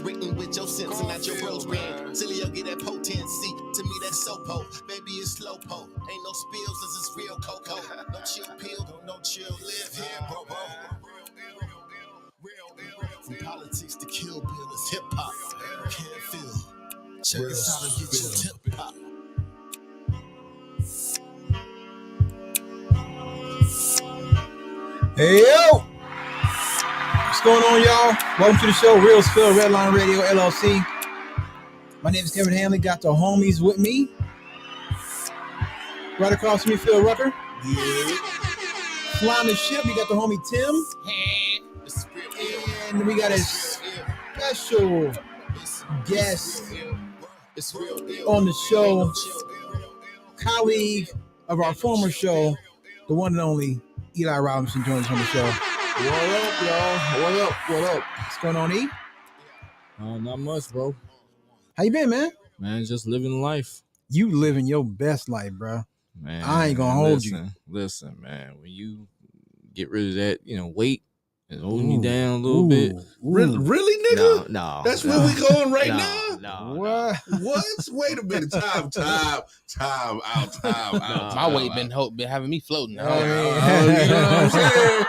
written with your sense and not your bros brand. Silly, get that potency. To me, that's so po. Baby, it's slow po. Ain't no spills, this is real cocoa. No chill pill, no chill live here, bro. From politics to Kill Bill is hip hop. Can't feel. Check us out and get your tip pop. Hey yo! What's going on, y'all? Welcome to the show, Real Spill, Redline Radio LLC. My name is Kevin Hanley. Got the homies with me. Right across from me, Phil Rucker. Yeah. Flying the ship, we got the homie Tim. Hey. It's real. And we got a special guest on the show, colleague of our former show, the one and only Eli Robinson joins us on the show. What up, y'all? What up? What up? What's going on, E? Not much, bro. How you been, man? Man, just living life. You living your best life, bro. Man, I ain't gonna hold you. Listen, man. When you get rid of that, weight and holding you down a little bit. Really, nigga? No. That's where we going right now? No. What? What? Wait a minute. Time out. My weight been having me floating. You know what I'm saying?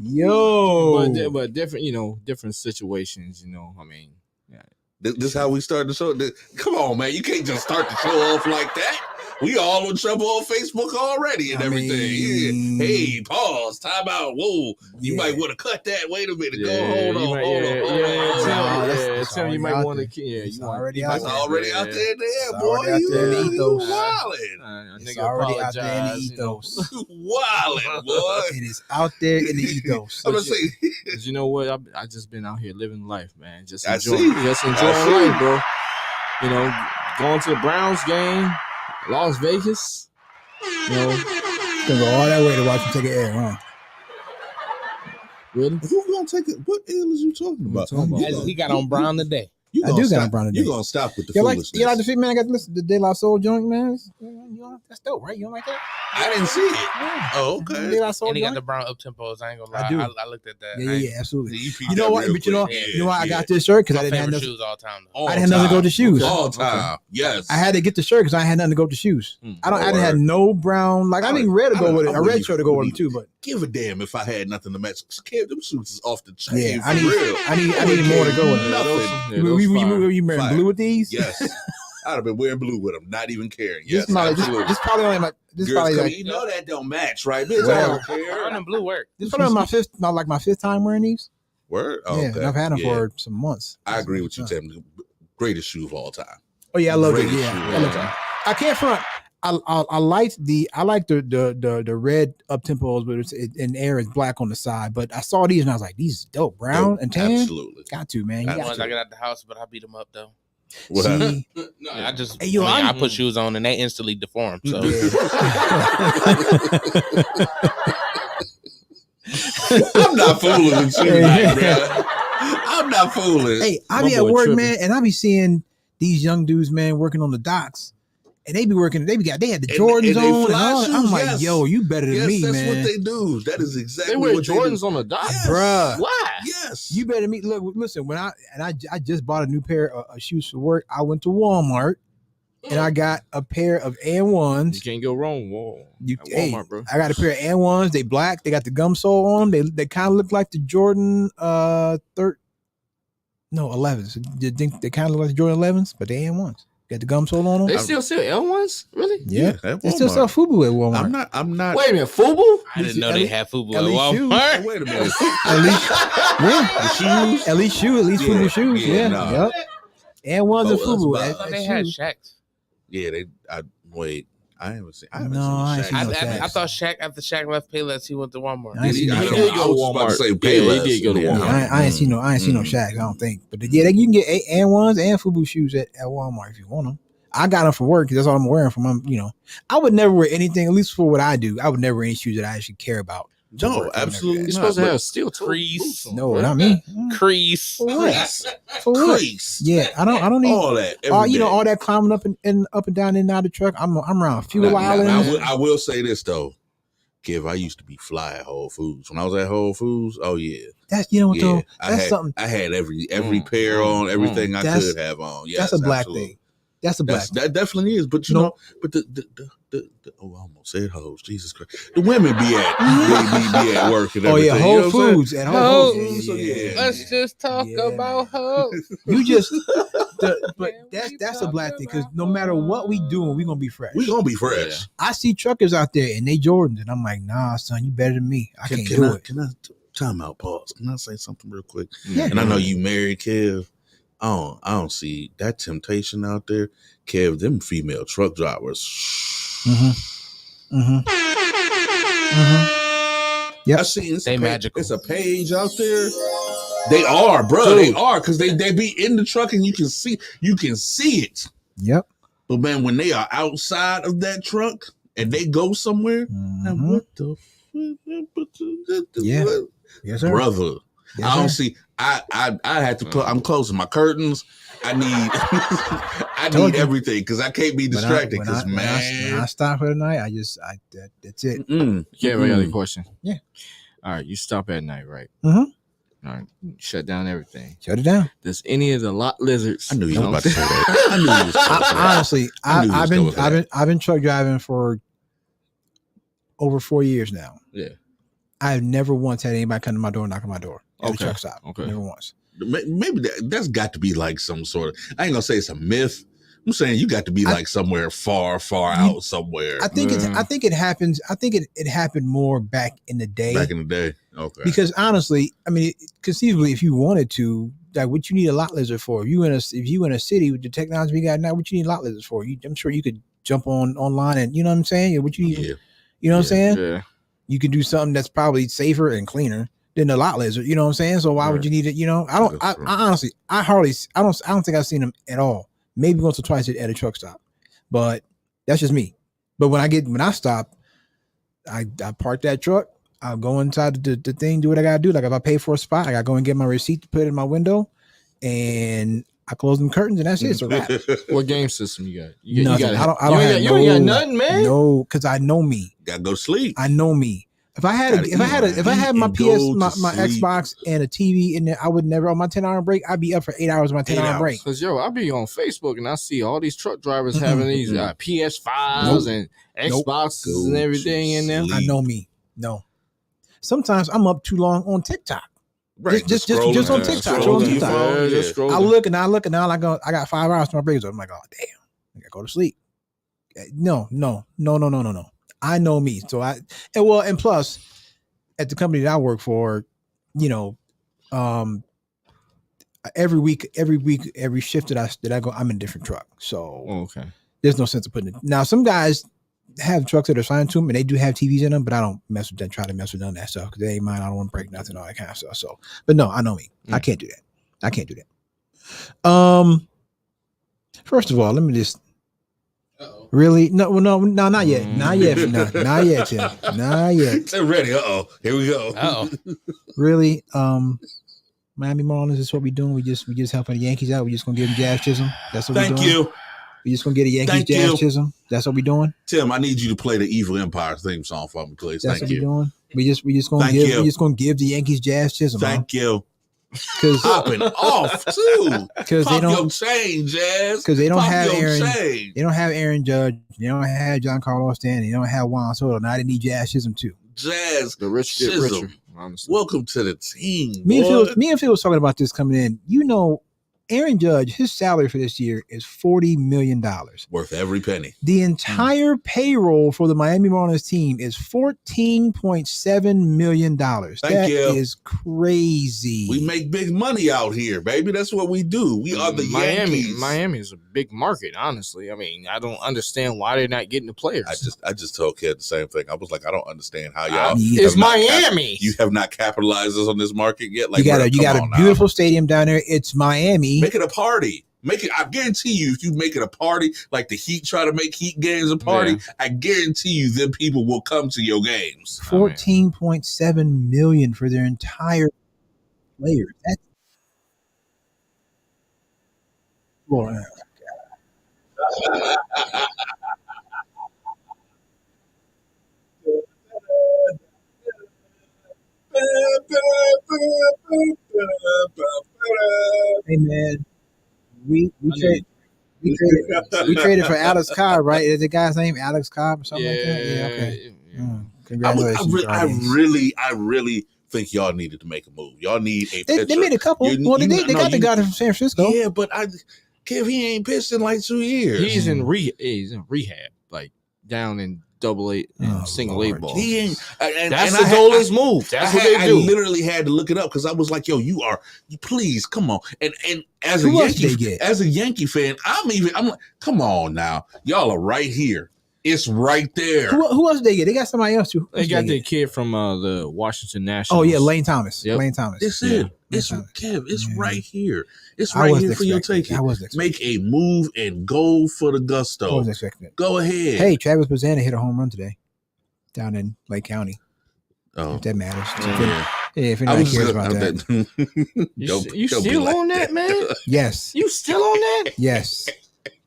Yo. But different, different situations, I mean. Yeah. This how we start the show. Come on, man. You can't just start the show off like that. We all in trouble on Facebook already and everything. Hey, pause. Time out. Whoa. You might want to cut that. Wait a minute. Hold on. Tell you might want to. It's already That's out there. already out there, It's boy. already out there in the You ethos. wildin'. It's already out there in the ethos. Wildin', boy. It is out there in the ethos. I'm gonna say, Cause you know what? I just been out here living life, man. Just I enjoying see. life, bro. Going to the Browns game, Las Vegas. Gonna go all that way to watch him take an air, huh? Really? who gonna take it? What ill is you talking about? He got on Brown today. You I gonna do got stop- a Brown today. You gonna stop with the You like foolishness? the fit, man? I got to listen to the De La Soul joint, man. That's dope, right? You don't like that? I didn't see it. Yeah. Oh, De okay. La Soul And he got joint? the Brown up tempos. I ain't gonna lie. I do. I looked at that. Yeah, absolutely. You You know what? But you know why I got this shirt? Because My I didn't have favorite nothing. shoes all time. Though. All I didn't have nothing to go to shoes. All time. Yes. I had to get the shirt because I had nothing to go to shoes. I didn't have no brown. Like I didn't red to go with it. A red shirt to go with them too. But give a damn if I had nothing to match. Kev, them suits is off the chain. yeah, For real. I need more to go with it. Nothing. You wearing Fire. blue with these? Yes. I'd have been wearing blue with them, not even caring. This Yes, probably this probably only my this Girls probably come, like you know that don't match, right? Bitch, I Well, don't care. Brown and blue work. this probably my fifth time wearing these. Word? Yeah, Okay. and I've had them Yeah. for some months. I agree with you, Tim. The greatest shoe of all time. Oh yeah, I love it. Greatest Yeah, shoe I of love all it. time. I can't front. I like the red up tempos, but it's in air is black on the side. But I saw these and I was like, these is dope, brown Dope. and tan. Absolutely. Got to, man. You The got ones to. I got out the house, but I beat them up though. What happened? See, No, I just Hey, yo, I put shoes on and they instantly deform. So I'm not fooling with you tonight, bro. I'm not fooling. hey, I My be at boy work, tripping. man, and I be seeing these young dudes, man, working on the docks, and they be working. They had the And- Jordans and they on. And fly all, I'm shoes, like, yes. yo, you better than Yes, me, that's man. what they do. That is exactly They wear what Jordans they on the dock, Yes. Bruh. Why? do. Yes. You better meet. Look, listen. When I just bought a new pair of shoes for work. I went to Walmart and I got a pair of You N1s. can't go wrong. Whoa. At Hey, Walmart, bro. I got a pair of N1s. They black. They got the gum sole on them. They kind of look like the Jordan 11s. They kind of look like the Jordan 11s, but they N1s. Got the gum sole on them. They still sell L1s? Really? Yeah, at they still Walmart. sell FUBU at Walmart. I'm not. Wait a minute, Fubu? I didn't know they had FUBU at Elite shoes. Walmart. Wait a minute. At least, yeah, The shoes? at least Yeah, FUBU shoes. yeah, Yeah, nah. yep. N1s and Oh, FUBU. that's I at- thought at they had shoes. Shaqs. Yeah, wait. I haven't seen. I haven't No, I ain't seen seen Shaq. no Shaqs. I thought Shaq after Shaq left Payless, he went to Walmart. I ain't seen no I Shaq. was about to say Payless. he did go to Yeah, Walmart. I ain't seen no Shaqs. I don't think. But yeah, you can get N1s and FUBU shoes at Walmart if you want them. I got them for work because that's all I'm wearing for my. I would never wear anything, at least for what I do. I would never wear any shoes that I actually care about. No, absolutely. You're not, supposed to but have steel toe Crease. boots on, No, bro. not me. Crease. For what? Crease. For what? Crease. Yeah, I don't need All that. all every day. all that climbing up and down and out of the truck. I'm around Fuel Now, Island. I will say this though. Kev, I used to be fly at Whole Foods. When I was at Whole Foods, oh yeah. That's you know what Yeah. though. I That's had something. I had every pair on, everything I That's- could have on. Yes, That's a black absolutely. thing. That's a black. That definitely is. But you No. know, but the oh, I almost said hoes. Jesus Christ. The women be at work and everything. Oh yeah, you know Whole what I'm saying? Foods at Whole Whole Foods. Foods, yeah. Let's just talk Yeah, about man. hoes. You just, but Can we that's a talk black thing because about no matter what we doing, we gonna be fresh. We gonna be fresh. I see truckers out there and they Jordans, and I'm like, nah, son, you better than me. I can't do it. Can I time out? Pause. Can I say something real quick? Yeah. And I know you married, Kev. I don't see that temptation out there. Kev, them female truck drivers. Yep. I see They magical. It's a page out there. They are, bro. They Dude. are because they be in the truck and you can see it. Yep. But man, when they are outside of that truck and they go somewhere, and Mhm. what the Yeah. Yes, sir. brother? Yes, I don't sir. see. I had to put. I'm closing my curtains. I need. I Told need you. everything because I can't be distracted. Because when I man, stop for the night, that's it. Yeah, I got a question. Yeah. All right, you stop at night, right? Mhm. All right, shut down everything. Shut it down. Does any of the lot lizards? I knew you know was about what to I'm say saying? that. I knew you was coming for that. Honestly, I knew you was coming for I've been truck driving for over 4 years now. Yeah. I've never once had anybody come to my door and knock on my door at a Okay. truck stop. Okay. Never once. Maybe that's got to be like some sort of. I ain't gonna say it's a myth. I'm saying you got to be like somewhere far out somewhere I think it happens. I think it happened more back in the day. back in the day. Okay. Because honestly, I mean, conceivably, if you wanted to, like, what you need a lot lizard for? If you in a city with the technology we got now, what you need lot lizards for? I'm sure you could jump online and you know what I'm saying. What you need, Yeah. you know what I'm saying? Yeah. You can do something that's probably safer and cleaner than a lot lizard. You know what I'm saying? So why would Right. you need it? You know, I don't. I That's true. honestly, I don't think I've seen them at all. Maybe once or twice at a truck stop, but that's just me. But when I stop, I park that truck. I'll go inside the thing, do what I gotta do. Like if I pay for a spot, I gotta go and get my receipt to put it in my window, and I close them curtains, and that's it. It's a wrap. What game system you got? Nothing. You I don't you have ain't got, you ain't got nothing, man. No, because I know me. Gotta go sleep. I know me. If I had Gotta if I had my eat and PS, go my to sleep. Xbox and a TV in there, I would never on my 10-hour break. I'd be up for 8 hours on my 10-hour hours. break. Cause I be on Facebook and I see all these truck drivers having these PS5s and Xboxes and everything in there. I know me. No. Sometimes I'm up too long on TikTok. Right. Just scrolling, on man. TikTok, Scrolling on your TikTok. phone, Yeah, yeah. just scrolling. I look and now I got 5 hours to my break. So I'm like, oh damn, I gotta go to sleep. No. I know me. So and plus at the company that I work for, you know, every week, every shift that I go, I'm in a different truck. So Oh, okay. there's no sense of putting it. Now, some guys have trucks that are assigned to them and they do have TVs in them, but I don't mess with them, try to mess with none of that stuff because they ain't mine. I don't want to break nothing, all that kind of stuff. So, but no, I know me. I can't do that. First of all, let me just really no, not yet, not yet, Tim, not yet. They're ready. Here we go. Oh, Really, Miami Marlins is what we doing. We just helping the Yankees out. We just gonna give them Jazz Chisholm. That's what we Thank doing. you, We just gonna get a Yankees Thank Jazz you. Chisholm. That's what we doing. Tim. I need you to play the Evil Empire theme song for me, please. That's Thank what we you. doing. We just gonna Thank give you. we just gonna give the Yankees Jazz Chisholm. Thank you. Because Popping off too. they Pop don't your chain, Jazz. because they don't Pop have your Aaron. chain. They don't have Aaron Judge. They don't have John Carlos Stanton. They don't have Juan Soto. Now they need Jazz Chisholm too. Jazz. The rich get Chisholm. richer. Honestly. Welcome to the team. Me boy. and Phil was talking about this coming in. You know, Aaron Judge, his salary for this year is $40 million. Worth every penny. The entire payroll for the Miami Marlins team is $14.7 million. That you. is crazy. We make big money out here, baby. That's what we do. We are the Yankees. Miami is a big market, honestly. I mean, I don't understand why they're not getting the players. I just told Kid the same thing. I was like, I don't understand how y'all. It's have not Miami. You have not capitalized us on this market yet. Like, you got bro, a come on beautiful stadium down there. It's Miami. now. Make it a party. Make it. I guarantee you, if you make it a party, like the Heat try to make Heat games a party, Yeah. I guarantee you, them people will come to your games. 14.7 million for their entire players. That's Lord. We traded for Alex Cobb, right? Is the guy's name Alex Cobb or something like that? Yeah, okay. Congratulations, I really think y'all needed to make a move. Y'all need a They made a couple. They got the guy from San Francisco. Yeah, but Kev, he ain't pitched in like 2 years. He's in rehab, like down in AA and single A ball. He ain't. That's the Dolan's move. That's what they do. I literally had to look it up because I was like, "Yo, you please come on." And as Who a else they get? Yankee fan, I'm like, come on now, y'all are right here. It's right there. Who else they get? They got somebody else too. They got the kid from the Washington Nationals. Oh yeah, Lane Thomas. Yep. Lane Thomas. That's yeah. it. It's Kev. It's right here. It's I right wasn't here for your expecting. taking. I wasn't Make a move and go for the I gusto. wasn't expecting it. Go ahead. Hey, Travis Bazana hit a home run today down in Lake County. Oh, If that matters. yeah. If anybody cares about that. You still on that, man? Yes. You still on that? Yes.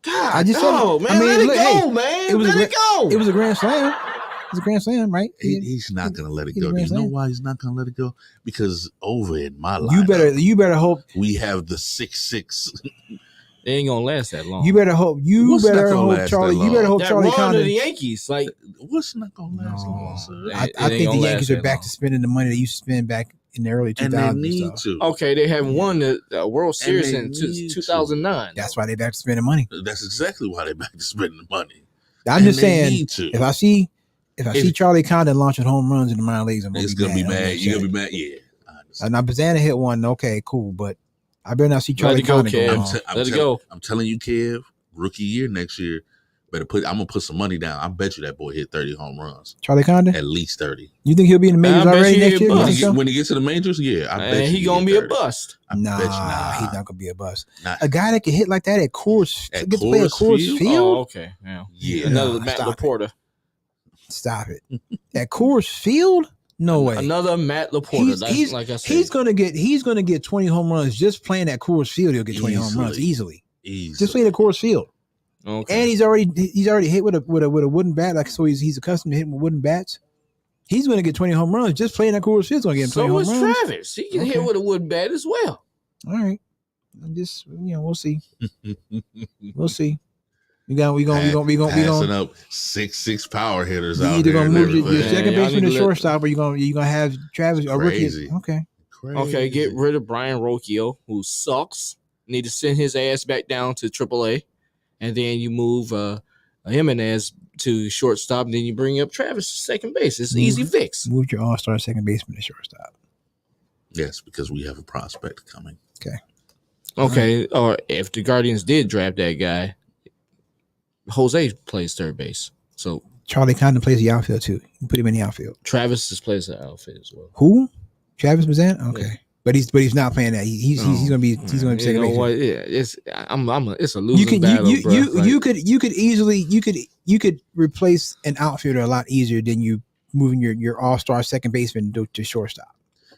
God, I just no, said, man. Let it look, go, hey, man. it was Let a it go. It was a grand slam. It was a grand slam, right? He's not gonna let it He's a go. Do you grand know slam. why he's not gonna let it go? Because over in my life, You better hope. we have the 6'6". They ain't gonna last that long. You better hope. What's not gonna last Charlie. that You better long? hope that Charlie run to Condon. the Yankees, like What's not gonna last No. long, sir? It I ain't think the gonna Yankees last are that back long. to spending the money they used to spend back in the early 2000s. And they and need stuff. to. okay, they haven't won the World Series they in need to. 2009. That's why they back to spending money. That's exactly why they're back to spending the money. I'm And just they saying, need to. if I see Charlie Condon launching home runs in the minor leagues, It's gonna be mad. You're gonna be mad. Yeah. I understand. Now Bazana hit one. Okay, cool, but I better not see Let Charlie it go, Condon Kev. go home. Let it go. I'm telling you, Kev, rookie year next year. I'm gonna put some money down. I bet you that boy hit 30 home runs. Charlie Condon. At least 30. You think he'll be in the majors I bet already you next he'll year? bust. You think so? When he gets to the majors, yeah, I bet And you he gonna hit be a 30. bust. I bet you He's not gonna be a bust. Nah. A guy that can hit like that at Coors, At get to play at Coors Coors Field? Field. Oh, okay. Yeah. Yeah. Another Nah, Matt stop it. Laporta. Stop it. At Coors Field? No way. Another Matt Laporta. He's like I said. he's gonna get 20 home runs just playing at Coors Field. He'll get 20 home runs easily. Just playing at Coors Field. okay. And he's already hit with a wooden bat, like so he's accustomed to hitting with wooden bats. He's going to get 20 home runs just playing at Coors Field's going to get him 20 So home is runs. Travis. He can Okay. hit with a wood bat as well. All right, I'm just we'll see. We'll see. We gonna passing up 6'6" power hitters you out either there. gonna move your everything. second Yeah, y'all baseman need to to shortstop, or you gonna have Travis or Crazy. rookie. Okay, Okay, get rid of Brian Rocchio, who sucks. Need to send his ass back down to AAA, and then you move Jimenez to shortstop. And then you bring up Travis to second base. It's an easy fix. move your all-star second baseman to shortstop. Yes, because we have a prospect coming. Okay, or if the Guardians did draft that guy, Jose plays third base. So Charlie Condon plays the outfield too. You put him in the outfield. Travis just plays the outfit as well. Who? Travis Bazan? Okay. Yeah. But he's not playing that. He's gonna be second You know base. what? Yeah, it's it's a losing battle. You could easily replace an outfielder a lot easier than you moving your all-star second baseman to shortstop.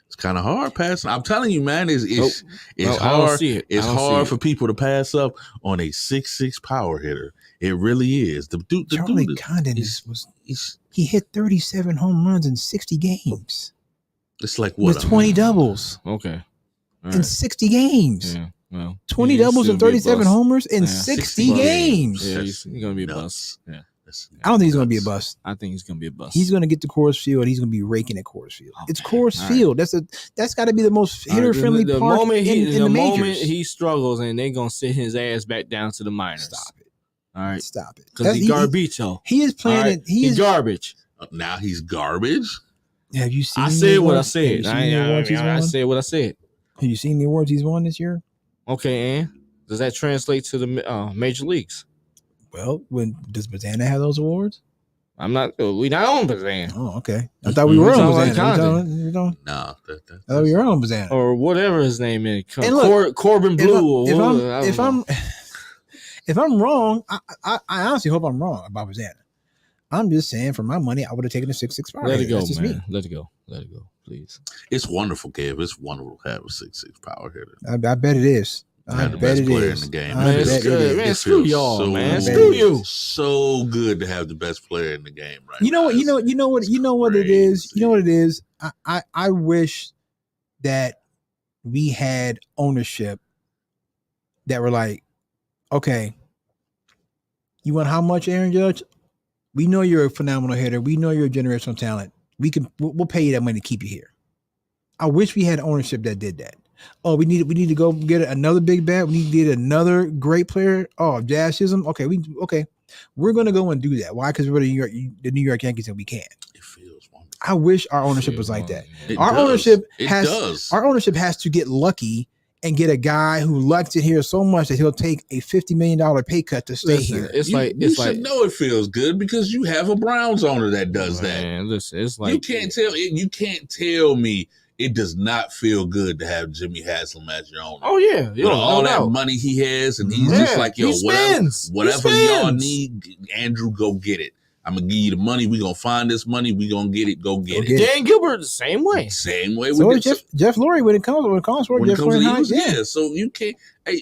It's kind of hard passing. I'm telling you, man, it's I don't hard. see it. It's I don't see hard it. for people to pass up on a 6'6" power hitter. It really is. The Charlie dude Condon is he hit 37 home runs in 60 games it's like what with 20 doubles Okay. All in right. 60 games. Yeah. Well, 20 he's doubles still and be a 37 bust. homers in Yeah. 60 games. Yeah, he's gonna be a Nuts. bust. Yeah, I don't think he's going to be a bust. I think he's gonna be a bust. He's going to get to Coors Field. He's going to be raking at Coors Field. It's Okay. Coors All right. Field. That's got to be the most All right, hitter-friendly the park moment in the moment majors. he struggles, and they're gonna send his ass back down to the minors. Stop it. All right, Stop it. because he's garbito. He is playing All right? it. He He's is. garbage. Now he's garbage. Have you seen? I the said what I awards? Have you said. seen the awards he's I won? said what I said. Have you seen the awards he's won this year? Okay, and does that translate to the major leagues? Well, does Bazana have those awards? I'm not. We not on Bazan Oh, okay. I thought we were We're on talking Bazana. about We don't- No, I thought we were on Bazana. or whatever his name is. And look, Corbin Blue. If I'm wrong, I honestly hope I'm wrong about Bazana. I'm just saying, for my money, I would have taken a 6'6" power. Let it hitter. go, That's just man. me. Let it go. Let it go, please. it's wonderful, Kev. It's wonderful to have a 6'6" power hitter. I bet it is. I Had the bet best it player is. in the game. I Man, bet it's it good, is. man. It Screw feels y'all, so man. good. Screw you. So good to have the best player in the game right You know now. what? You know what it is. You know what it is. I wish that we had ownership that were like, okay, you want how much, Aaron Judge? We know you're a phenomenal hitter. We know you're a generational talent. We'll pay you that money to keep you here. I wish we had ownership that did that. Oh, we need to go get another big bat. We need to get another great player. Oh, Jazz Chisholm. Okay, we're gonna go and do that. Why? Because we're the New York Yankees, and we can't. It feels wonderful. I wish our ownership was like that. It Our does. Our ownership has to get lucky and get a guy who likes it here so much that he'll take a $50 million pay cut to stay here. It's you like should know it feels good because you have a Browns owner that does that. Man, listen, it's like You can't tell me it does not feel good to have Jimmy Haslam as your owner. oh yeah, With all that money he has, and he's just like, yo, he spends. whatever He y'all spends. need, Andrew, go get it. I'm gonna give you the money. We're gonna find this money. We're gonna get it. Go get it. Dan Gilbert the same way. Same way So with is Jeff Lurie when it comes for when it Jeff comes to the Lurie. Eagles, Yeah. yeah. So you can't. Hey,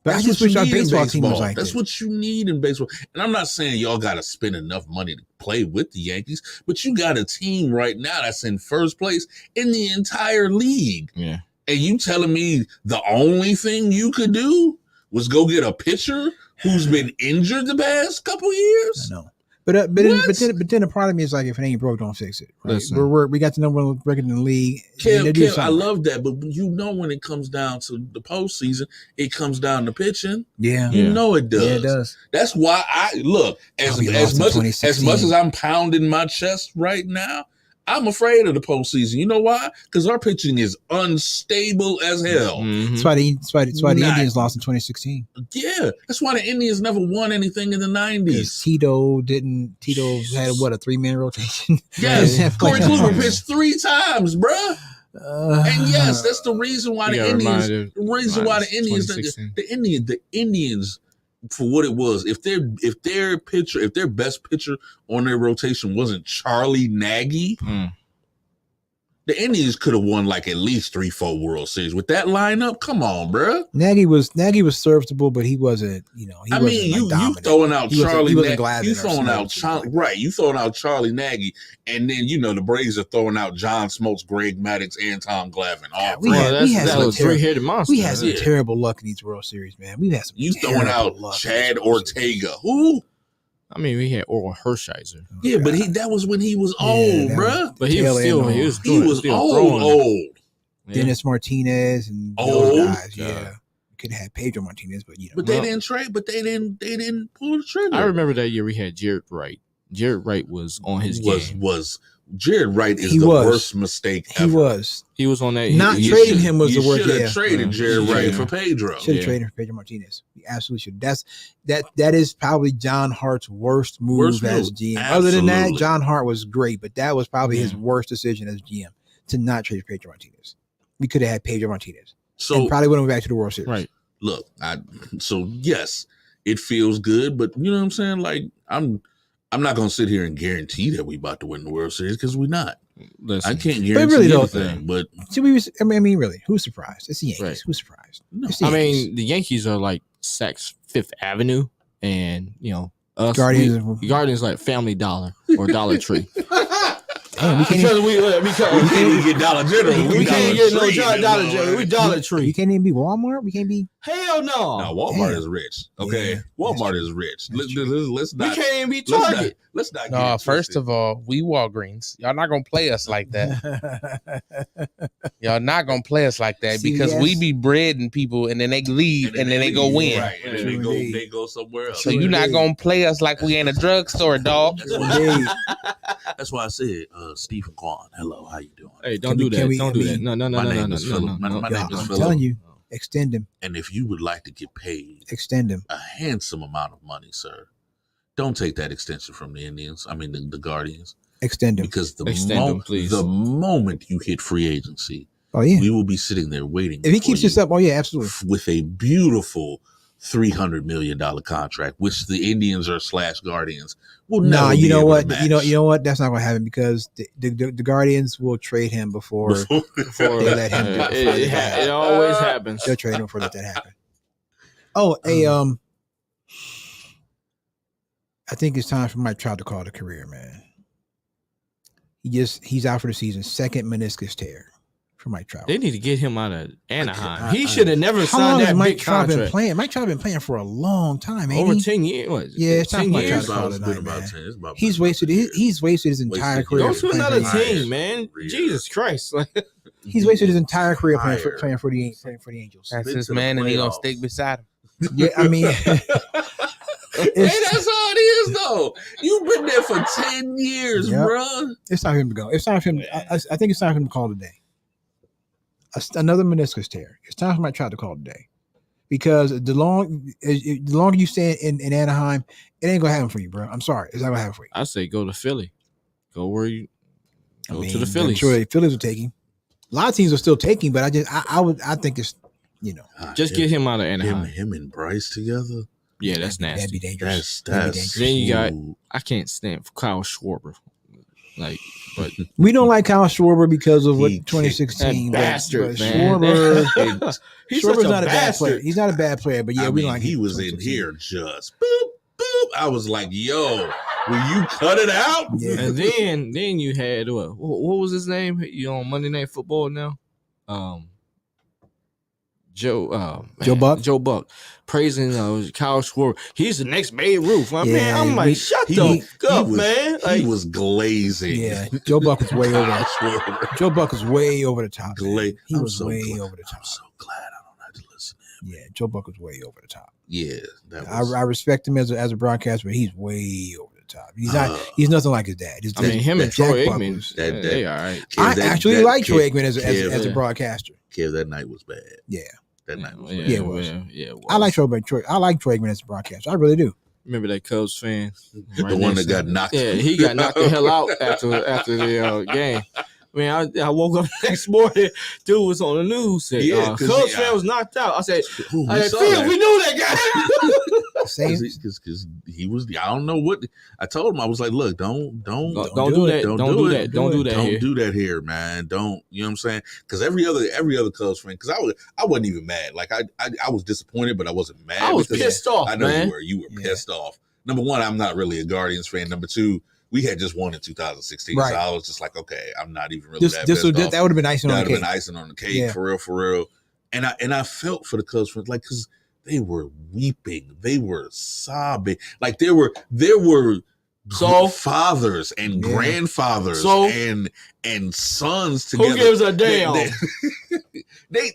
But I that's just what wish you our need in baseball team was baseball. like That's this. what you need in baseball. And I'm not saying y'all got to spend enough money to play with the Yankees, but you got a team right now that's in first place in the entire league. Yeah. And you telling me the only thing you could do was go get a pitcher who's been injured the past couple years? I know. But then the part of me is like, if it ain't broke, don't fix it. Right? Listen. We got the number one record in the league. Kim, They do I something. love that, but you know when it comes down to the postseason, it comes down to pitching. Yeah. You know it does. Yeah, it does. That's why I look as We lost in much 2016. as I'm pounding my chest right now. I'm afraid of the postseason. You know why? Because our pitching is unstable as hell. Mhm. That's why the Not- Indians lost in 2016. Yeah, that's why the Indians never won anything in the 90s. Tito had a 3-man rotation. Yes, Yeah. Corey Kluber pitched 3 times, bruh. And yes, that's the reason why You the got Indians. reminded- The reason why the reminded Indians, 2016. the Indians, for what it was, if their best pitcher on their rotation wasn't Charlie Nagy, Mm. the Indians could have won like at least 3-4 World Series with that lineup. Come on, bruh. Nagy was serviceable, but he wasn't. You throwing out He wasn't- Charlie. he wasn't Nagy. Glavine You or throwing out something. Charlie, right? You throwing out Charlie Nagy, and then the Braves are throwing out John Smoltz, Greg Maddux, and Tom Glavine. All we three. had- Well, that some was terrible- 3-headed monster. We had some Yeah. terrible luck in these World Series, man. We've had some. You throwing out terrible luck in Chad these World Series. Ortega? Who? I mean, we had Oral Hershiser, Yeah, but that was when he was old, that bruh. but he was Tail still end he was He doing, was still old, throwing. old. Yeah. Dennis Martinez and Old? those guys. God. Yeah, could have had Pedro Martinez, but But Well- they didn't trade. But they didn't pull the trigger. I remember that year we had Jared Wright. Jared Wright was on his game. was Jared Wright is He the was. worst mistake he ever. was He was on that. Not he- trading him was the You worst. should have Yeah, traded Jared Yeah. Wright for Pedro. should have Yeah. traded for Pedro Martinez. We absolutely should. That is probably John Hart's worst move Worst as move. GM. Other than that, Absolutely. John Hart was great, but that was probably his Yeah. worst decision as GM to not trade Pedro Martinez. We could have had Pedro Martinez So and probably would have went back to the World Series. Right. look, so yes, it feels good, but you know what I'm saying? Like I'm not gonna sit here and guarantee that we about to win the World Series because we're not. Listen, I can't guarantee really don't. anything, but So I mean, really, who's surprised? It's the Yankees. Right. Who's surprised? no. It's the I Yankees. mean, the Yankees are like Saks Fifth Avenue, and us Guardians like Family Dollar or Dollar Tree. Damn, we can't even, we can't even get Dollar General. we can't get no Tree, Dollar General. We Dollar we Tree. can't even be Walmart. We can't be. Hell no. No, Walmart Damn. is rich. Okay, Yeah, Walmart that's is rich. That's Let's We not. can't even be Let's not. Target. Let's not. No, first of all, we Walgreens. Y'all not gonna play us like that. Y'all not gonna play us like that because we CVS. be breading people and then they leave and then they go win. Right, and then True indeed. they go somewhere else. So you not gonna play us like we in a drugstore, dog. Indeed. That's why I said, Stephen Kwan. Hello, how you doing? Hey, don't Can do we- that. can we- Don't I do that. mean, No, no, no, my no, no, name no, is no, Philip. no, My no. name is I'm Philip. telling you, extend him. And if you would like to get paid Extend him. a handsome amount of money, sir, don't take that extension from the Indians. I mean, the Guardians, Extend him. because Extend them, please. the moment you hit free agency, Oh yeah. we will be sitting there waiting. If he for keeps you this up, oh yeah, absolutely. with a beautiful $300 million contract, which the Indians or / Guardians will No, never you be know able what? to match. You know what? That's not going to happen because the Guardians will trade him before Before, They let him do it. it always happens. they'll trade him before let that happen. Oh, I think it's time for Mike Trout to call it a career, man. He's out for the season. Second meniscus tear for Mike Trout. They need to get him out of Anaheim. I- He should have never How signed long has that Mike big Trout been contract. playing? Mike Trout been playing for a long time, ain't Over he? 10 years. What, Yeah, it's time 10 for Mike years. Trout to call it It's a been night, about man. 10. It's about He's wasted his entire Wasted career. Go to playing another for the Angels. team, man. Career. Jesus Christ. Like, He's wasted his entire career playing Fire. for the Angels. That's Been his to the man, and he gonna playoffs. stick beside him. Yeah, I mean, Hey, that's all it is, though. You've been there for 10 years, Yep. bruh. it's time for him to go. It's time for him. I think it's time for him to call it a day. Another meniscus tear. It's time for Mike Trout to call it a day, because the longer you stay in Anaheim, it ain't gonna happen for you, bro. I'm sorry, it's not gonna happen for you. I say go to Philly. Go where you I go mean, to the I'm Phillies. sure the Phillies are taking. A lot of teams are still taking, but I think it's Just get him out of Anaheim. him and Bryce together. Yeah, that's that'd be nasty. dangerous. That's dangerous. Then you got- ooh. I can't stand Kyle Schwarber. Like, but We don't like Kyle Schwarber because of what He kicked 2016. that but bastard, man. Schwarber, he's Schwarber's such a not a bad player. bastard. He's not a bad player, but yeah, I we mean, like he him was in 2016. here just boop boop. I was like, yo, will you cut it out? Yeah. And then you had what was his name? You on Monday Night Football now? Joe Buck? Joe Buck praising Kyle Schwarber. He's the next Babe Ruth. Man, I'm Yeah, like, shut the fuck up, man. He Like, was glazing. Yeah, Joe Buck was way over. Kyle Schwarber. Joe Buck was way over the top. man. Gla- He I'm was so way glad- over the top. I'm so glad I don't have to listen. Yeah, Joe Buck was way over the top. Yeah, that was. I respect him as a broadcaster, but he's way over the top. He's not. He's nothing like his dad. His I mean, him and Jack Troy Buck Aikman, was- they all right. Kev, I that- actually that like Troy Kev- Aikman as a Kev, broadcaster. Kev, that night was bad. Yeah. That night was Yeah, it was. Yeah, it was. I like Troy Aikman as a broadcaster. I really do. Remember that Cubs fan? bad. The one that got knocked. Yeah, he got knocked the hell out after the game. I mean, I woke up the next morning, dude was on the news. Said, Yeah, 'cause Cubs he- fan was knocked out. I said, Ooh, I we said, saw Phil, that. we knew that guy. Same. Because he was. I don't know what. I told him, I was like, look, don't Don't do do it. that. Don't do that. Don't do that Don't here. do that here, man. Don't. You know what I'm saying? Because every other Cubs fan. Because I wasn't even mad. Like I was disappointed, but I wasn't mad. I was because pissed off, I know man. you were Yeah. pissed off. Number one, I'm not really a Guardians fan. Number two, we had just won in 2016, Right. so I was just like, okay, I'm not even really that That pissed off. would have been icing That on would the have cake. been icing on the cake, Yeah. for real. And I felt for the Cubs fans, like, because they were weeping, they were sobbing, like there were So? fathers and Yeah. grandfathers So? and sons together. Who gives a damn? They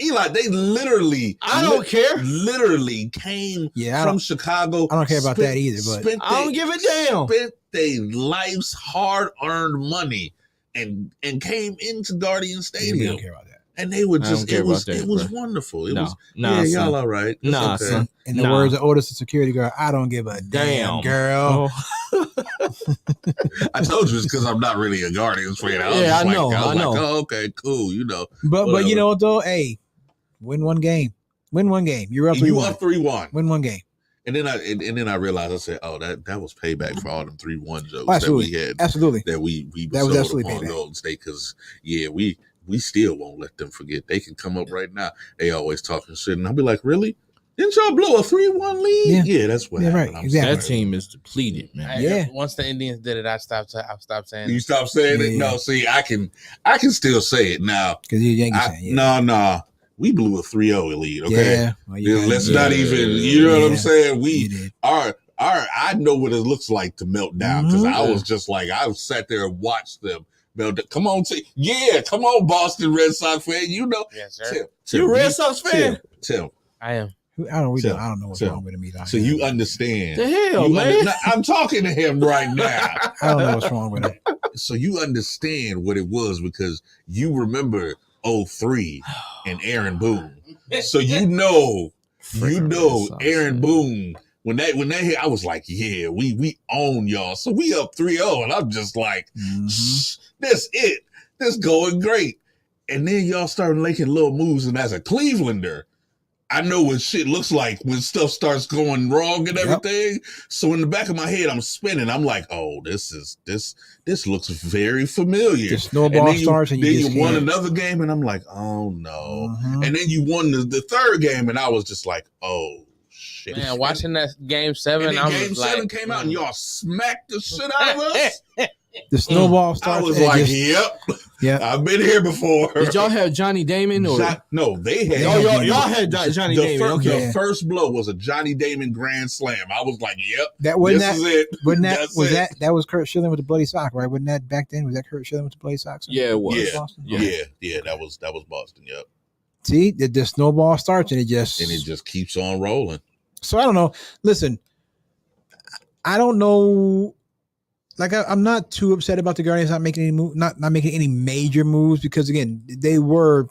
Eli, they literally, I don't care. literally came Yeah, I from don't- Chicago. I don't care about that either, but- I don't give a damn. Spent their life's hard-earned money and came into Guardian Yeah, we Stadium, don't care about that. and they were I don't just care it was about that, it was bro. wonderful. It No, was nah, yeah, y'all son. all right. It's Nah, okay. son. In the Nah. words of Otis, the security guard, I don't give a damn, girl. Oh. I told you it's because I'm not really a Guardians fan. I was Yeah, just I like, know, was I like, know. oh, okay, cool. You know, But Whatever. you know what though? Hey, win one game. Win one game. You're up and you 3-1. up 3-1, Win one game. and then I realized I said, oh, that was payback for all them 3-1 jokes Oh, absolutely. that we had. Absolutely. That we That was bestowed absolutely upon payback. Golden State, because we still won't let them forget. They can come up right now. They always talking shit, and I'll be like, really? Didn't y'all blow a 3-1 lead? Yeah, that's what Yeah, happened. right, I'm exactly. That team is depleted, man. Yeah. Once the Indians did it, I stopped saying You it. stop saying it? Yeah. No, see, I can still say it now. Because you're a Yankee fan. Yeah. No, we blew a 3-0 lead. Okay, Yeah. Well, you let's guys- not Yeah. even. You know what I'm Yeah. saying? You did. I know what it looks like to melt down, because Mhm. I was just like, I sat there and watched them melt down. Come on, come on, Boston Red Sox fan. You know, Yes, sir. Tim, You a Red Sox fan? Tim. I am. I don't So- know what's so- wrong with him either. So you understand? The hell, You man. No, I'm talking to him right now. I don't know what's wrong with him. So you understand what it was, because you remember 03 and Aaron Boone. So you know Freaking Red Sox, Aaron man. Boone. When they hit, I was like, yeah, we own y'all. So we up 3-0, and I'm just like, Mhm. shh, this it. This going great. And then y'all start making little moves, and as a Clevelander, I know what shit looks like when stuff starts going wrong and Yep. everything. So in the back of my head, I'm spinning. I'm like, oh, this looks very familiar. The snowball then starts and you then just you won can't. another game, and I'm like, oh no. Mhm. And then you won the third game, and I was just like, oh shit. Man, watching that game and 7, then I game was 7 like, came out, and y'all smacked the shit out of us. The snowball I starts. was and like, just- yep. Yeah. I've been here before. Did y'all have Johnny Damon or? No, they had. Y'all had Johnny Damon. Okay. The first blow was a Johnny Damon grand slam. I was like, "Yep, That wasn't this that. is it." Wasn't that That's was it. that was Kurt Schilling with the bloody sock, right? Wasn't that back then? Was that Kurt Schilling with the bloody socks? Yeah, it was. Yeah. Boston? Yeah, that was Boston. Yep, See, the snowball starts and it just keeps on rolling. So I don't know. Listen, I don't know. Like I'm not too upset about the Guardians not making any move, not making any major moves because again, they do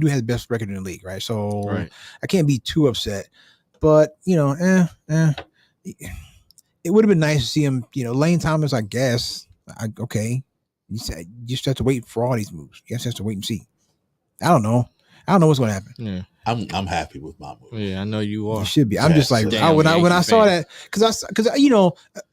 have the best record in the league, right? So I can't be too upset. But it would have been nice to see him. Lane Thomas, I guess. Okay, you said you just have to wait for all these moves. You just have to wait and see. I don't know what's going to happen. Yeah. I'm happy with my move. Yeah, I know you are. You should be. I'm just like Damn, when I saw fan. that because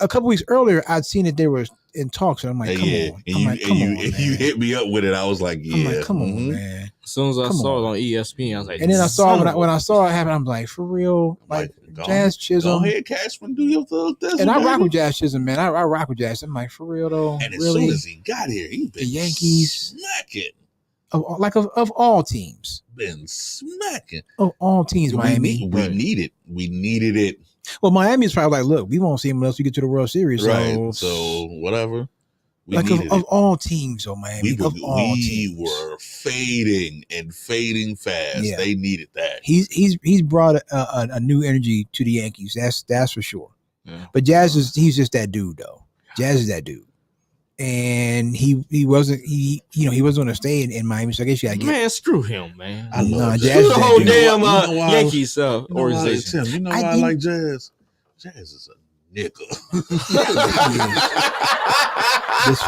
a couple weeks earlier I'd seen that they were in talks and I'm like, come on, you hit me up with it. I was like, yeah, I'm like, come on, man. As soon as I saw it on ESPN, I was like, And then I saw when I saw it happen, I'm like, for real, like Jazz Chisholm. Go ahead, Cashman, do your thing. And I rock with Jazz Chisholm, man. I rock with Jazz. I'm like, for real though. And as really? soon as he got here, he been The Yankees smacking. Of all teams. Been smacking. Of all teams, Miami. We needed it. Well, Miami's probably like, look, we won't see him unless we get to the World Series. Right. So whatever. Of all teams, Miami. We were fading fast. Yeah. They needed that. He's brought a new energy to the Yankees. That's for sure. Yeah. But he's just that dude though. Jazz is that dude. And he wasn't going to stay in Miami, so I guess you gotta get man, screw him, man. I love Jazz. Screw the whole damn Yankees Yankees organization. You know why I like Jazz? Jazz is a nigga. That's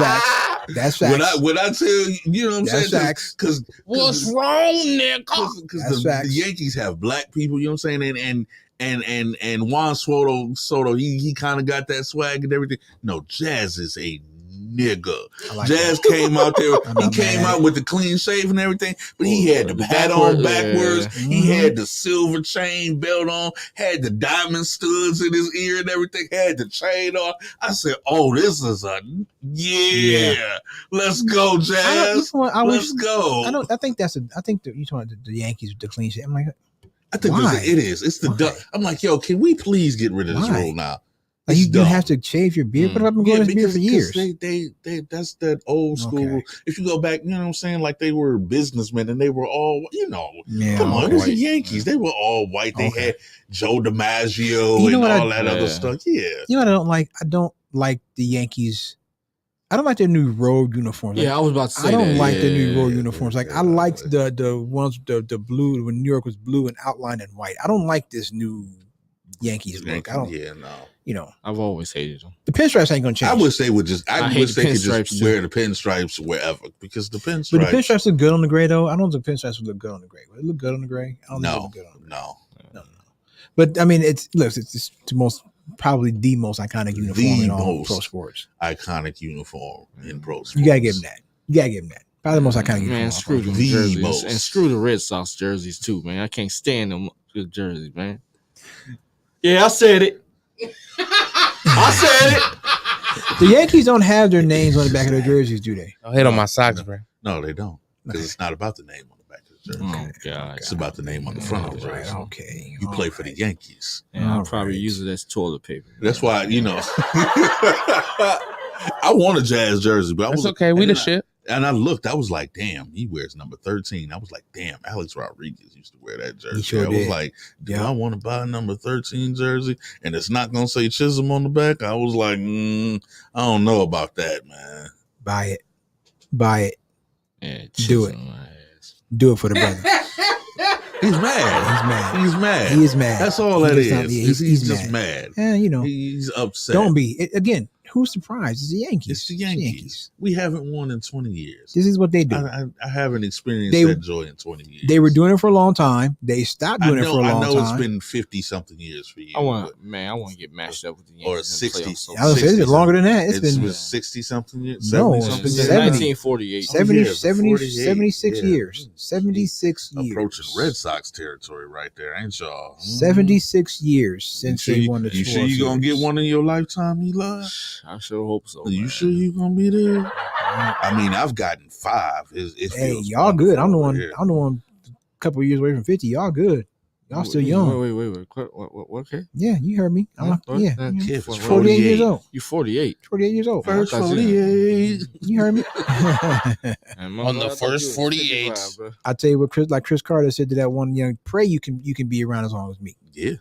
facts. When I tell you, you know what I'm That's saying? facts. Because What's wrong, nigga? Because the Yankees have black people, you know what I'm saying? And Juan Soto, he kind of got that swag and everything. No, Jazz is a nigga. Like Jazz that. came out there. He not came mad. out with the clean shave and everything, but he had the hat on backwards. Yeah. He had the silver chain belt on, had the diamond studs in his ear and everything, had the chain on. I said, "Oh, this is yeah. Let's go, Jazz. Let's go." I think that you talking about the Yankees with the clean shit. I'm like, I think why? it is. It's the duck. I'm like, yo, can we please get rid of this Why? rule now? Like you have to shave your beard. But I've been growing this beard for years. They that's that old school. Okay. If you go back, you know what I'm saying, like they were businessmen and they were all, Yeah, come on, okay. it was the Yankees. They were all white. They had Joe DiMaggio You know and what all that other stuff. Yeah. You know what I don't like? I don't like the Yankees. I don't like their new road uniforms. Yeah, I was about to say I don't that. like the new Yeah. road uniforms. Like I liked the ones the blue when New York was blue and outlined in white. I don't like this new Yankees look. I don't. Yeah, no. I've always hated them. The pinstripes ain't gonna change. I wish they would just. I hate wish the they could pinstripes, just too. wear the pinstripes wherever because the pinstripes. But the pinstripes look good on the gray though. I don't think the pinstripes would look good on the gray. Would it look good on the gray? I don't think it No, look good on the gray. no. But I mean, it's probably the most iconic uniform in all pro sports. Iconic uniform in pro sports. You gotta give them that. Probably the most iconic uniform. Man, screw them The jerseys most. and screw the Red Sox jerseys too, man. I can't stand them good jerseys, man. Yeah, I said it. I said it. The Yankees don't have their names on the back of their jerseys, do they? Don't hit on my socks, bro. No, they don't. Because it's not about the name on the back of the jersey. Oh God. It's about the name on the front of the jersey. Okay. You play for the Yankees. And I'll All probably right. use it as toilet paper. That's why, I want a Jazz jersey, but I That's was okay. We and the then shit. And I looked, I was like, damn, he wears number 13. I was like, damn, Alex Rodriguez used to wear that jersey. He sure I was did. like, do Yeah. I want to buy a number 13 jersey? And it's not going to say Chisholm on the back. I was like, I don't know about that, man. Buy it. Yeah, Do it. Chisholm, my ass. Do it for the brother. He's mad. He's mad. He is mad. That's all that He is. does not- He's just mad. Yeah, He's upset. don't be. Again, who's surprised? It's the Yankees. It's the Yankees. We haven't won in 20 years. This is what they do. I haven't experienced They- that joy in 20 years. They were doing it for a long time. They stopped doing it for a long I know time. it's been 50 something years for you. I want to get matched up with the Yankees. Or in the 60. playoffs, so- I was saying it's been longer than that. It's been been 60 something years. No, 70 something Since years. 70. 1948. 70, yeah, 70, 48, 76 yeah. years. 76 years. Approaching Red Sox territory right there, ain't y'all? 76 years since they won the You sure you gonna get one in your lifetime, Eli? I sure hope so. You man. sure you gonna be there? I mean, I've gotten 5. It Hey, feels y'all good. I'm the one. wonderful. I'm the one. A couple of years away from 50. Y'all good. Y'all still young. Wait. What? Okay. Yeah, you heard me. Yeah. Yeah, if it's 48 years 48. old. You 48. 48 years old. First I thought 48. You heard me. On the first 48. I tell you what, Chris Carter said to that one young, pray you can be around as long as me. Yeah.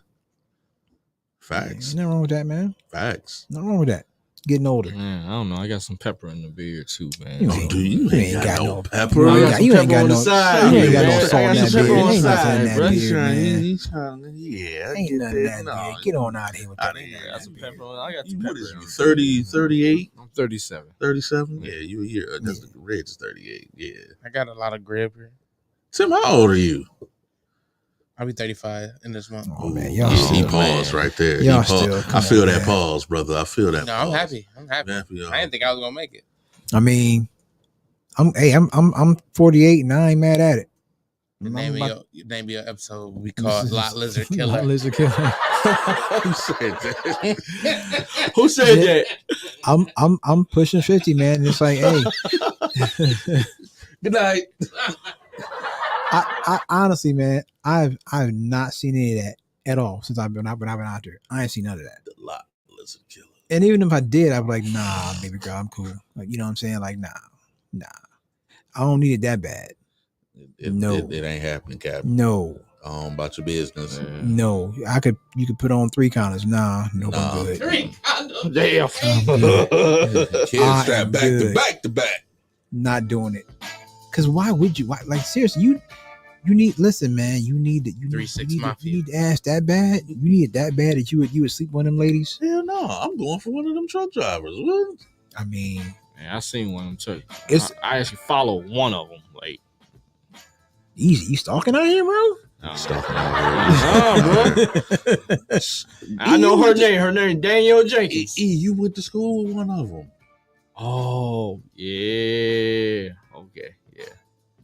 Facts. Nothing wrong with that, man. Facts. Nothing wrong with that. Getting older. Man, I don't know. I got some pepper in the beard too, man. You Oh, dude, you ain't got no pepper. You ain't I got got, some you ain't pepper got on no. the side, You ain't got no man. salt I in got that some beard. pepper on Ain't the nothing in side, that bro. beard, man. He's trying to, yeah. I Ain't get nothing in that. that No, beard. Get on out here with I that. didn't- I got some pepper on. I got You, some what pepper is on. you, 30, 38, I'm 37. 37? Yeah, you a year. That's the red is 38. Yeah. I got a lot of gray up here. Tim, how old are you? I'll be 35 in this month. Oh man, Yeah, y'all he still, paused right there. Y'all He paused. still, I come feel on, that man. pause, brother. I feel that No, pause. I'm happy. I'm happy. Happy, I didn't think I was gonna make it. I mean, I'm 48 and I ain't mad at it. The I'm name about- of your episode will be called Lot Lizard Killer. Lot Lizard Killer. Who said that? Who said that? I'm pushing 50, man. And it's like, hey, Good night. I honestly, man, I've not seen any of that at all since I've been out there. I ain't seen none of that. The Lot Lizard Killer. And even if I did, I'd be like, nah, baby girl, I'm cool. Like, you know what I'm saying? Like, nah. I don't need it that bad. No. It ain't happening, Captain. No. About your business. No. You could put on 3 counters. Nah, Nah. I'm good. Damn. Kids I strap am back good. to back to back. Not doing it. Cause why would you? Why, like seriously, you need. Listen, man, you need to. 3-6 Mafia. You need to ask that bad. You need it that bad that you would sleep with one of them ladies. Hell no, I'm going for one of them truck drivers. What? I mean, Man, I seen one of them too. It's- I actually follow one of them. Like, easy. You stalking out here, bro? Stalking Nah, bro. I know her name. Her name Danielle Jenkins. You went to school with one of them. Oh yeah.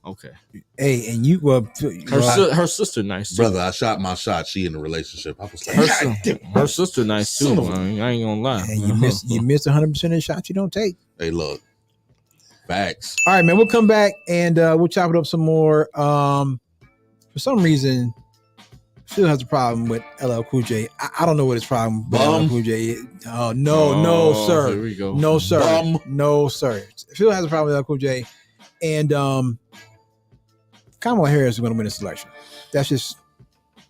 Okay. Hey, and you Her sister nice too. Brother, I shot my shot. She in a relationship. I was like, Her sister nice too. I ain't gonna lie. and you miss 100% of the shots you don't take. hey, look. Facts. All right, man. We'll come back and we'll chop it up some more. For some reason, Phil has a problem with LL Cool J. I don't know what his problem with Bum. LL Cool J is. Oh no, Here sir. we go. No, sir. Bum. No, sir. Phil has a problem with LL Cool J. And Kamala Harris is going to win this election. That's just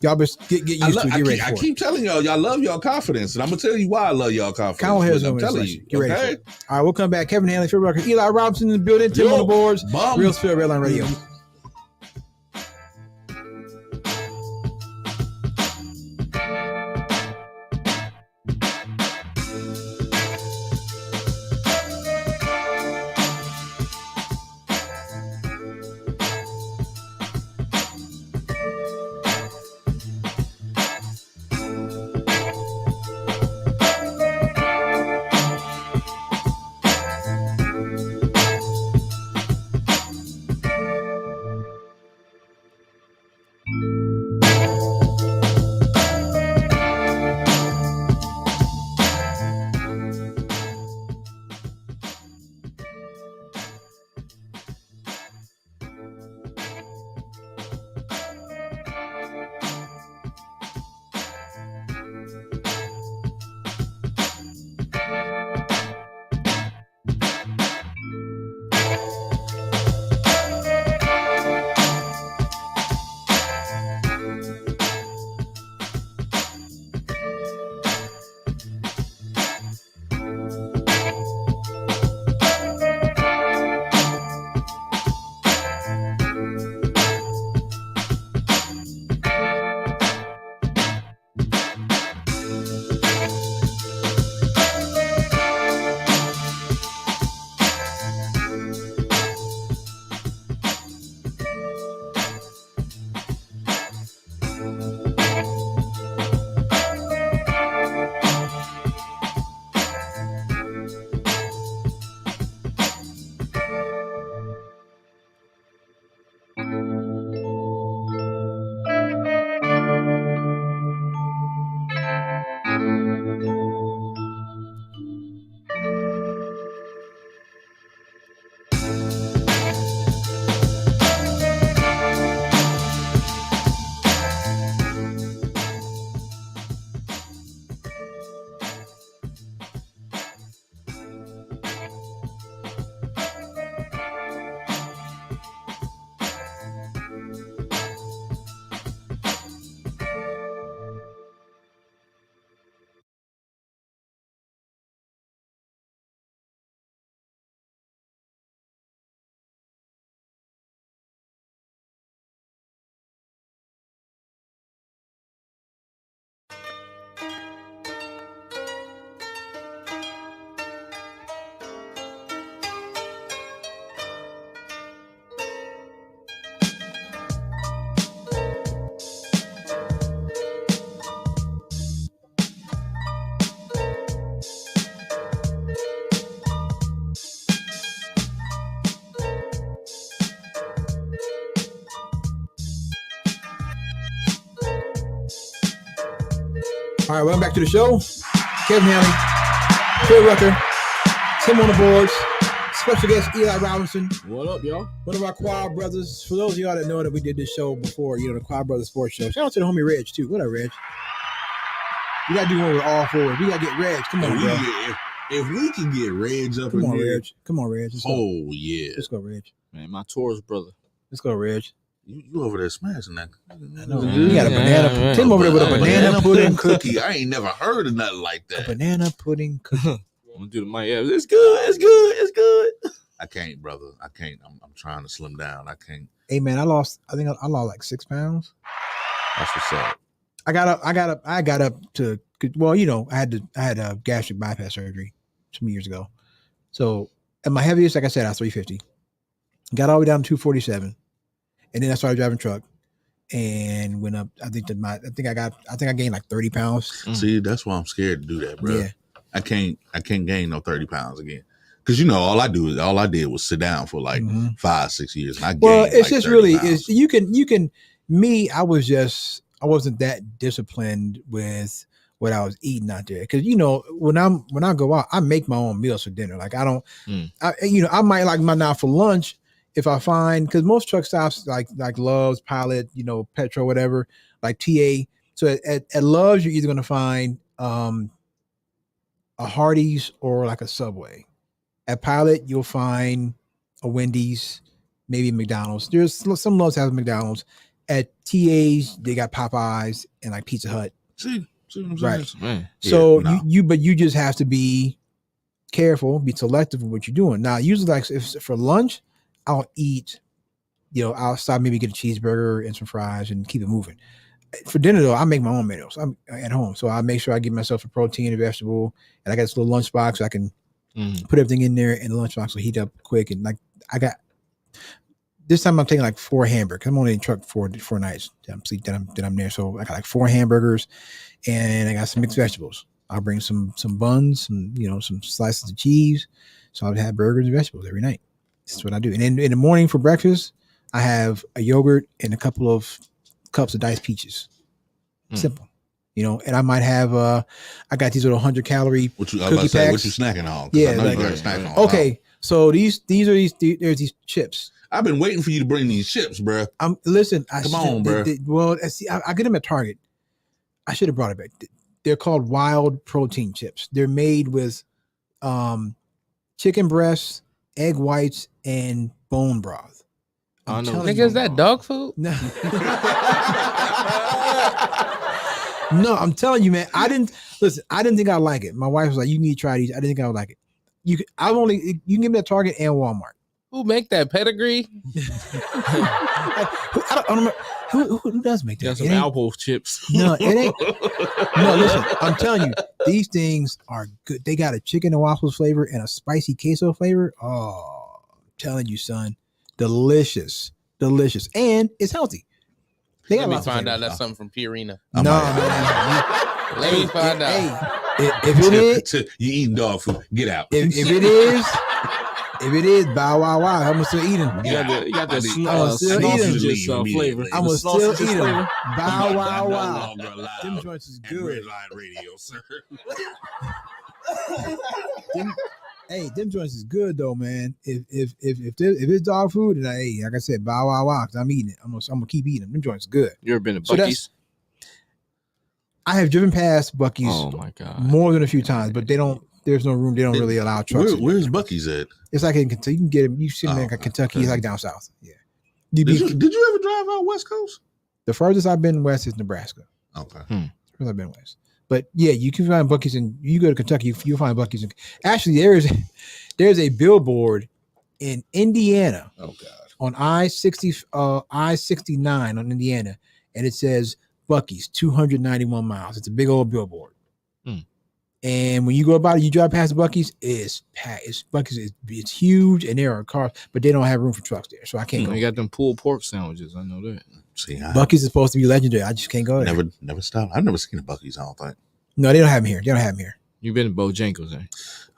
y'all best get used to it. Get ready for I it. keep telling y'all love y'all confidence, and I'm gonna tell you why I love y'all confidence. Kamala Harris is I'm going to win telling this you. election. Get ready Okay? for it. All right, we'll come back. Kevin Hanley, Phil Rucker, Eli Robinson in the building, Tim Yo, on the boards. bum. Real Spirit Redline Radio. All right, welcome back to the show. Kevin Hanley, Phil Rucker, Tim on the boards, special guest Eli Robinson. What up, y'all? One of our Quad brothers. For those of y'all that know that we did this show before, the Quad Brothers Sports Show. Shout out to the homie Reg, too. What up, Reg? We got to do one with all four. We got to get Reg. Come on, bro. If we can get Reg up Come in on, here. Reg. Come on, Reg. Let's go. Oh, yeah. Let's go, Reg. Man, my Taurus brother. Let's go, Reg. You over there smashing that. I know. You got a banana. Tim over there with a banana pudding cookie. I ain't never heard of nothing like A that. banana pudding cookie. I'm gonna do the mic. Yeah, it's good. It's good. It's good. I can't, brother. I can't. I'm trying to slim down. I can't. Hey, man, I think I lost like 6 pounds. That's what's up. I got up to, well, I had a gastric bypass surgery some years ago. So at my heaviest, like I said, I was 350. Got all the way down to 247. And then I started driving truck and went up. I think I gained like 30 pounds. See, that's why I'm scared to do that, bro. Yeah. I can't gain no 30 pounds again. Because all I did was sit down for like 5-6 years. And I gained it's like just 30 really pounds. I wasn't that disciplined with what I was eating out there. Cause when I go out, I make my own meals for dinner. Like I don't, I might like my now for lunch if I find, cause most truck stops like Love's, Pilot, Petro, whatever, like TA. So at Love's, you're either going to find, a Hardee's or like a Subway. At Pilot, you'll find a Wendy's, maybe McDonald's. There's some Loves have McDonald's. At TA's, they got Popeyes and like Pizza Hut. See what I'm saying? Right. Man. So Yeah, no. you just have to be careful, be selective with what you're doing. Now, usually like if for lunch, I'll eat, I'll stop, maybe get a cheeseburger and some fries and keep it moving. For dinner though, I make my own meals. I'm at home. So I make sure I give myself a protein, a vegetable, and I got this little lunch box. So I can put everything in there and the lunch box will heat up quick. And like this time I'm taking like 4 hamburgers. I'm only in truck 4 nights. I'm there. So I got like 4 hamburgers and I got some mixed vegetables. I'll bring some buns, some slices of cheese. So I'll have burgers and vegetables every night. This is what I do. And then in the morning for breakfast, I have a yogurt and a couple of cups of diced peaches. Simple. And I might have I got these little 100-calorie cookie packs. What you snacking on? Yeah, I know like, you got a snack on. Okay, so there's these chips. I've been waiting for you to bring these chips, bro. Listen, Come on, bro. Well, see, I get them at Target. I should have brought it back. They're called Wild Protein chips. They're made with chicken breasts, egg whites, and bone broth. I know. Nigga, is that dog food? No. No, I'm telling you, man. I didn't think I'd like it. My wife was like, "You need to try these." I didn't think I would like it. You can give me at Target and Walmart. Who make that pedigree? I don't remember who does make that. Got some It ain't- apple chips. No, it ain't. No, listen. I'm telling you, these things are good. They got a chicken and waffles flavor and a spicy queso flavor. Oh, I'm telling you, son, delicious, and it's healthy. They got Let me lots of find out flavors. that's something from Purina. No, man. Let me find out. Hey, if it is, You eating dog food? Get out. if it is, bow wow wow. I'm gonna still eat them. You got the I'm still eating. sausages flavor. I'm gonna The still sausages eat them. flavor. Bow No wow wow. longer allowed Them joints is at good. Red Line Radio, sir. Them joints is good though, man. If it's dog food, then like I said, bow wow wow. 'Cause I'm eating it. I'm gonna keep eating them. Them joints is good. You ever been to So Buc-ee's? I have driven past Buc-ee's Oh my god. more than a few times, but there's no room. They don't really allow trucks. in. Where's Buc-ee's at? It's like in Kentucky. You can get them. You see them in Oh, Kentucky. okay. It's like down south. Yeah. Did you ever drive out West Coast? The furthest I've been west is Nebraska. Okay. Furthest I've been west. But yeah, you can find Buc-ee's, and you go to Kentucky, you'll find Buc-ee's. Actually, there's a billboard in Indiana Oh God. on I-69 on Indiana, and it says Buc-ee's 291 miles. It's a big old billboard. And when you go about it, you drive past Buc-ee's, it's packed. Buc-ee's it's huge, and there are cars, but they don't have room for trucks there, so I can't go. You got them pulled pork sandwiches. I know that. See, Buc-ee's is supposed to be legendary. I just can't go there. never stopped. I've never seen a Buc-ee's. I don't think. No, they don't have them here. They don't have them here. You been to Bojangles, eh?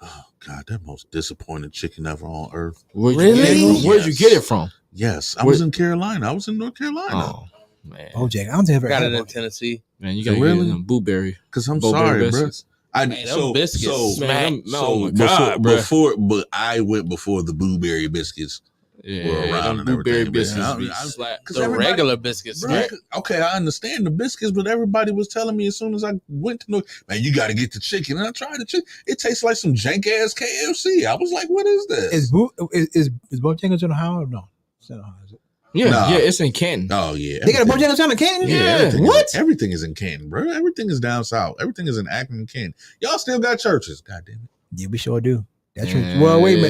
Oh God, that most disappointing chicken ever on earth. Where'd Really? You get it from? Where'd you Yes. get it from? Yes, I was in Carolina. I was in North Carolina. Oh, Man, Bojangles. I don't think I've ever Got had it in Bojangles. Tennessee. man, you gotta Really? get them blueberry. Because I'm Blueberry sorry, bro. biscuits. Man, them biscuits Man, smack. oh my God, bro. but I went before the blueberry biscuits. Yeah, Were around them and blueberry everything, biscuits man. be I- slap. 'cause The everybody- regular biscuits Bro, smack. okay, I understand the biscuits, but everybody was telling me as soon as I went to know, man, you got to get the chicken. And I tried the chicken. It tastes like some jank ass KFC. I was like, what is this? Is Bojangles in Ohio or no? It's in Ohio, is it? Yeah, Nah. yeah, it's in Canton. Oh yeah, They got a everything- Bojangles down in Canton? Yeah, everything What? everything is in Canton, bro. Everything is down south. Everything is in Akron and Canton. Y'all still got churches. God damn it. Yeah, we sure do. That's Yeah. true. Well, wait a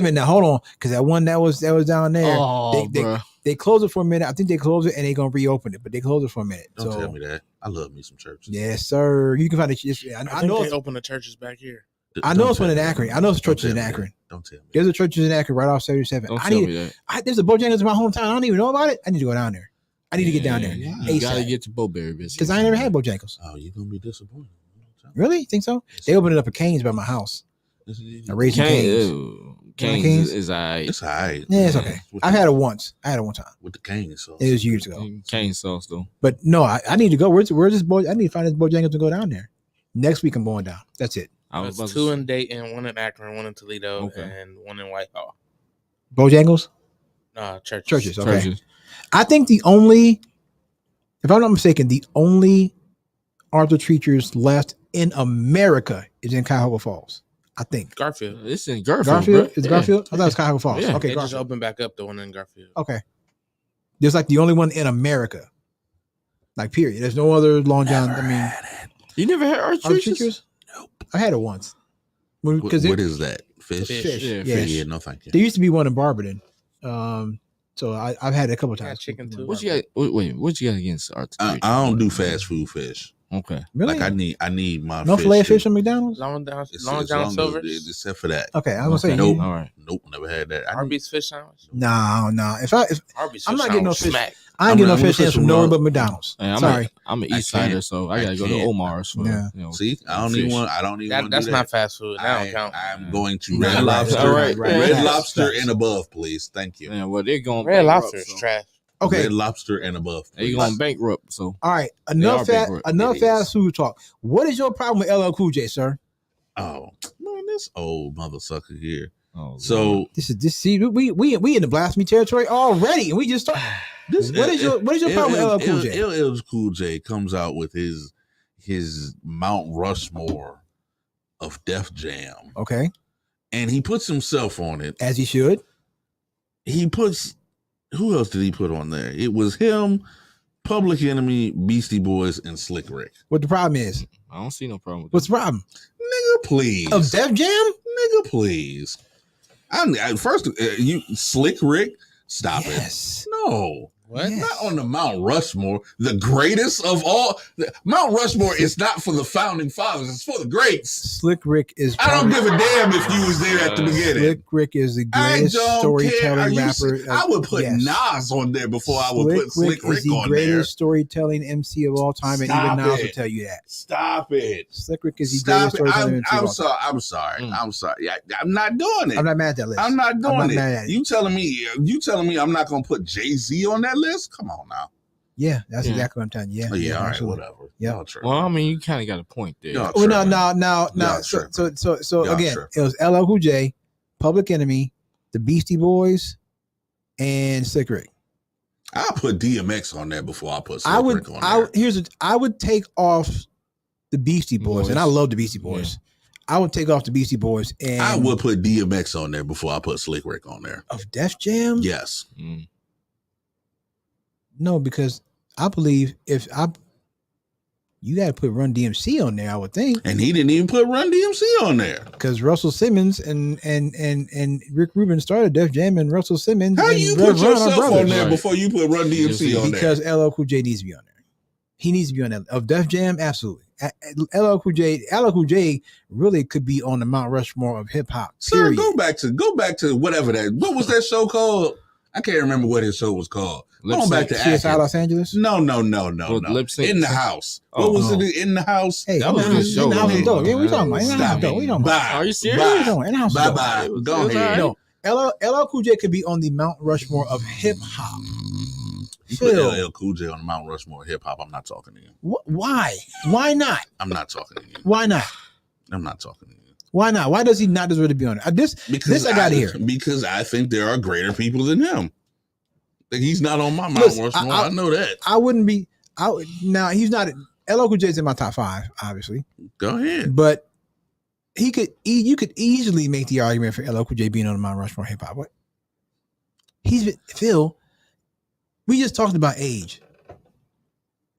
minute. Now hold on, because that one that was down there, Oh, they- bro. they closed it for a minute. I think they closed it and they gonna reopen it, but they closed it for a minute. Don't So tell me that. I love me some churches. yes, sir. You can find it. I I know. think It's, they open the churches back here. I know Don't it's one tell in me Akron. that. I know it's Don't churches tell in me Akron. that. Don't tell me. There's a churches in Akron right off 77. Don't I tell need. me that. There's a Bojangles in my hometown. I don't even know about it. I need to go down there. I need to get down there. You ASAP. gotta get to blueberry biscuits. Because I ain't never had Bojangles. Oh, you're gonna be disappointed. Really? Think so? They opened it up at Cane's by my house. I raised Cane's, Cane's. Cane's is alright. It's all right. Yeah, it's okay. With I've the- had it once. I had it one time. with the cane sauce. It was years ago. Cane sauce though. But no, I need to go. Where's this boy? I need to find this Bojangles to go down there. Next week I'm going down. That's it. I was about There's to two say- in Dayton, one in Akron, one in Toledo, Okay. and one in Whitehall. Bojangles? Churches. Churches. Okay. churches. I think the only, if I'm not mistaken, the only Arthur Treachers left in America is in Cuyahoga Falls. I think. Garfield. It's in Garfield. Garfield? bro. Is it Yeah. Garfield? I thought it was Cuyahoga Falls. Yeah. Okay, They just Garfield. opened back up the one in Garfield. Okay. There's like the only one in America. Like, period. There's no other Long John. I mean, You never had Arthur Arthur Treachers? Treachers? Nope. I had it once. What Because is that? Fish? Fish. Yeah, Yeah. Yeah, no, thank you. there used to be one in Barberton. So I've had it a couple of Yeah, times. chicken too. What you got? Wait, what you got against Arthur Treachers? I don't do fast food fish. Okay. Really? Like I need my no fish fillet of to- fish from McDonald's? Long John, it's Long as John long as- Silver's. except for that. Okay, I was gonna say Okay. you- All right. Nope, never had that. I need- Arby's fish sandwich. No. If Arby's I'm fish not getting no sandwich fish. smack. I ain't I'm getting no gonna fish put hands from some nowhere raw- but McDonald's. Hey, Sorry. I'm an I East Sider, can't. so I gotta go to can't. Omar's for Yeah. See, I don't fish. even want. I don't even. want That's do not that. fast food. That don't count. I'm going to Right, Red right, Lobster. all right, Red right. Lobster Facts. and above, please. Thank you. Yeah, well, they're going Red bankrupt, Lobster is so. trash. Okay. Red Lobster and above. They're please. going bankrupt, so All right. are Enough bankrupt. enough It fast is. food talk. What is your problem with LL Cool J, sir? Oh man, this old motherfucker here. oh, So This see we in the blasphemy territory already, and we just start. this What is your problem with LL Cool J? LL Cool J comes out with his Mount Rushmore of Def Jam, Okay, and he puts himself on it. as he should. He puts who else did he put on there? It was him, Public Enemy, Beastie Boys, and Slick Rick. What the problem is? I don't see no problem with What's the problem? Nigga, please. Of Def Jam? Nigga, please. First, you Slick Rick, stop Yes. it. No. What? Yes. Not on the Mount Rushmore, the greatest of all. Mount Rushmore is not for the founding fathers; it's for the greats. Slick Rick is. I don't give a damn if you was there at the beginning. Slick Rick is the I greatest don't care. Are storytelling you rapper. I would put yes. Nas on there before I would put Slick Rick is the on greatest there. storytelling MC of all time, and Stop even Nas it. will tell you that. Stop it. Slick Rick is the Stop greatest it. storytelling MC of I'm all time. sorry. I'm sorry. Mm. I'm sorry. I'm not doing it. I'm not mad at that list. I'm not doing not it. mad at it. You telling me I'm not gonna put Jay-Z on that list? Come on now. Yeah, that's Yeah. exactly what I'm telling you. Yeah, Oh, yeah, all right, absolutely. whatever. Yeah. Y'all tripping. Well, I mean, you kind of got a point there. Y'all Well, tripping. no. Y'all So tripping. Y'all again, tripping. it was LL Cool J, Public Enemy, the Beastie Boys, and Slick Rick. I'll put DMX on there before I put Slick I would. Rick on there. I would take off the Beastie Boys, and I Boys. love the Beastie Boys. I would take off the Beastie Boys, and I would put DMX on there before I put Slick Rick on there. of Def Jam. Yes. Mm. No, because I believe you got to put Run DMC on there. I would think And he didn't even put Run DMC on there. because Russell Simmons and Rick Rubin started Def Jam, and Russell Simmons. How and you Rev put Run are yourself on brothers. there Right. before you put Run DMC on there? Because LL Cool J needs to be on there. He needs to be on that. Of Def Jam, absolutely. LL Cool J really could be on the Mount Rushmore of hip hop. Sir, Period. go back to whatever that. What was that show called? I can't remember what his show was called. Lip Going back sync. to CSI acting. Los Angeles. No. Well, lip sync. In the house. Oh, What was no. it? In the house. Hey, That was in a the good show, In the house though. is dope. Yeah, we talking about. In the house Stop is dope. it. We talking about. Bye. Are you serious? Bye. We talking- In the house is Bye dope. bye. It was- Go it was ahead. all right. No, LL Cool J could be on the Mount Rushmore of hip hop. You put Phil. LL Cool J on the Mount Rushmore hip hop, I'm not talking to you. Why? Why not? I'm not talking to you. Why not? I'm not talking to you. Why not? Why does he not deserve to be on it? This I got to hear. Because I think there are greater people than him. Like, he's not on my Mount Listen, Rushmore. I know that. I wouldn't be. Now he's not. LL Cool J's in my top 5, obviously, Go ahead. but you could easily make the argument for LL Cool J being on the Mount Rushmore hip hop. What? Phil. We just talked about age.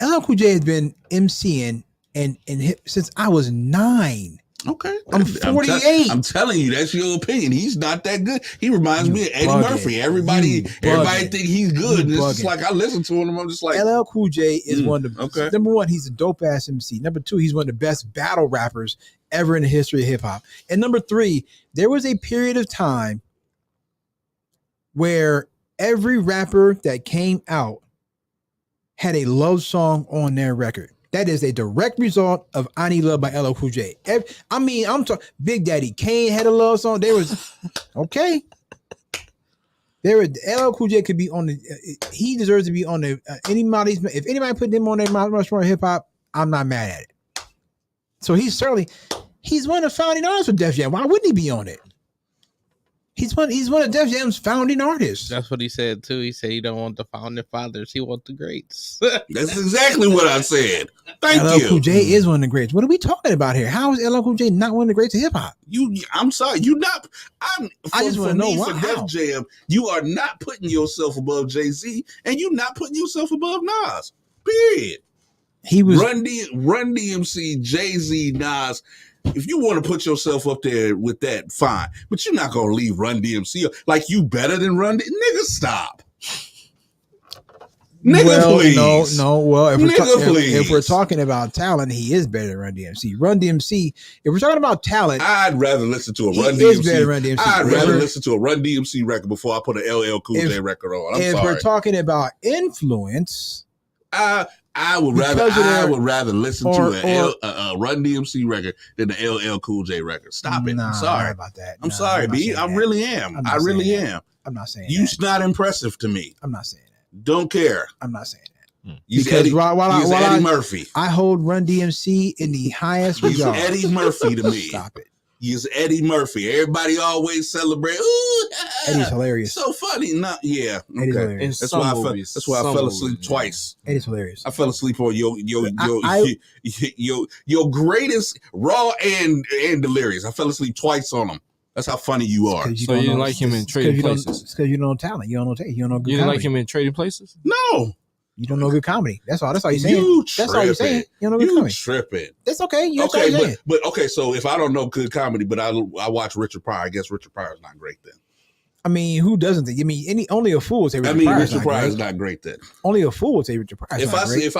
LL Cool J has been MCing and hip since I was 9. Okay. I'm 48. I'm telling you, that's your opinion. He's not that good. He reminds me of Eddie bugging. Murphy. Everybody think he's good. And it's just bugging. like I listen to him, I'm just like, LL Cool J is one of the okay. number one. He's a dope ass MC. Number 2, he's one of the best battle rappers ever in the history of hip hop. And number 3, there was a period of time where every rapper that came out had a love song on their record. That is a direct result of I Need Love by LL Cool J. I'm talking Big Daddy Kane had a love song. There was okay. LL Cool J could be on the. He deserves to be on the. If anybody put him on their Mount Rushmore hip hop, I'm not mad at it. So he's one of the founding artists of Def Jam. Why wouldn't he be on it? He's one of Def Jam's founding artists. That's what he said too. He said he don't want the founding fathers. He wants the greats. That's exactly what I said. Thank LL you. Cool J is one of the greats. What are we talking about here? How is LL Cool J not one of the greats of hip hop? I'm sorry. You not. I just want to know for how. Def Jam, you are not putting yourself above Jay-Z, and you not putting yourself above Nas. Period. He was Run DMC, Jay-Z, Nas. If you want to put yourself up there with that, fine. But you're not gonna leave Run DMC like you better than Run. Nigga, stop. Nigga, please. No. Well, please. if we're talking about talent, he is better than Run DMC. Run DMC. If we're talking about talent, I'd rather listen to a he Run is DMC. better than Run DMC. I'd rather listen to a Run DMC record before I put an LL Cool J record on. I'm if sorry. we're talking about influence, I would rather listen to a Run DMC record than the LL Cool J record. Stop it. Nah, I'm sorry not about that. I'm sorry, B. I really am. I really am. I'm not saying You're that. not impressive to me. I'm not saying that. Don't care. I'm not saying that. He's Because Eddie, while he's Eddie Murphy. I hold Run DMC in the highest He's regard. Eddie Murphy to me. Stop it. He's Eddie Murphy. Everybody always celebrate. Ooh, Eddie's hilarious. So funny. Not yeah. Eddie's Okay. hilarious. That's why I fell asleep twice. Eddie's hilarious. I fell asleep on your greatest Raw and Delirious. I fell asleep twice on them. That's how funny you are. So you didn't like him in Trading Places? It's because you don't know talent. You don't know taste. You don't know good You didn't comedy. like him in Trading Places? No. You don't know good comedy. That's all you're saying. You That's all you're saying. You don't know good You comedy. tripping. That's okay. That's all Okay, you're saying. but okay, so if I don't know good comedy, but I watch Richard Pryor, I guess Richard Pryor is not great then. I mean, who doesn't think? I mean, only a fool would say Richard Pryor is Richard Pryor is great. not great then. Only a fool would say Richard Pryor is not great. If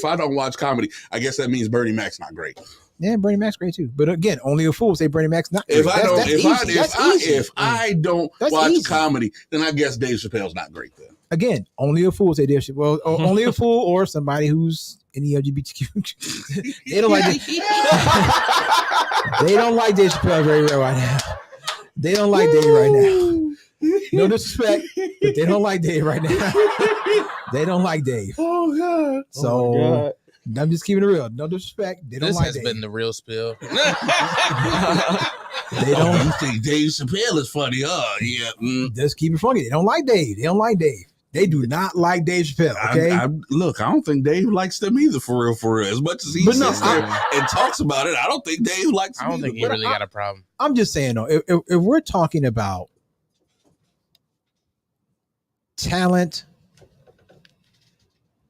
I don't watch comedy, I guess that means Bernie Mac's not great. Yeah, Bernie Mac's great too. But again, only a fool would say Bernie Mac's not great. If I don't That's watch easy. comedy, then I guess Dave Chappelle's not great then. Again, only a fool would say Dave Chappelle. Well, only a fool or somebody who's in the LGBTQ. They don't like They don't like Dave Chappelle very well right now. They don't like Dave right now. No disrespect, but they don't like Dave right now. They don't like Dave. Oh God. So I'm just keeping it real. No disrespect. They don't This like has Dave. been the real spill. They You don't think Dave Chappelle is funny, huh? Yeah. just keep it funky. They don't like Dave. They don't like Dave. They do not like Dave Chappelle. Okay. Look, I don't think Dave likes them either, for real. As much as he But no, sits there and talks about it, I don't think Dave likes them I don't either. think he But really got a problem. I'm just saying though, if we're talking about talent,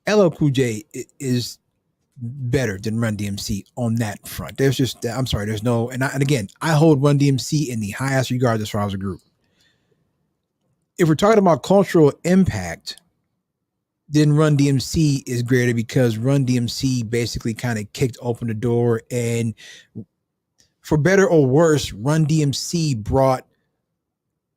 LL Cool J is better than Run DMC on that front. There's no, and again, I hold Run DMC in the highest regard as far as a group. If we're talking about cultural impact, then Run DMC is greater because Run DMC basically kind of kicked open the door, and for better or worse, Run DMC brought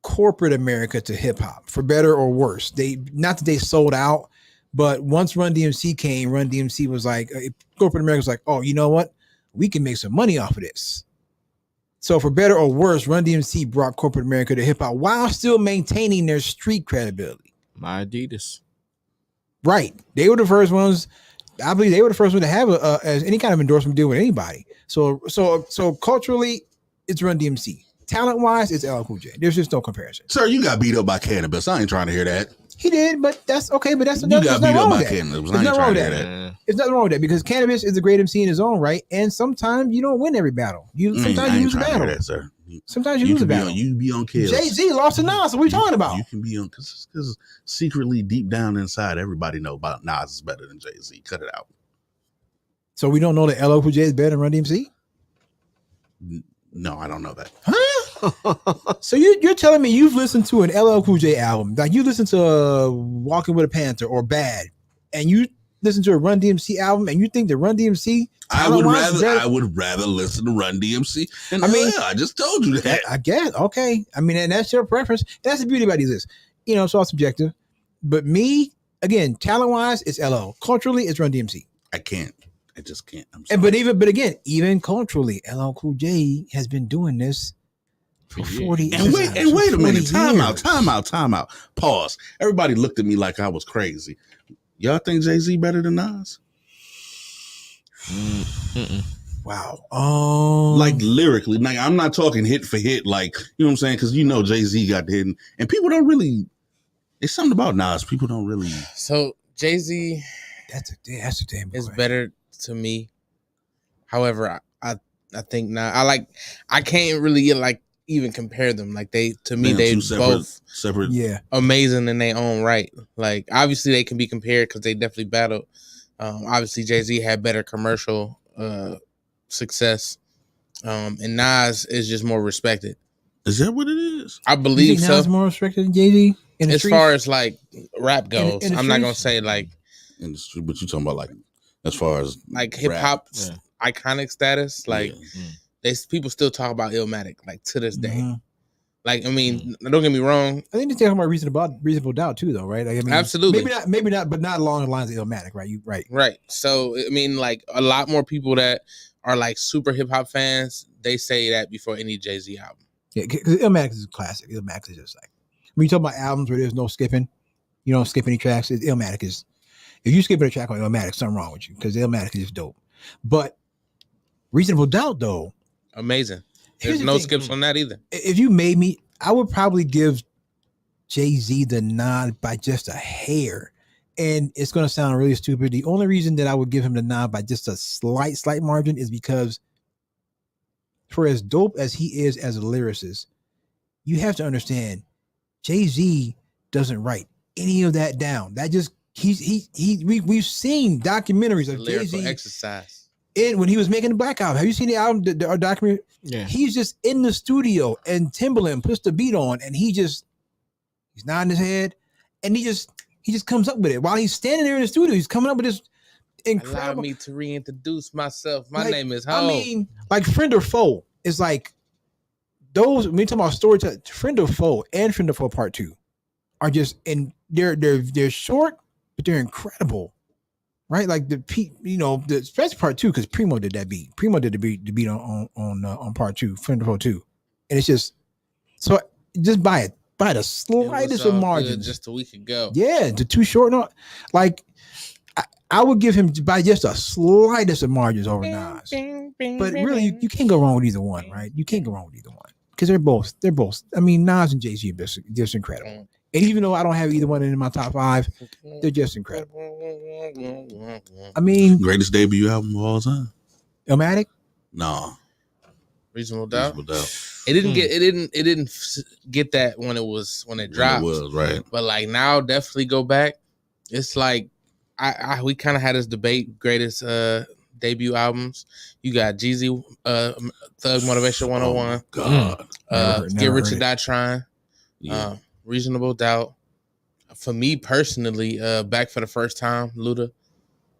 corporate America to hip hop. For better or worse, not that they sold out, but once Run DMC came, Run DMC was like, corporate America was like, oh, you know what? We can make some money off of this. So for better or worse, Run DMC brought corporate America to hip hop while still maintaining their street credibility. My Adidas. Right. They were the first ones. I believe they were the first one to have as any kind of endorsement deal with anybody. So culturally, it's Run DMC. Talent wise, it's LL Cool J. There's just no comparison. Sir, you got beat up by Cannabis. I ain't trying to hear that. He did, but that's okay. But that's You there's got nothing beat up wrong by with that. Cannabis. I There's ain't nothing wrong trying with to hear that. that. There's nothing wrong with that because Cannabis is a great MC in his own right, and sometimes you don't win every battle. Sometimes I you ain't lose a trying to hear battle. that, sir. Sometimes you lose a can be battle. on, you be on kills. Jay-Z lost to Nas. So what are you talking about? You can be on because secretly deep down inside, everybody know about Nas is better than Jay-Z. Cut it out. So we don't know that LL Cool J is better than Run DMC? No, I don't know that. So you're telling me you've listened to an LL Cool J album, like you listened to Walking with a Panther or Bad, and you listen to a Run DMC album, and you think the Run DMC? I would rather listen to Run DMC. And I just told you that. I guess okay. I mean, and that's your preference. That's the beauty about these. It's all subjective. But me, again, talent wise, it's LL. Culturally, it's Run DMC. I can't. I just can't. But again, even culturally, LL Cool J has been doing this for 40 years. And wait a minute. Time out. Pause. Everybody looked at me like I was crazy. Y'all think Jay-Z better than Nas? Wow. Like lyrically, like I'm not talking hit for hit, like you know what I'm saying, because Jay-Z got the hit, and people don't really. It's something about Nas. People don't really. So Jay-Z, that's a damn. Is better to me. However, I think not. I can't really even compare them. Like they both separate, amazing in their own right. Like obviously they can be compared because they definitely battled. Obviously Jay-Z had better commercial success, and Nas is just more respected. Is that what it is? I believe so. Nas more respected than Jay-Z as far as like rap goes. In the I'm not gonna say like industry, but you talking about like as far as like hip hop iconic status. Like people still talk about Illmatic like to this day. Mm-hmm. Like I mean, don't get me wrong. I think they're talking about reasonable doubt too, though, right? Like, I mean, absolutely. Maybe not, but not along the lines of Illmatic, right? Right. So I mean, like a lot more people that are like super hip hop fans, they say that before any Jay-Z album. Yeah, because Illmatic is a classic. Illmatic is just like when you talk about albums where there's no skipping, you don't skip any tracks. Illmatic is. If you skip a track on Illmatic, something wrong with you because Illmatic is just dope. But Reasonable Doubt, though, amazing. There's no skips on that either. If you made me, I would probably give Jay-Z the nod by just a hair. And it's going to sound really stupid. The only reason that I would give him the nod by just a slight margin is because for as dope as he is as a lyricist, you have to understand Jay-Z doesn't write any of that down. That just we've seen documentaries of Jay-Z exercise. When he was making the Black Album. Have you seen the album, the documentary? Yeah. He's just in the studio and Timbaland puts the beat on and he's nodding his head and he just comes up with it. While he's standing there in the studio, he's coming up with this incredible. Allow me to reintroduce myself. My name is Ho. I mean, like Friend or Foe is like those, when we talk about storytelling, Friend or Foe and Friend or Foe Part 2 are just, and they're short, but they're incredible. Right, like the especially Part 2 because Primo did that beat. Primo did the beat on Part 2, Friend or Foe 2, and it's just so just by the slightest of margins. Just a week ago, yeah, the Too Short. No, like I would give him by just the slightest of margins over Nas. But really, you can't go wrong with either one, right? You can't go wrong with either one because they're both. I mean, Nas and Jay-Z are just incredible. And even though I don't have either one in my top 5, they're just incredible. I mean, greatest debut album of all time. Illmatic? No. Reasonable Doubt. It didn't get that when it dropped. It was right, but like now, definitely go back. It's like we kind of had this debate greatest debut albums. You got Jeezy, Thug Motivation 101. God, Get Rich or Die Trying. Yeah. Reasonable Doubt. For me personally, Back for the First Time, Luda.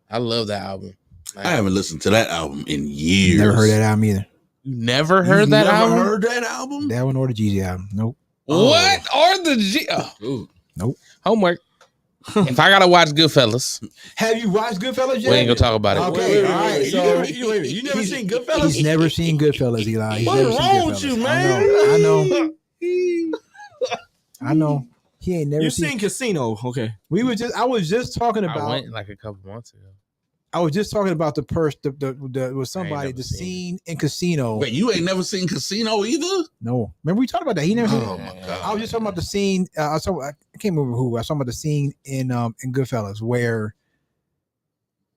I love that album. I haven't listened to that album in years. Never heard that album either. You never heard that album? Never heard that album? That one or the Jeezy album? Nope. What? Or the G? Nope. Homework. If I gotta watch Goodfellas, have you watched Goodfellas yet? We ain't gonna talk about it. Okay, all right. So you never seen Goodfellas? He's never seen Goodfellas, Eli. What's wrong with you, man? I know. He ain't never You seen. seen Casino? Okay. I was just talking I about. went like a couple months ago. I was just talking about the with somebody never the seen scene in Casino. Wait, you ain't never seen Casino either? No, remember we talked about that. He never. Oh seen my it. god! I was just talking about the scene. I can't remember who. I was talking about the scene in Goodfellas where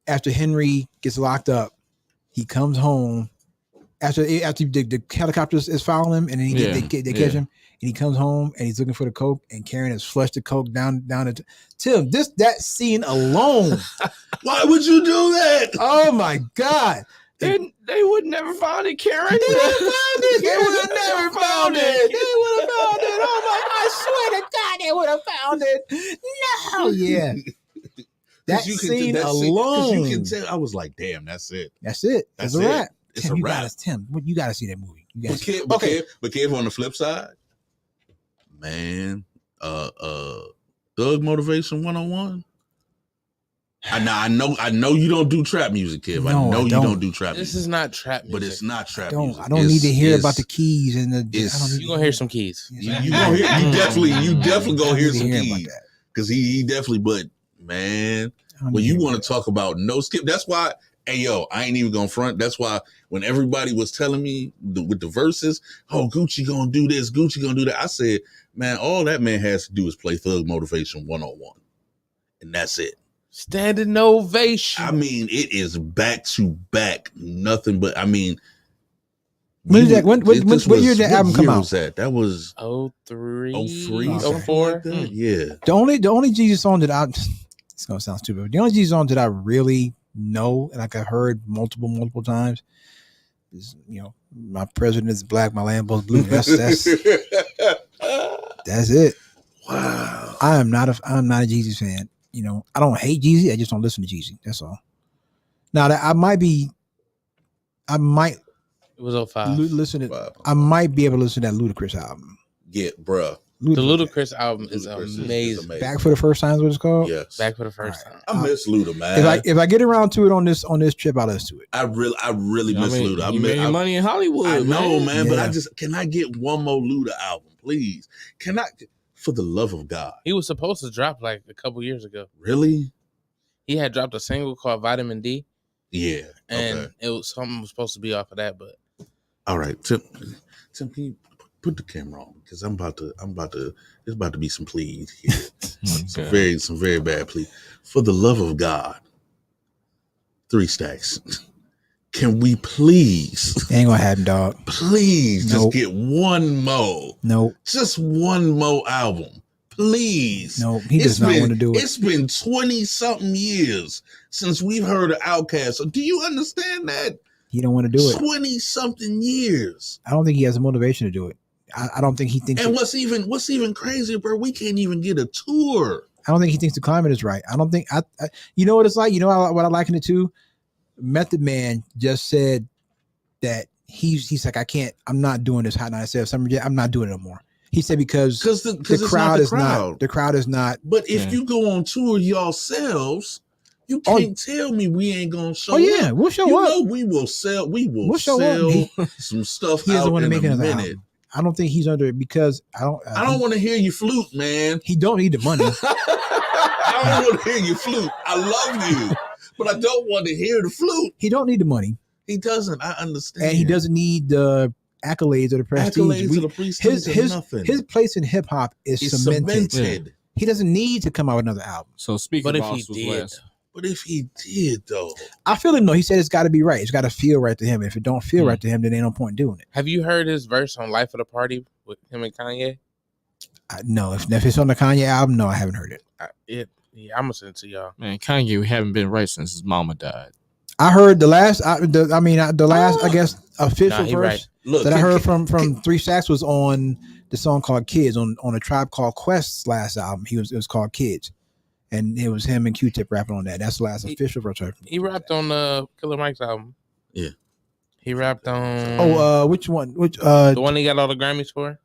after Henry gets locked up, he comes home after the helicopters is following him, and then they catch him, and he comes home and he's looking for the coke, and Karen has flushed the coke down the Tim. That scene alone. Why would you do that? Oh my god. They would never find it, Karen. They would have found it. They would have never found it. They would have found it. Oh my! I swear to God, they would have found it. No, yeah. That scene alone. You can tell. I was like, damn, that's it. That's it. That's It's a it. wrap. It's Tim, a you wrap. gotta, Tim, you gotta see that movie. You gotta see. But Kev, on the flip side, man, Thug Motivation 101. I know you don't do trap music, Kev. No, I know I you don't. don't do trap This music. is not trap music. But it's not trap I don't. music. I don't need to hear It's- about the keys and the. it's- I don't need You gonna hear some keys. You gonna hear? You definitely gonna hear some about keys that. because he definitely. But man, I don't when need you to hear want about to talk about no skip, that's why. Hey yo, I ain't even gonna front. That's why when everybody was telling me with the verses, oh Gucci gonna do this, Gucci gonna do that, I said, man, all that man has to do is play Thug Motivation 101, and that's it. Standing ovation. I mean, it is back to back, nothing but. I mean, When did that- when this year did that album come out? Was that? That was 03, 03, Okay. something 04. like that. Yeah. The only Jesus song that it's gonna sound stupid, but the only Jesus song that I really know and like I've heard multiple times is my president is black, my Lambo's blue. That's it. Wow. I'm not a Jeezy fan. I don't hate Jeezy. I just don't listen to Jeezy. That's all. Now that I might It was 05. listen to. Wow. I might be able to listen to that Ludacris album. Yeah, bruh. The Ludacris album is Ludacris amazing. Back for the first time is what it's called. Yes. Back for the first All right. time. I miss Luda, man. If I get around to it on this trip, I'll listen to it. I really miss Luda. You made money in Hollywood. I know, man, but Yeah. can I get one more Luda album, please? Can I, for the love of God? He was supposed to drop like a couple years ago. Really? He had dropped a single called Vitamin D, Yeah. and Okay. it was something was supposed to be off of that, but All right, Tim, can you put the camera on? Because there's about to be some pleas here. some very bad pleas. For the love of God, 3 Stacks. Can we please, Ain't gonna happen, dog. please Nope. just get one more, Nope. just one more album, please? Nope. He does not want to do it. It's been 20 something years since we've heard of Outkast. So do you understand that? He don't want to do it. 20 something years. I don't think he has the motivation to do it. I don't think he thinks. And what's even crazier, bro? We can't even get a tour. I don't think he thinks the climate is right. I don't think. You know what it's like. You know what I liken it to. Method Man just said that he's like, I can't. I'm not doing this Hot 97 Summer Jam. I'm not doing it no more. He said because Because the crowd is not. The crowd is not. But if Yeah. you go on tour yourselves, you Oh. can't tell me we ain't gonna show Oh yeah, up. we'll show You up. know we will sell. We will We'll show sell up. some stuff He doesn't out want to in make a another minute. album. I don't think he's under it because I don't. I don't want to hear you flute, man. He don't need the money. I don't want to hear you flute. I love you, but I don't want to hear the flute. He don't need the money, He doesn't. I understand. and he doesn't need the accolades or the prestige. accolades or the prestige or nothing. His place in hip hop is It's cemented. cemented. He doesn't need to come out with another album. So speaking but if Boss he was did, last. But if he did, though, I feel him though. He said it's got to be right. It's got to feel right to him. If it don't feel Hmm. right to him, then ain't no point in doing it. have you heard his verse on Life of the Party with him and Kanye? No, if it's on the Kanye album, no, I haven't heard it. I'm gonna send it to y'all. Man, Kanye, we haven't been right since his mama died. I heard the last. I guess official Nah, he verse right. look. that I heard from 3 Stacks was on the song called Kids on a Tribe Called Quest's last album. It was called Kids, and it was him and Q-Tip rapping on that. That's the last official verse. He rapped on Killer Mike's album. Yeah. He rapped on Which one? the one he got all the Grammys for.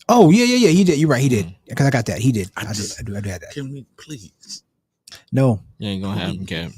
Oh yeah. He did. You're right. He did. Because I got that. He did. I do have that. Can we please? No, You ain't gonna have him, Cap.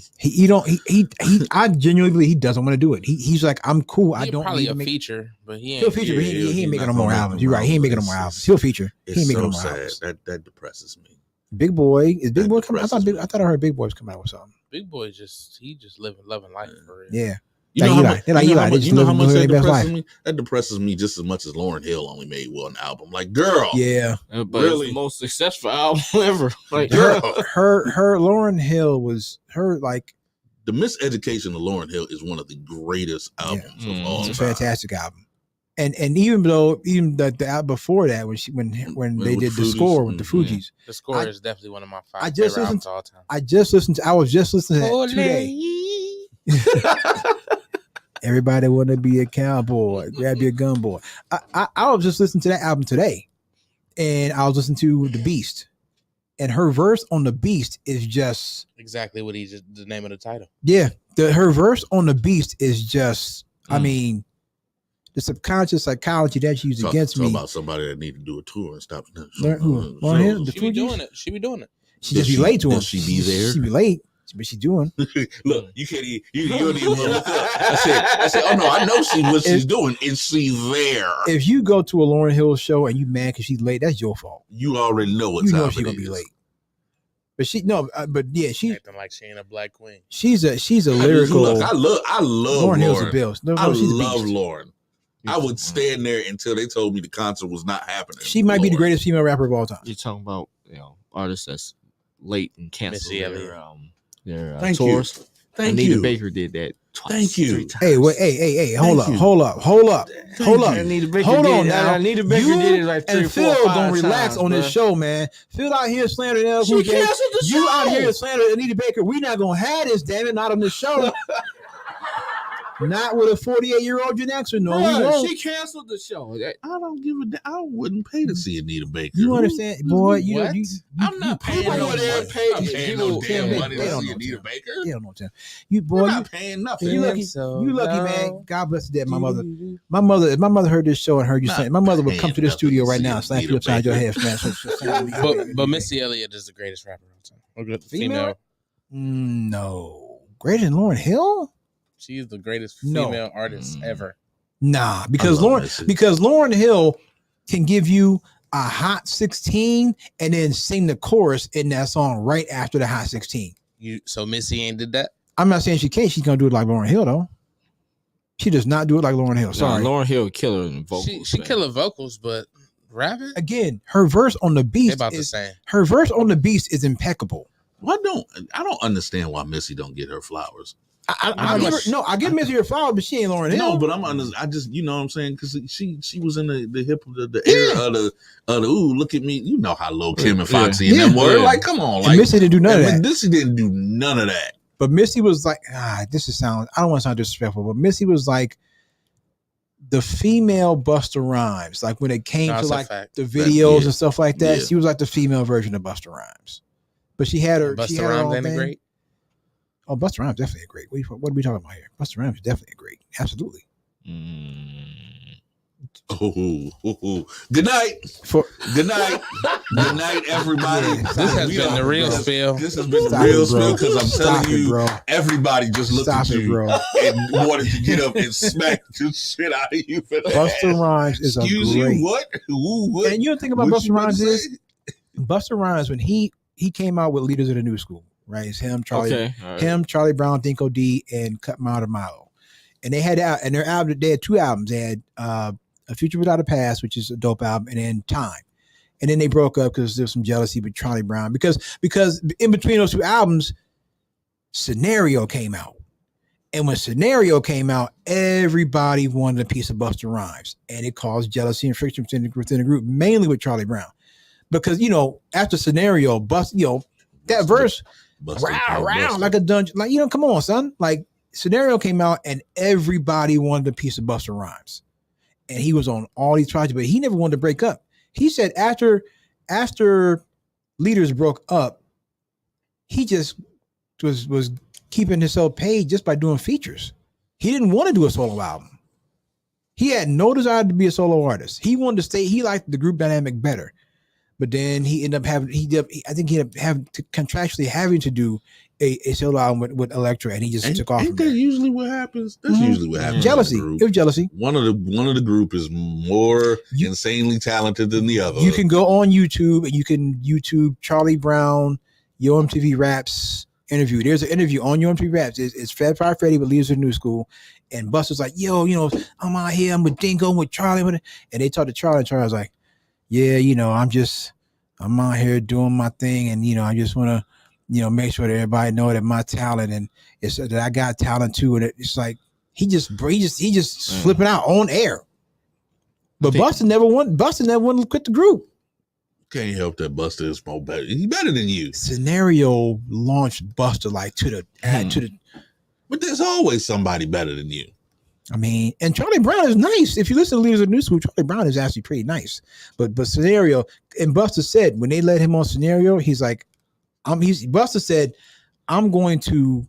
I genuinely believe he doesn't want to do it. He's like, I'm cool. I don't probably need a to make. feature, but he He'll ain't. feature, but he he's ain't making not no more gonna make albums. no You're right. He ain't making no albums. more It's albums. He'll feature. He It's ain't making so no more sad. albums. That depresses me. Big Boy is Big That Boy coming? I depresses me. thought I heard Big Boy's coming out with something. Big Boy he just loving life for real. Yeah. You know Like how Eli. much? They're like You know Eli. how They much? just You know how live- much live that their best depresses life. me? That depresses me just as much as Lauryn Hill only made one album. Like, girl, Yeah. But Really? it's the most successful album ever. Like, girl. Her Lauryn Hill was her like The Miseducation of Lauryn Hill is one of the greatest albums of all it's a time. fantastic album. And even the album before that when they with did the the score Fugees, with the mhm. Fugees. The score I- is definitely one of my I favorite just albums listened- of all time. I was just listening to that today. Everybody want to be a cowboy. Grab your gun, boy. I was just listening to that album today, and I was listening to The Beast, and her verse on The Beast is just Exactly what the name of the title. her verse on The Beast is just. I Mm. mean, the subconscious psychology that she used Talk against me. about somebody that need to do a tour and stop. Lauryn Hill, the She be Fugees? doing it. She be doing it. She Does just be she- late to him. does she be there? She be late, but she doing. Look, you can't even. You don't even look up. I said, oh no, I know what she's doing. Is she there? If you go to a Lauryn Hill show and you mad because she's late, that's your fault. You already know what's You know up. she's gonna be late. But she Acting like she ain't a black queen. she's a lyrical. Look, I love Lauren Hill's a Lauren. bill. No, I she's a love beast. Lauren. I would stand there until they told me the concert was not happening. She might be the Lauren. greatest female rapper of all time. you're talking about artists that's late and cancel Missy their Thank tours. you. Thank Anita you. Baker did that twice. Thank you. 3 times. Hey, wait, hey, hold Thank up, you. hold up. Anita Baker Hold did on it. now. Anita Baker You did it like 3 or And 4 Phil or 5 gonna relax times, on this bruh. show, man. Phil out here slandering She LBJ. canceled the You show. out here slandering Anita Baker. We not gonna have this, damn it, not on this show. Not with a 48-year-old Gen Xer. No, we Bruh, won't. she canceled the show. I don't give a damn. I wouldn't pay to see Anita Baker. You understand, boy? You know, What? I'm not paying People no would have money. paid- I'm not paying people- no damn they- money they to don't see know, Anita Tim. Baker. They don't know, Tim. You You're boy, not paying nothing. you lucky. You lucky, man. God bless the dead. My mother. If my mother heard this show and heard you Not saying, my mother would paying come to the nothing studio to right see now, slap Anita you upside your Baker. head, smash. But Missy Elliott is the greatest rapper of all time. Or good Female? female. No, greater than Lauryn Hill? She is the greatest No. female artist ever. Nah, because I love Lauryn Missy. Hill can give you a hot 16 and then sing the chorus in that song right after the hot 16. So Missy ain't did that? I'm not saying she can't. She's gonna do it like Lauryn Hill though. She does not do it like Lauryn Hill. Sorry. Lauren Hill killer in vocals. She man. killer vocals, but rapping? Again, her verse on the They beast about the is same. her verse on the beast is impeccable. I don't understand why Missy don't get her flowers. I give Missy her flowers, but she ain't Lauryn Hill. No, but I just you know what I'm saying, because she was in the hip the era of the ooh, look at me, you know how low Kim and Foxy and them were. Yeah. Like, come on, and like Missy didn't do none of that. Missy didn't do none of that. But Missy was like, I don't want to sound disrespectful, but Missy was like the female Busta Rhymes. Like when it came No, to it's a like fact. the videos yeah. and stuff like that, Yeah. she was like the female version of Busta Rhymes. But she had her. she Busta had her Rhymes own ain't it thing. great? Oh, Busta Rhymes definitely a great. What are we talking about here? Busta Rhymes is definitely a great. Absolutely. Good night. For Good night. Good night, everybody. Yeah, This has We been are- the real bro. spill. This has been Stop the real it, bro. spill, because I'm Stop telling it, you, bro. everybody just looked Stop at it, you bro. and wanted to get up and smack the shit out of you for that. Busta Rhymes is Excuse a great. you, what? Ooh, what? And you know the thing about What Busta you about Rhymes to is say? Busta Rhymes when he came out with Leaders of the New School, right? It's him, Charlie. Okay. All right. Him, Charlie Brown, Dinko D, and Cut Mile to Mile. And they had out, and their album, they had 2 albums. They had A Future Without a Past, which is a dope album, and then Time. And then they broke up because there's some jealousy with Charlie Brown. Because in between those 2 albums, Scenario came out. And when Scenario came out, everybody wanted a piece of Busta Rhymes. And it caused jealousy and friction within the group, mainly with Charlie Brown. Because, after Scenario, that verse, round like a dungeon. Like, come on, son. Like, Scenario came out and everybody wanted a piece of Busta Rhymes. And he was on all these projects, but he never wanted to break up. He said after Leaders broke up, he just was keeping himself paid just by doing features. He didn't want to do a solo album. He had no desire to be a solo artist. He wanted to stay, he liked the group dynamic better. but then he ended up having I think he ended up having to contractually having to do a solo album with Elektra, and he just took off. Ain't that usually what happens? That's usually what happens. Jealousy. in the It was jealousy. One of the group is more insanely talented than the other. You can go on YouTube and you can YouTube Charlie Brown, Yo MTV Raps interview. There's an interview on Yo MTV Raps. It's Fred Fire Freddy, but leaves the new school. And Buster's like, yo, I'm out here. I'm with Dingo, with Charlie. And they talked to Charlie, and Charlie was like, yeah, I'm out here doing my thing. And, I just want to, make sure that everybody know that my talent and it's that I got talent too. And it's like, he just flipping out on air. But Buster never wanted to quit the group. Can't help that Buster is more better. He's better than you. Scenario launched Buster like to the. But there's always somebody better than you. I mean, and Charlie Brown is nice. If you listen to Leaders of New School, Charlie Brown is actually pretty nice. But Scenario, and Buster said when they let him on Scenario, he's like, Buster said, I'm going to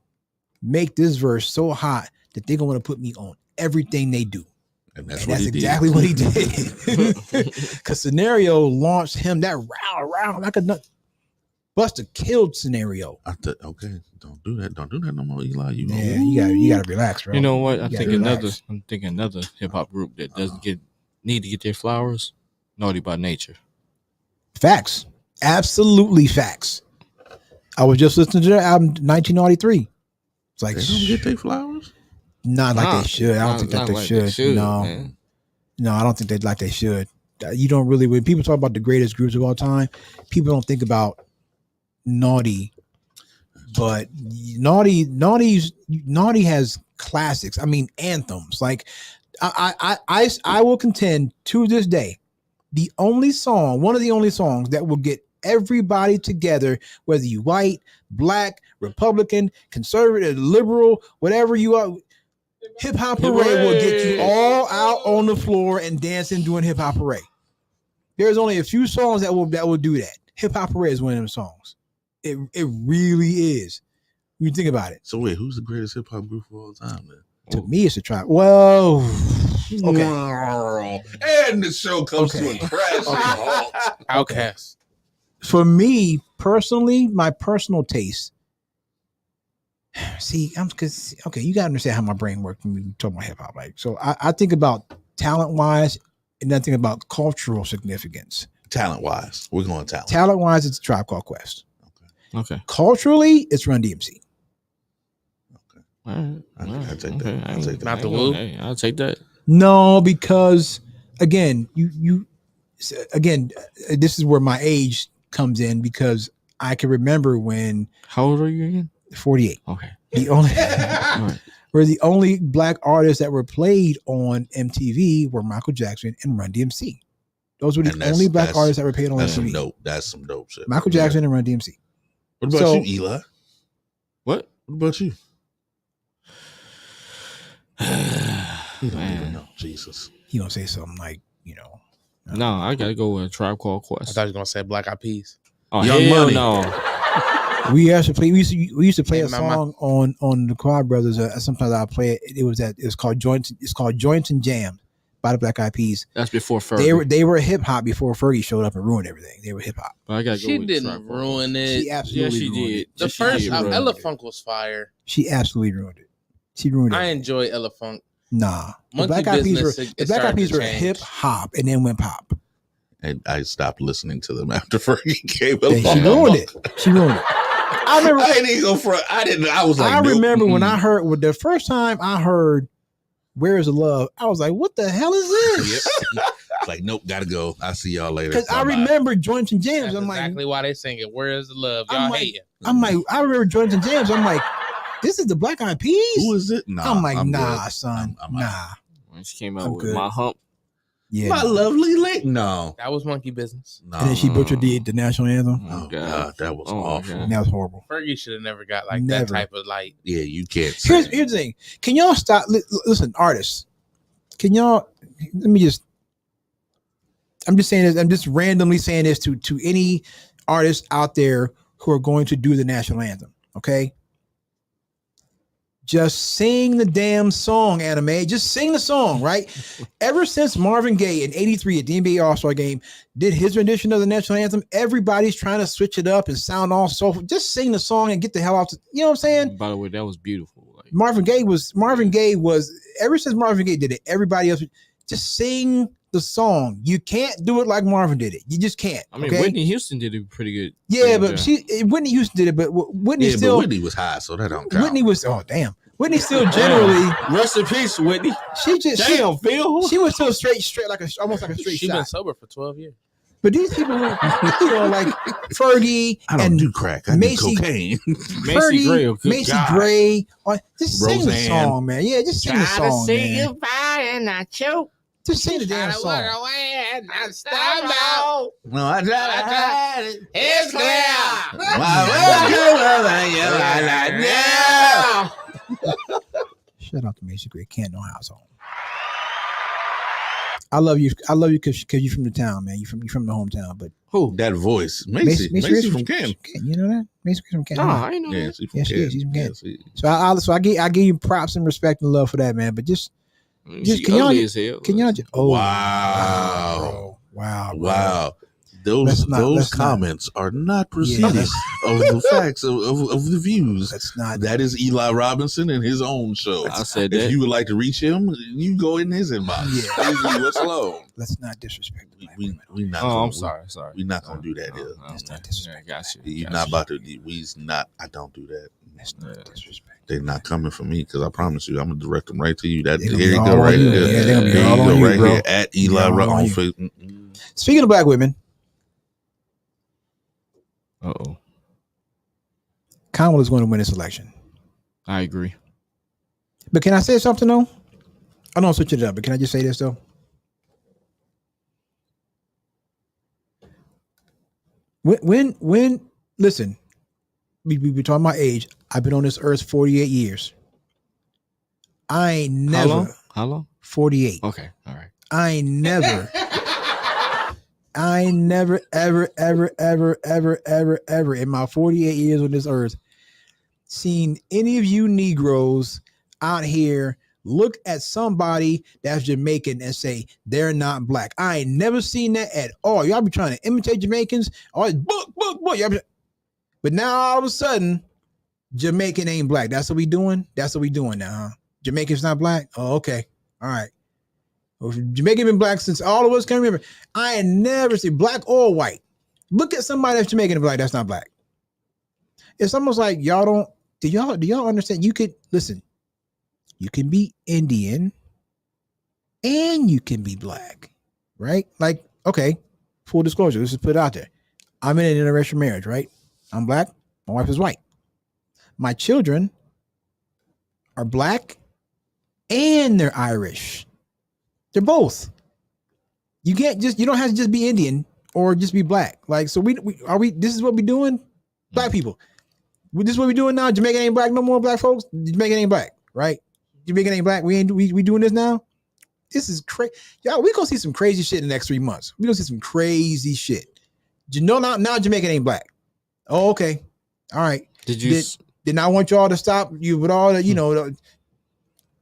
make this verse so hot that they're going to put me on everything they do. And that's exactly what he did. Because Scenario launched him that round like a nut. Buster killed Scenario. Okay, don't do that no more, Eli. You gotta relax, bro. You know what? I'm thinking another hip hop group that doesn't need to get their flowers. Naughty by Nature. Facts, absolutely facts. I was just listening to their album 1993. It's like they don't get their flowers. Not like they should. I don't think that they should. No, I don't think they should. You don't really. When people talk about the greatest groups of all time, people don't think about Naughty. But Naughty has classics. I mean, anthems. Like I will contend to this day, one of the only songs that will get everybody together, whether you white, black, Republican, conservative, liberal, whatever you are. Hip Hop Parade will get you all out on the floor and dancing doing Hip Hop Parade. There's only a few songs that will do that. Hip Hop Parade is one of them songs. It really is. When you think about it. So wait, who's the greatest hip hop group of all time then? To me, it's a Tribe. Well, okay. And the show comes to a crash. Outkast. For me personally, my personal taste. See, you gotta understand how my brain works when we talk about hip hop. Like, so I think about talent wise, and then I think about cultural significance. Talent wise, we're going talent. Talent wise, it's a Tribe Called Quest. Okay. Culturally, it's Run DMC. Okay. All right. I'll take that. I'll take that. Not the Woo. Hey, I'll take that. No, because again, this is where my age comes in because I can remember when. How old are you again? 48. Okay. We're the only black artists that were played on MTV were Michael Jackson and Run DMC. Those were the only black artists that were paid on MTV. That's some dope shit. Michael Jackson and Run DMC. What about you, Eli? What about you? You don't even know. Jesus. He gonna say something like, No, I gotta go with a Tribe Called Quest. I thought you were gonna say Black Eyed Peas. Oh, Young Money. No. We used to play a song on the Quad Brothers. Sometimes I play it. It's called Joints and Jams by the Black Eyed Peas. That's before Fergie. They were hip hop before Fergie showed up and ruined everything. They were hip hop. But I gotta go She with didn't ruin it. She absolutely ruined it. The first Ella Funk was fire. She absolutely ruined it. She ruined it. I enjoy Ella Funk. Nah, the Monkey Black Eyed Peas were change. hip hop and then went pop. And I stopped listening to them after Fergie came along. She ruined it. She ruined it. I remember. I didn't even go front. I didn't. I was like, I remember when I heard the first time I heard "Where Is the Love," I was like, "What the hell is this?" It's like, nope, gotta go. I'll see y'all later. Because I remember Joints and Jams. That's I'm like, exactly why they sing it. Where is the love? Y'all hate it. I'm like, I remember Joints and Jams. I'm like, this is the Black Eyed Peas. Who is it? Nah, I'm like, nah, good. son, nah. When she came out with My Hump. Yeah, My Lovely Lady. No, that was Monkey Business. No. And then she butchered the national anthem. Oh God, that was awful. That was horrible. Fergie should have never got like that type of like. Yeah, you can't. Here's the thing. Can y'all stop? Listen, artists. Can y'all? Let me just. I'm just saying this. I'm just randomly saying this to any artists out there who are going to do the national anthem. Okay. Just sing the damn song, Anime. Just sing the song, right? Ever since Marvin Gaye in '83 at the NBA All-Star Game did his rendition of the national anthem, everybody's trying to switch it up and sound all soulful. Just sing the song and get the hell out. You know what I'm saying? By the way, that was beautiful. Like, Marvin Gaye was ever since Marvin Gaye did it, everybody else just sing the song. You can't do it like Marvin did it. You just can't. I mean, okay? Whitney Houston did it pretty good. Yeah, pretty but good. Whitney Houston did it, but Whitney Yeah, still but Whitney was high, so that don't count. Whitney was Whitney still generally Rest in peace, Whitney. she just Damn, Phil. she was still straight like almost like a straight She's been shot. sober for 12 years. But these people, like Fergie I don't and do crack. I Macy- do cocaine. Macy Gray. Oh, good Macy God. Gray, just sing the Roseanne. song, man. Yeah, just sing the song, man. goodbye and I choke. Just sing the damn song. No, I tried it. It's clear. Shout out to Macy Gray, Can't No Household. I love you because you're from the town, man. You from the hometown, but Who? That voice. Macy Gray from Canton. You know that? Macy Gray from Canton. No, I ain't know Yeah, that. she's from Yeah, she is. Canton. She's from Canton. Yeah, So I give you props and respect and love for that, man. But just She can y'all- ugly as hell. can y'all just Wow. bro. Wow. Wow. Let's Those not- comments are not preceding that's- of the facts of the views. That's not That is Eli Robinson and his own show. I said If that. you would like to reach him, you go in his inbox. Yeah. Please leave us alone. let's not disrespect the black We women. not. Oh, gonna, I'm sorry. We're not gonna do that here. That's not Yeah, disrespect. got you. You're got not you. about to. We's not. I don't do that. That's not disrespect. They're not coming for me because I promise you, I'm gonna direct them right to you. That They gonna here be you all go on right you. there. Yeah, they gonna be There all you on go you, right bro. here at Be Eli all Rob on on you. Facebook. Speaking of black women, Uh-oh. Kamala's going to win this election. I agree. But can I say something though? I don't switch it up, but can I just say this though? When listen, we talking about age. I've been on this earth 48 years. I ain't never How long? 48. Okay. All right. I ain't never ever in my 48 years on this earth seen any of you Negroes out here look at somebody that's Jamaican and say they're not black. I ain't never seen that at all. Y'all be trying to imitate Jamaicans. Always book. But now all of a sudden, Jamaican ain't black. That's what we doing? That's what we doing now, huh? Jamaican's not black? Oh, okay. All right. Well, Jamaican been black since all of us can remember. I ain't never seen black or white. Look at somebody that's Jamaican and black. That's not black. It's almost like y'all don't. Do y'all understand? You could listen. You can be Indian and you can be black, right? Like, okay, full disclosure. Let's just put it out there. I'm in an interracial marriage, right? I'm black. My wife is white. My children are black and they're Irish. They're both. You don't have to just be Indian or just be black. Like, so this is what we doing? Black people. This is what we doing now? Jamaican ain't black no more, black folks? Jamaican ain't black, right? Jamaican ain't black. We doing this now? This is crazy. Y'all, we gonna see some crazy shit in the next 3 months. We gonna see some crazy shit. You know, now Jamaican ain't black. Oh, okay. All right. Did not want y'all to stop you with all the,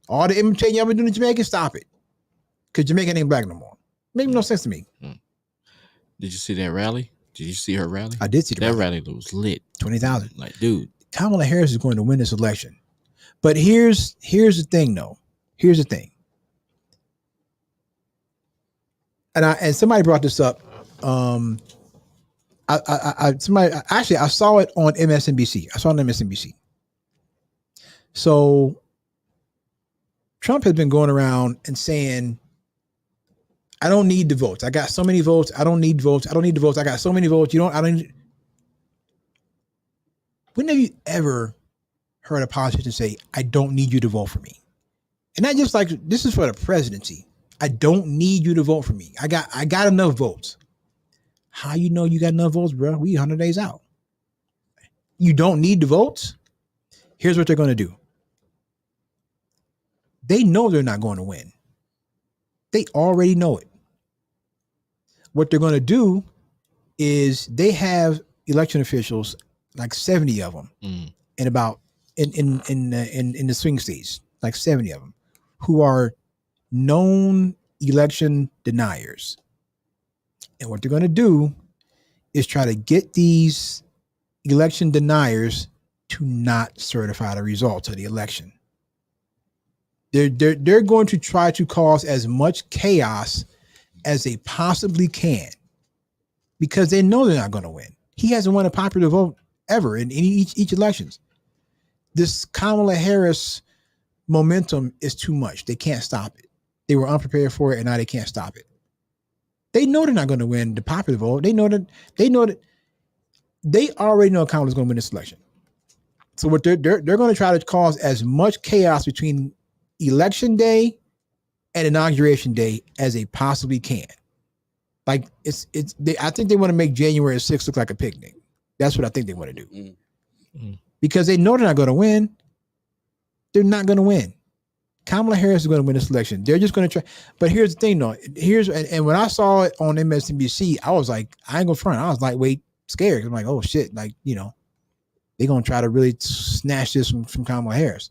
all the imitating y'all been doing in Jamaica? Stop it. Because Jamaican ain't black no more. Make no sense to me. Did you see that rally? Did you see her rally? I did see That rally was lit. 20,000. Like, dude. Kamala Harris is going to win this election. But here's the thing, though. Here's the thing. And somebody brought this up. I saw it on MSNBC. I saw it on MSNBC. So Trump has been going around and saying, I don't need the votes. I got so many votes. I don't need votes. I don't need the votes. I got so many votes. When have you ever heard a politician say, I don't need you to vote for me? And not just like, this is for the presidency. I don't need you to vote for me. I got enough votes. How you know you got enough votes, bro? We 100 days out. You don't need the votes? Here's what they're going to do. They know they're not going to win. They already know it. What they're going to do is they have election officials, like 70 of them, in about in the swing states, like 70 of them, who are known election deniers. And what they're going to do is try to get these election deniers to not certify the results of the election. They're going to try to cause as much chaos as they possibly can, because they know they're not going to win. He hasn't won a popular vote ever in each elections. This Kamala Harris momentum is too much. They can't stop it. They were unprepared for it, and now they can't stop it. They know they're not going to win the popular vote. They know that they already know Kamala's going to win this election. So what they're going to try to cause as much chaos between election day and inauguration day as they possibly can. Like I think they want to make January 6th look like a picnic. That's what I think they want to do. Because they know they're not going to win. They're not going to win. Kamala Harris is going to win this election. They're just going to try. But here's the thing, though. And when I saw it on MSNBC, I was like, I ain't going to front. I was like, wait, scared. I'm like, oh shit, like, you know, they're going to try to really snatch this from Kamala Harris.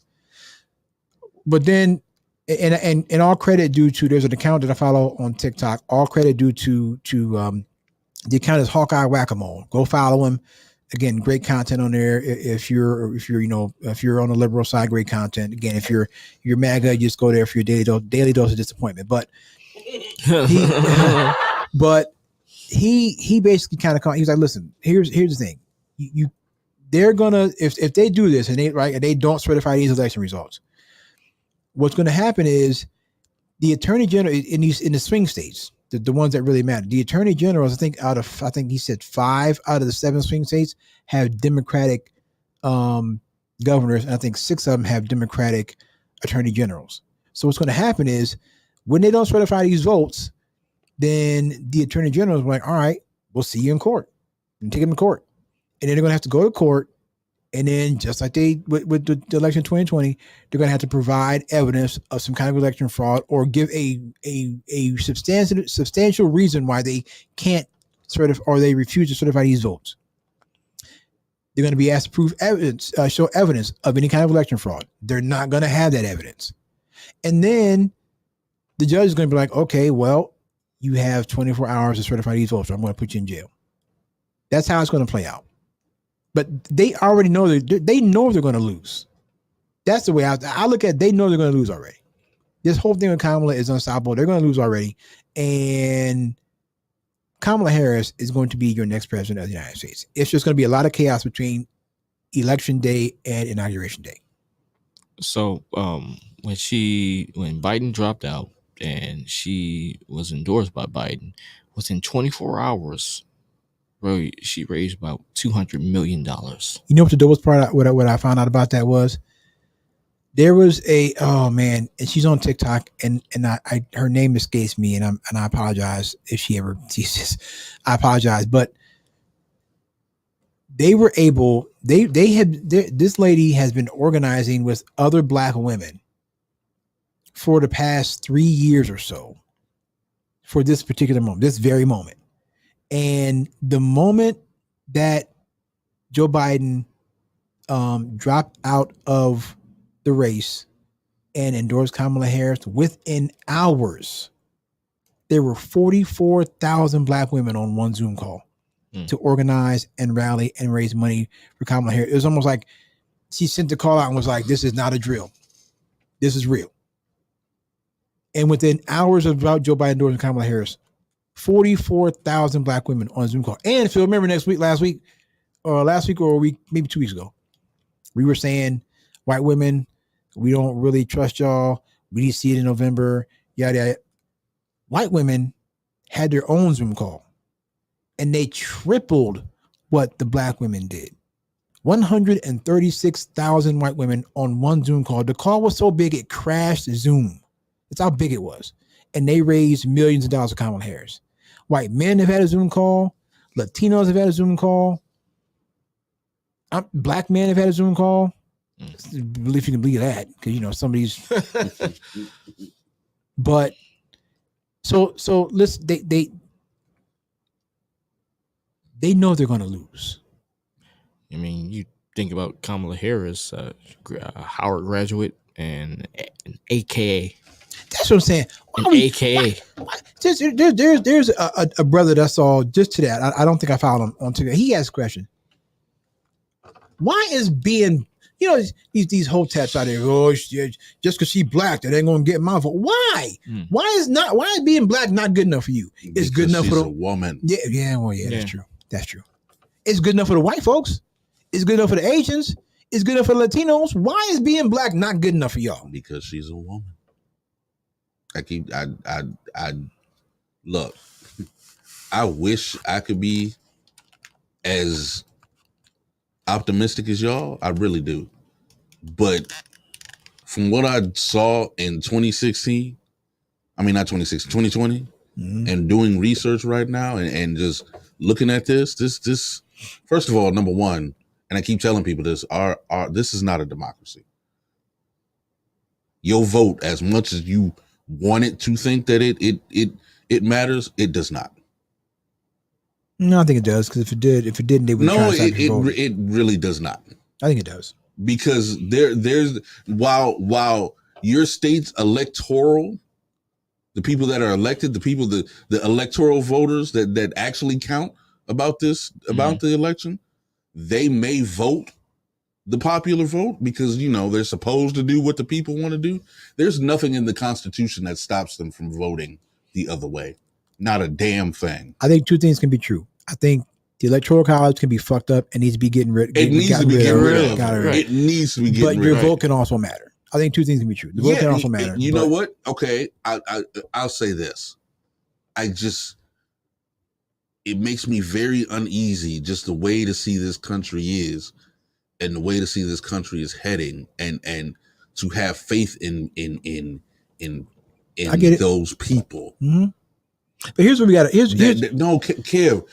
But then, and all credit due to, there's an account that I follow on TikTok. All credit due to the account is Hawkeye Whack-A-Mole. Go follow him. Again, great content on there. If you're on the liberal side, great content. Again, if you're MAGA, you just go there for your daily dose of disappointment. But he basically kind of, he's like, listen, here's the thing. They're gonna, if they do this and they don't certify these election results, what's going to happen is the attorney general in the swing states, the ones that really matter, the attorney generals, I think he said 5 out of the 7 swing states have Democratic governors, and I think 6 of them have Democratic attorney generals. So what's going to happen is when they don't certify these votes, then the attorney generals are like, all right, we'll see you in court, and take them to court, and then they're going to have to go to court. And then, just like they with the election 2020, they're going to have to provide evidence of some kind of election fraud, or give a substantial reason why they can't certify, or they refuse to certify these votes. They're going to be asked to prove evidence, show evidence of any kind of election fraud. They're not going to have that evidence, and then the judge is going to be like, "Okay, well, you have 24 hours to certify these votes, or I'm going to put you in jail." That's how it's going to play out. But they already know they know they're going to lose. That's the way I look at it. They know they're going to lose already. This whole thing with Kamala is unstoppable. They're going to lose already. And Kamala Harris is going to be your next president of the United States. It's just going to be a lot of chaos between election day and inauguration day. So when Biden dropped out and she was endorsed by Biden, within 24 hours, bro, she raised about $200 million. You know what the dopest part, what I found out about that was? There was and she's on TikTok, and her name escapes me, and I apologize if she ever sees this. I apologize, but they were able. This lady has been organizing with other Black women for the past 3 years or so for this particular moment, this very moment. And the moment that Joe Biden dropped out of the race and endorsed Kamala Harris, within hours, there were 44,000 Black women on one Zoom call to organize and rally and raise money for Kamala Harris. It was almost like she sent the call out and was like, "This is not a drill. This is real." And within hours of Joe Biden endorsing Kamala Harris, 44,000 Black women on a Zoom call. And if you remember last week or a week, maybe 2 weeks ago, we were saying, white women, we don't really trust y'all. We need to see it in November. Yada, yada. White women had their own Zoom call, and they tripled what the Black women did. 136,000 white women on one Zoom call. The call was so big, it crashed Zoom. That's how big it was. And they raised millions of dollars for Kamala Harris. White men have had a Zoom call. Latinos have had a Zoom call. Black men have had a Zoom call. If you can believe that, because some of these. But so listen, they know they're going to lose. I mean, think about Kamala Harris, Howard graduate, and an AKA. That's what I'm saying. An AKA. There's a brother that's all just to that. I don't think I followed him on Twitter. He asked a question. Why is being, these whole tats out there, just because she black, that ain't gonna get my vote. Why? Why is being black not good enough for you? It's good enough for the woman. Yeah, that's true. That's true. It's good enough for the white folks. It's good enough for the Asians. It's good enough for the Latinos. Why is being black not good enough for y'all? Because she's a woman. I look, I wish I could be as optimistic as y'all. I really do. But from what I saw in 2016, I mean, not 2016, 2020, and doing research right now and just looking at this, first of all, number one, and I keep telling people this, this is not a democracy. Your vote, as much as you want it to think that it matters, it does not. No, I think it does, because if it didn't, they would. No, it really does not. I think it does, because there's while your state's electoral, the people that are elected, the electoral voters that actually count about the election, they may vote the popular vote because they're supposed to do what the people want to do. There's nothing in the Constitution that stops them from voting the other way. Not a damn thing. I think two things can be true. I think the Electoral College can be fucked up and needs to be getting rid. It needs to be getting rid of. It needs to be getting rid of. But your vote can also matter. I think two things can be true. The vote can also matter. You know what? Okay, I'll say this. It makes me very uneasy just the way to see this country is, and the way to see this country is heading, and to have faith in those people. Mm-hmm. But here's what we got. No, Kev,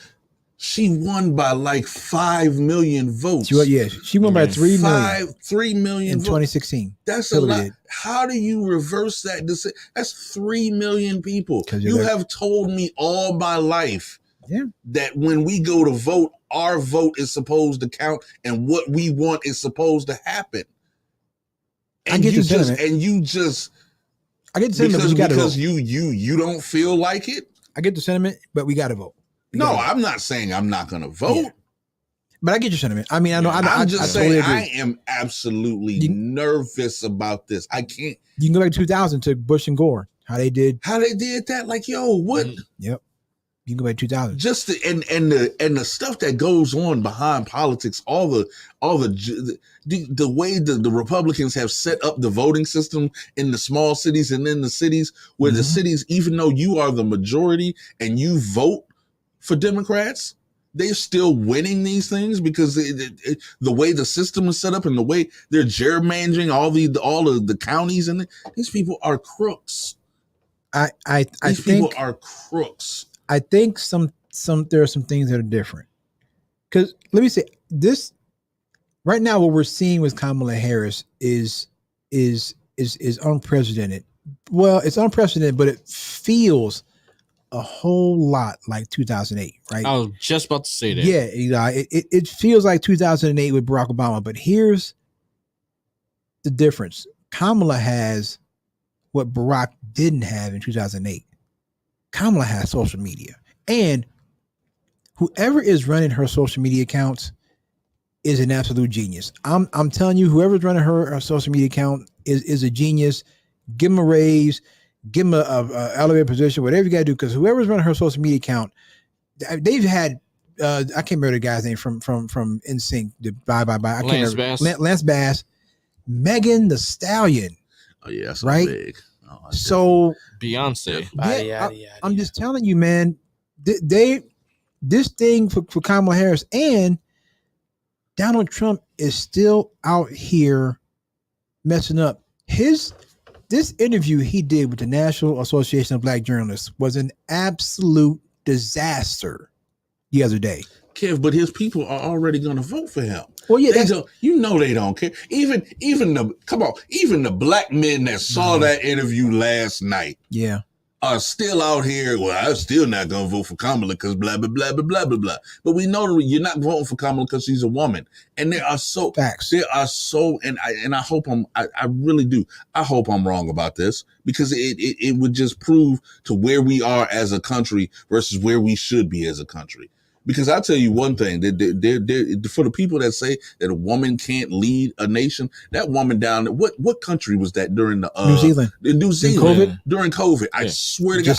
she won by like 5 million votes. She won by 3 million. 3 million in 2016. That's a lot. How do you reverse that? That's 3 million people. You have told me all my life that when we go to vote, our vote is supposed to count, and what we want is supposed to happen. And I get the sentiment. I get the sentiment because you don't feel like it. I get the sentiment, but we got to vote. I'm not saying I'm not going to vote. Yeah. But I get your sentiment. I mean, I know. I'm just saying I am absolutely nervous about this. I can't. You can go back to 2000 to Bush and Gore. How they did that? Like, yo, what? Yep. You can go back to 2000. Just the stuff that goes on behind politics, all the way the Republicans have set up the voting system in the small cities and in the cities where the cities, even though you are the majority and you vote for Democrats, they're still winning these things because the way the system is set up and the way they're gerrymandering all of the counties, and these people are crooks. These people are crooks. I think there are some things that are different. Because let me say this right now, what we're seeing with Kamala Harris is unprecedented. Well, it's unprecedented, but it feels a whole lot like 2008, right? I was just about to say that. Yeah, it feels like 2008 with Barack Obama, but here's the difference. Kamala has what Barack didn't have in 2008. Kamala has social media, and whoever is running her social media accounts is an absolute genius. I'm telling you, whoever's running her social media account is a genius. Give them a raise, give them a elevated position, whatever you got to do, because whoever's running her social media account, they've had I can't remember the guy's name from NSYNC. The bye. I can't remember. Lance Bass, Megan Thee Stallion. Oh yeah, that's right. Big. So Beyonce. I'm just telling you, man. This thing for Kamala Harris, and Donald Trump is still out here messing up. This interview he did with the National Association of Black Journalists was an absolute disaster the other day. Kev, but his people are already going to vote for him. Well, yeah, they don't care. Even the black men that saw that interview last night. Yeah. are still out here. Well, I'm still not gonna vote for Kamala because blah blah blah blah blah blah blah. But we know you're not voting for Kamala because she's a woman. And there are so, and I hope I really do. I hope I'm wrong about this because it would just prove to where we are as a country versus where we should be as a country. Because I'll tell you one thing, for the people that say that a woman can't lead a nation, that woman down there, what country was that during the New Zealand? New Zealand during COVID. I swear to God,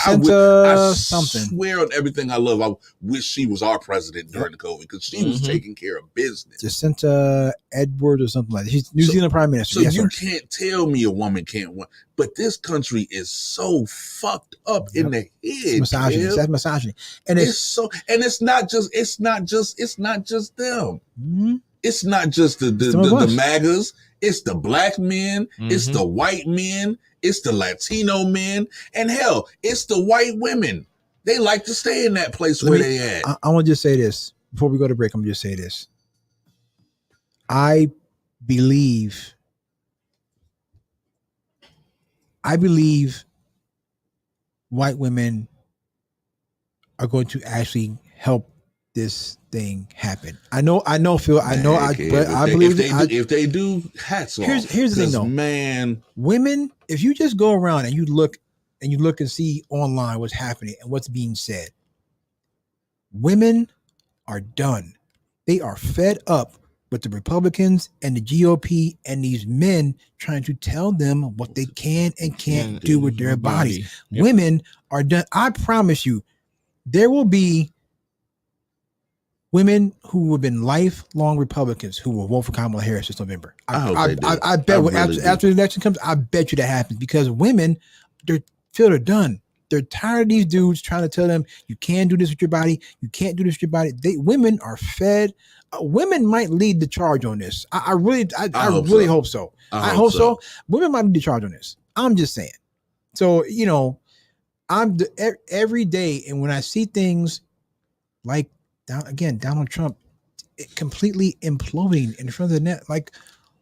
I swear on everything I love. I wish she was our president during the COVID because she was taking care of business. Jacinta Edwards or something like that. She's New Zealand Prime Minister. So you can't tell me a woman can't win. But this country is so fucked up in the head. It's misogyny. That's misogyny. And it's so, and it's not just them. Mm-hmm. It's not just the MAGAs. It's the black men. Mm-hmm. It's the white men. It's the Latino men. And hell, it's the white women. They like to stay in that place where they at. I want to just say this. Before we go to break, I'm going to just say this. I believe white women are going to actually help this thing happen. I know, Phil. I believe if they do, hats off. Here's the thing, though, man. Women, if you just go around and you look and see online what's happening and what's being said, women are done. They are fed up with the Republicans and the GOP and these men trying to tell them what they can and can't do with their bodies. Yep. Women are done. I promise you, there will be women who have been lifelong Republicans who will vote for Kamala Harris this November. I bet after the election comes, I bet you that happens because women, they're done. They're tired of these dudes trying to tell them you can't do this with your body. You can't do this with your body. Women are fed. Women might lead the charge on this. I really hope so. I hope so. Women might lead the charge on this. I'm just saying. So, every day, and when I see things like Donald Trump completely imploding in front of the net, like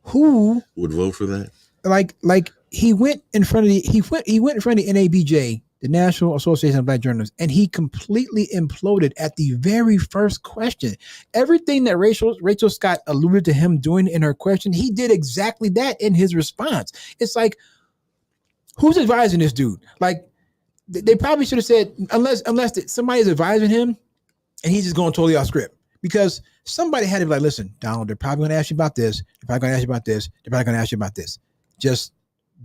who would vote for that? Like he went in front of the NABJ, the National Association of Black Journalists, and he completely imploded at the very first question. Everything that Rachel Scott alluded to him doing in her question, he did exactly that in his response. It's like, who's advising this dude? Like, they probably should have said, unless somebody's advising him, and he's just going totally off script. Because somebody had to be like, listen, Donald, they're probably going to ask you about this. They're probably going to ask you about this. They're probably going to ask you about this. Just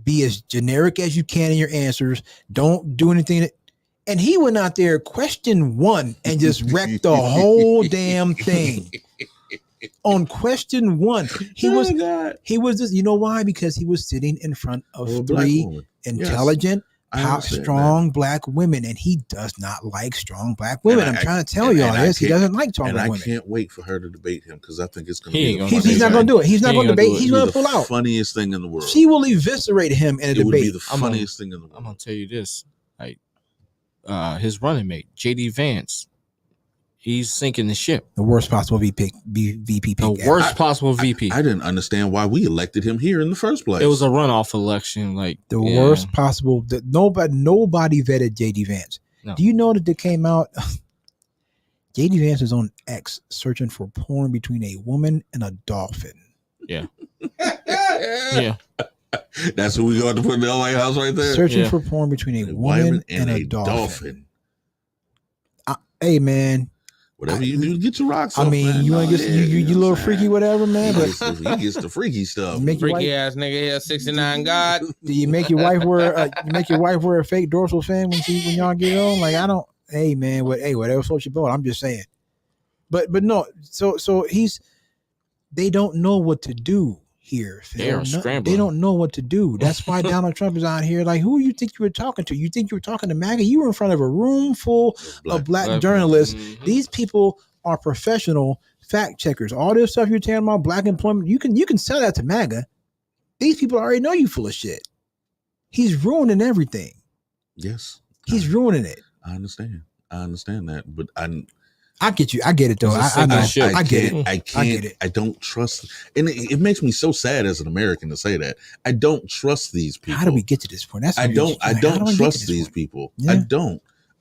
be as generic as you can in your answers. Don't do anything. And he went out there, question one, and just wrecked the whole damn thing. On question one, he was just, you know why? Because he was sitting in front of three intelligent, strong black women, and he does not like strong black women. I'm trying to tell y'all this. He doesn't like strong black women. I can't wait for her to debate him because I think it's going to be. He's not going to do it. He's not going to debate. He's going to pull out. Funniest thing in the world. She will eviscerate him in a debate. It would be the funniest thing in the world. I'm going to tell you this: like his running mate, JD Vance, he's sinking the ship. The worst possible VP pick. The worst possible VP. I didn't understand why we elected him here in the first place. It was a runoff election. Like the worst possible. Nobody vetted JD Vance. No. Do you know that they came out? JD Vance is on X searching for porn between a woman and a dolphin. Yeah. Yeah. That's who we got to put in the White House right there. Searching for porn between a woman and a dolphin. Hey, man. Whatever you do to get your rocks off, I mean, man. You want to get you little freaky, whatever, man. He gets the freaky stuff. Freaky ass nigga here, 69 God. Do you make your wife wear a fake dorsal fin when y'all get on? Like, I don't. Hey, man. Whatever floats your boat. I'm just saying. But no. So they don't know what to do here. They are scrambling. They don't know what to do. That's why Donald Trump is out here. Like, who you think you were talking to? You think you were talking to MAGA? You were in front of a room full of black journalists. Mm-hmm. These people are professional fact checkers. All this stuff you're telling about black employment, you can sell that to MAGA. These people already know you full of shit. He's ruining everything. Yes, he's ruining it. I understand that, but I get you. I get it though. It's a I know. second shift. I get it. I can't. I get it. I don't trust, and it makes me so sad as an American to say that. I don't trust these people. How do we get to this point? That's I what don't. I how do don't we get to trust this these point? people. Yeah.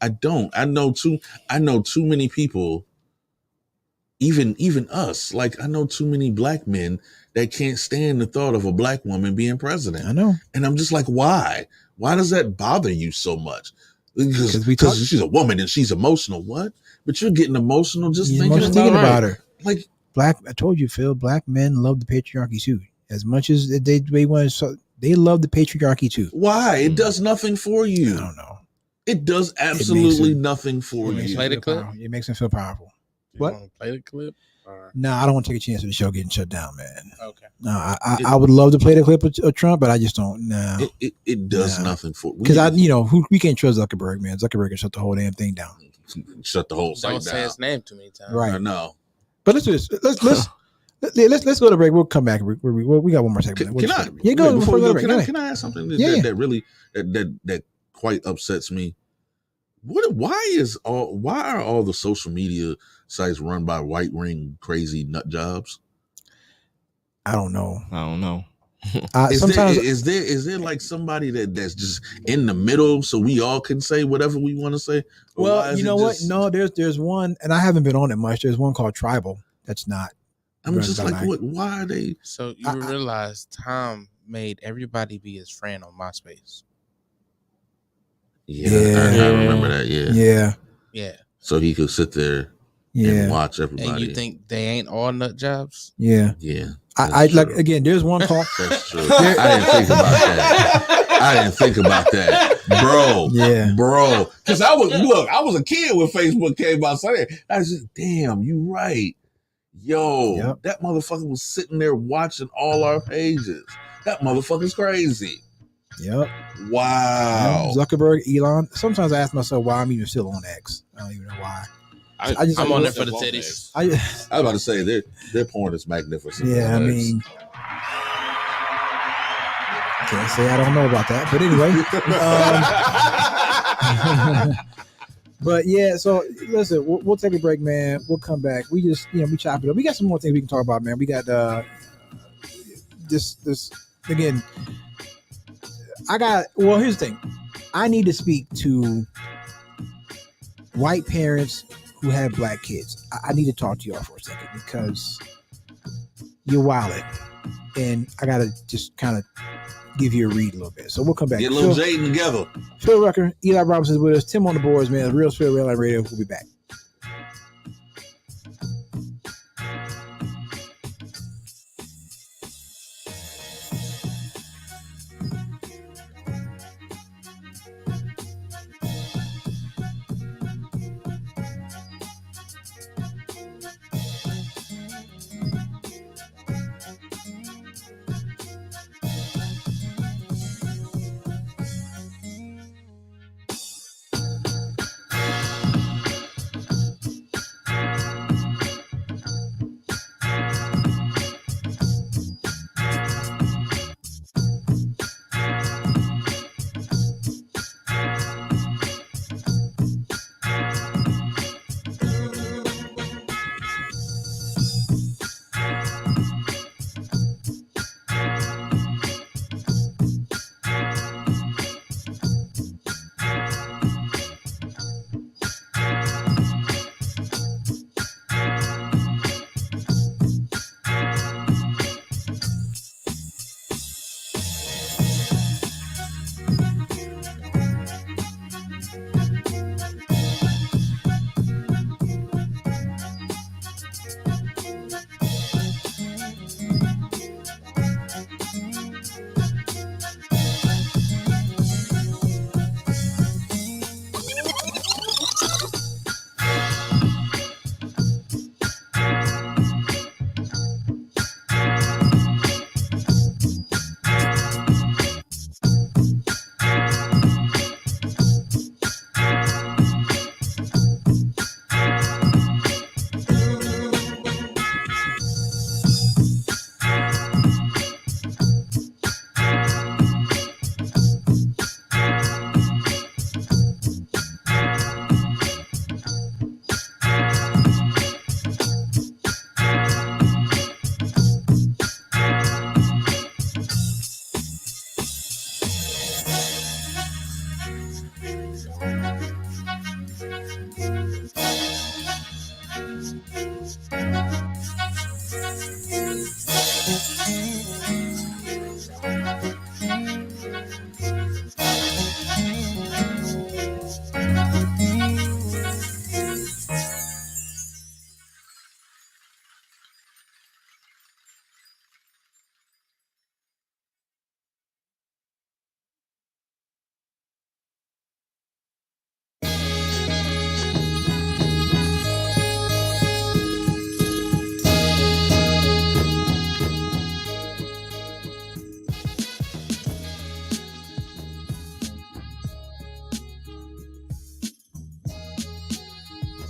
I don't. I know too. I know too many people. Even us. Like I know too many black men that can't stand the thought of a black woman being president. I know. And I'm just like, why? Why does that bother you so much? Because Because she's a woman and she's emotional. What? But you're getting emotional just You're thinking, thinking about her. her. Like, I told you, Phil. Black men love the patriarchy too. As much as they want to, they love the patriarchy too. why? It does nothing for I you. don't know. It does absolutely nothing for It makes you. Play the them feel clip? powerful. It makes them feel powerful. You What? wanna play the clip? Or- No, I don't want to take a chance of the show getting shut down, man. Okay. No, I would love to play the clip of Trump, but I just don't. No, It does Nah. nothing for because we can't trust Zuckerberg, man. Zuckerberg can shut the whole damn thing down. shut the whole site Don't say down. his name too many times. Right. I know. But let's do this. Let's go to break. We'll come back. We got one more segment. Can I? Yeah, go wait, before we go go, to break. can Go I? ahead. Can I ask something Yeah. that really that quite upsets me? Why are all the social media sites run by white ring crazy nut jobs? I don't know. I don't know. Sometimes Is there like somebody that's just in the middle so we all can say whatever we want to say? Or why well, is you it know what? just- No, there's one, and I haven't been on it much. There's one called Tribal. That's not. I'm run just by like, my- what? Why are they? So you I- realize Tom made everybody be his friend on MySpace. Yeah, Yeah. I remember that. Yeah. Yeah, Yeah. So he could sit there and yeah, watch everybody. And you think they ain't all nut jobs? yeah. Yeah, I that's like true. again. There's one called. That's true. I didn't think about that. I didn't think about that, bro. Yeah. Bro. Because I was a kid when Facebook came out. So I was just, damn, you right. Yo, Yep. that motherfucker was sitting there watching all our pages. That motherfucker's crazy. Yep. Wow. Zuckerberg, Elon. Sometimes I ask myself why I'm even still on X. I don't even know why. I just- I'm on there I for the titties. I I was about to say their porn is magnificent. yeah. I mean, can't say I don't know about that, but anyway. But yeah, so listen, we'll take a break, man. We'll come back. We just, we chop it up. We got some more things we can talk about, man. We got this again. Here's the thing. I need to speak to white parents who have black kids. I need to talk to y'all for a second because you're wildin', and I gotta just kind of give you a read a little bit. So we'll come back. Get a little Jaden together. Phil Rucker, Eli Robinson is with us. Tim on the boards, man. Real Spirit Red Light Radio. We'll be back.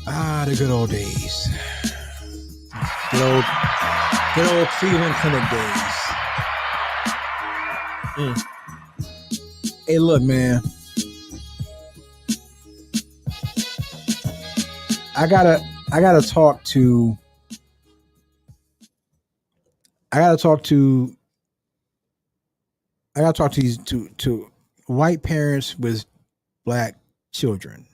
Ah, the good old days. Good old Cleveland Clinic days. Hey, look, man. I gotta talk to these to white parents with black children.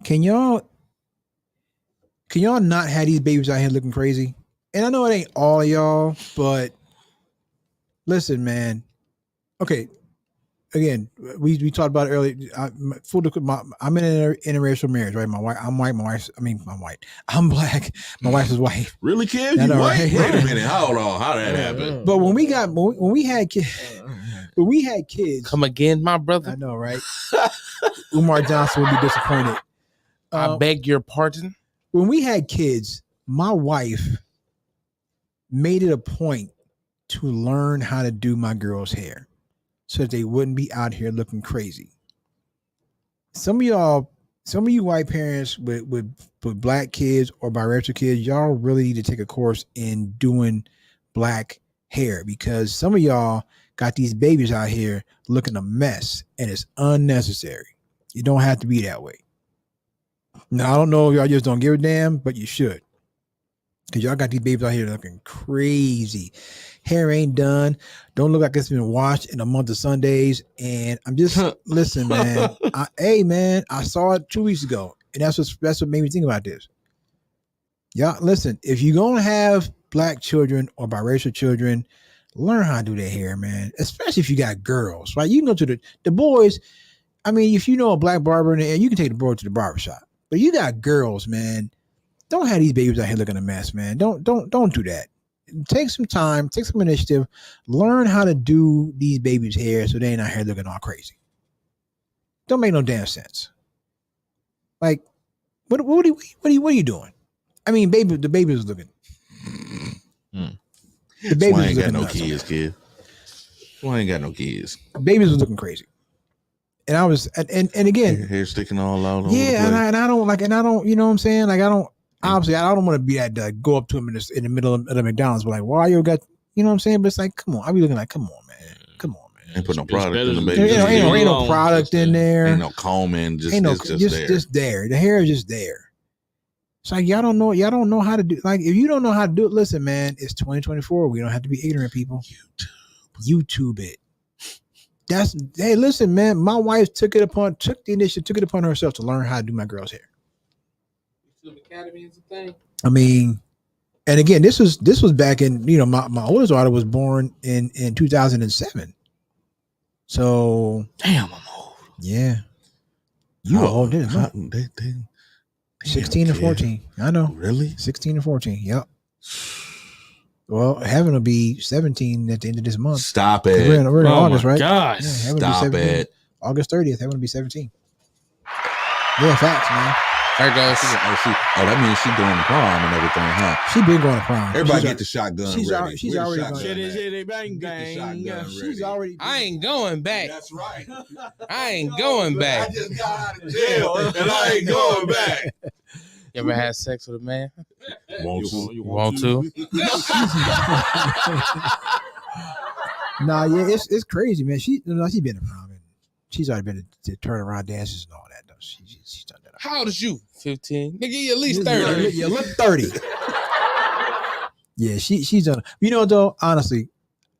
Can y'all not have these babies out here looking crazy? And I know it ain't all of y'all, but listen, man. Okay, again, we talked about it earlier. I'm in an interracial marriage, right? I'm white. I'm black. My wife is white. Really, kid? I You know, white? right? Wait a minute. Hold on. How that happened? But when we had kids, Come again, my I brother. know, right? Umar Johnson would be disappointed. I beg your pardon. When we had kids, my wife made it a point to learn how to do my girls' hair so that they wouldn't be out here looking crazy. Some of you white parents with black kids or biracial kids, y'all really need to take a course in doing black hair, because some of y'all got these babies out here looking a mess, and it's unnecessary. You don't have to be that way. Now, I don't know if y'all just don't give a damn, but you should. Because y'all got these babies out here looking crazy. Hair ain't done. Don't look like it's been washed in a month of Sundays. And I'm just, listen, man. I saw it 2 weeks ago. And that's what made me think about this. Y'all, listen, if you're going to have black children or biracial children, learn how to do their hair, man. Especially if you got girls, right? You can go to the boys. I mean, if you know a black barber, and you can take the boy to the barber shop. But you got girls, man. Don't have these babies out here looking a mess, man. Don't do that. Take some time, take some initiative, learn how to do these babies' hair so they ain't out here looking all crazy. Don't make no damn sense. Like, what are you doing? I mean, the baby was looking. The baby Why was ain't got looking no nuts. kids, kid? Why ain't got no kids? Babies was looking crazy. And I was, and again, Hair sticking all out over the yeah, place. and I don't, you know what I'm saying? Like, I don't want to be that go up to him in the middle of the McDonald's, but like, why you got, you know what I'm saying? But it's like, come on, I be looking like, come on, man. Ain't put no It's product better in the than- baby. Ain't no product in there. Ain't no combing. Just, Ain't no, it's just there. just there. The hair is just there. It's like, y'all don't know how to do, like, if you don't know how to do it, listen, man, it's 2024. We don't have to be ignorant, people. YouTube it. Hey, listen, man, my wife took the initiative, took it upon herself to learn how to do my girl's hair. Academy is a thing. I mean, and again, this was back in, you know, my oldest daughter was born in 2007. So Damn, I'm old. yeah. You How old, didn't how- you? they 16 and kid. 14. I know. Really? 16 and 14. Yep. Well, Heaven will be 17 at the end of this month. Stop We're it. in Oh August, my right? gosh. Yeah, Heaven will be Stop 17. it. August 30th, Heaven will be 17. Yeah, facts, man. There it goes. That means she going to prom and everything, huh? She been going to prom. Everybody get the shotgun she's ready. al- she's Where the already shotgun gone. at? Shitty, bang, Get the shotgun bang. ready. She's already. I ain't going back. That's right. I ain't going back. I just got out of jail and I ain't going back. You ever had sex with a man? Want You want to? Nah, yeah, it's crazy, man. She's been to prom. And she's already been to turnaround dances and all that. Though. She's done that. How old is you? 15. Nigga, you at least 30. You look 30. Yeah, she's done. You know, though, honestly,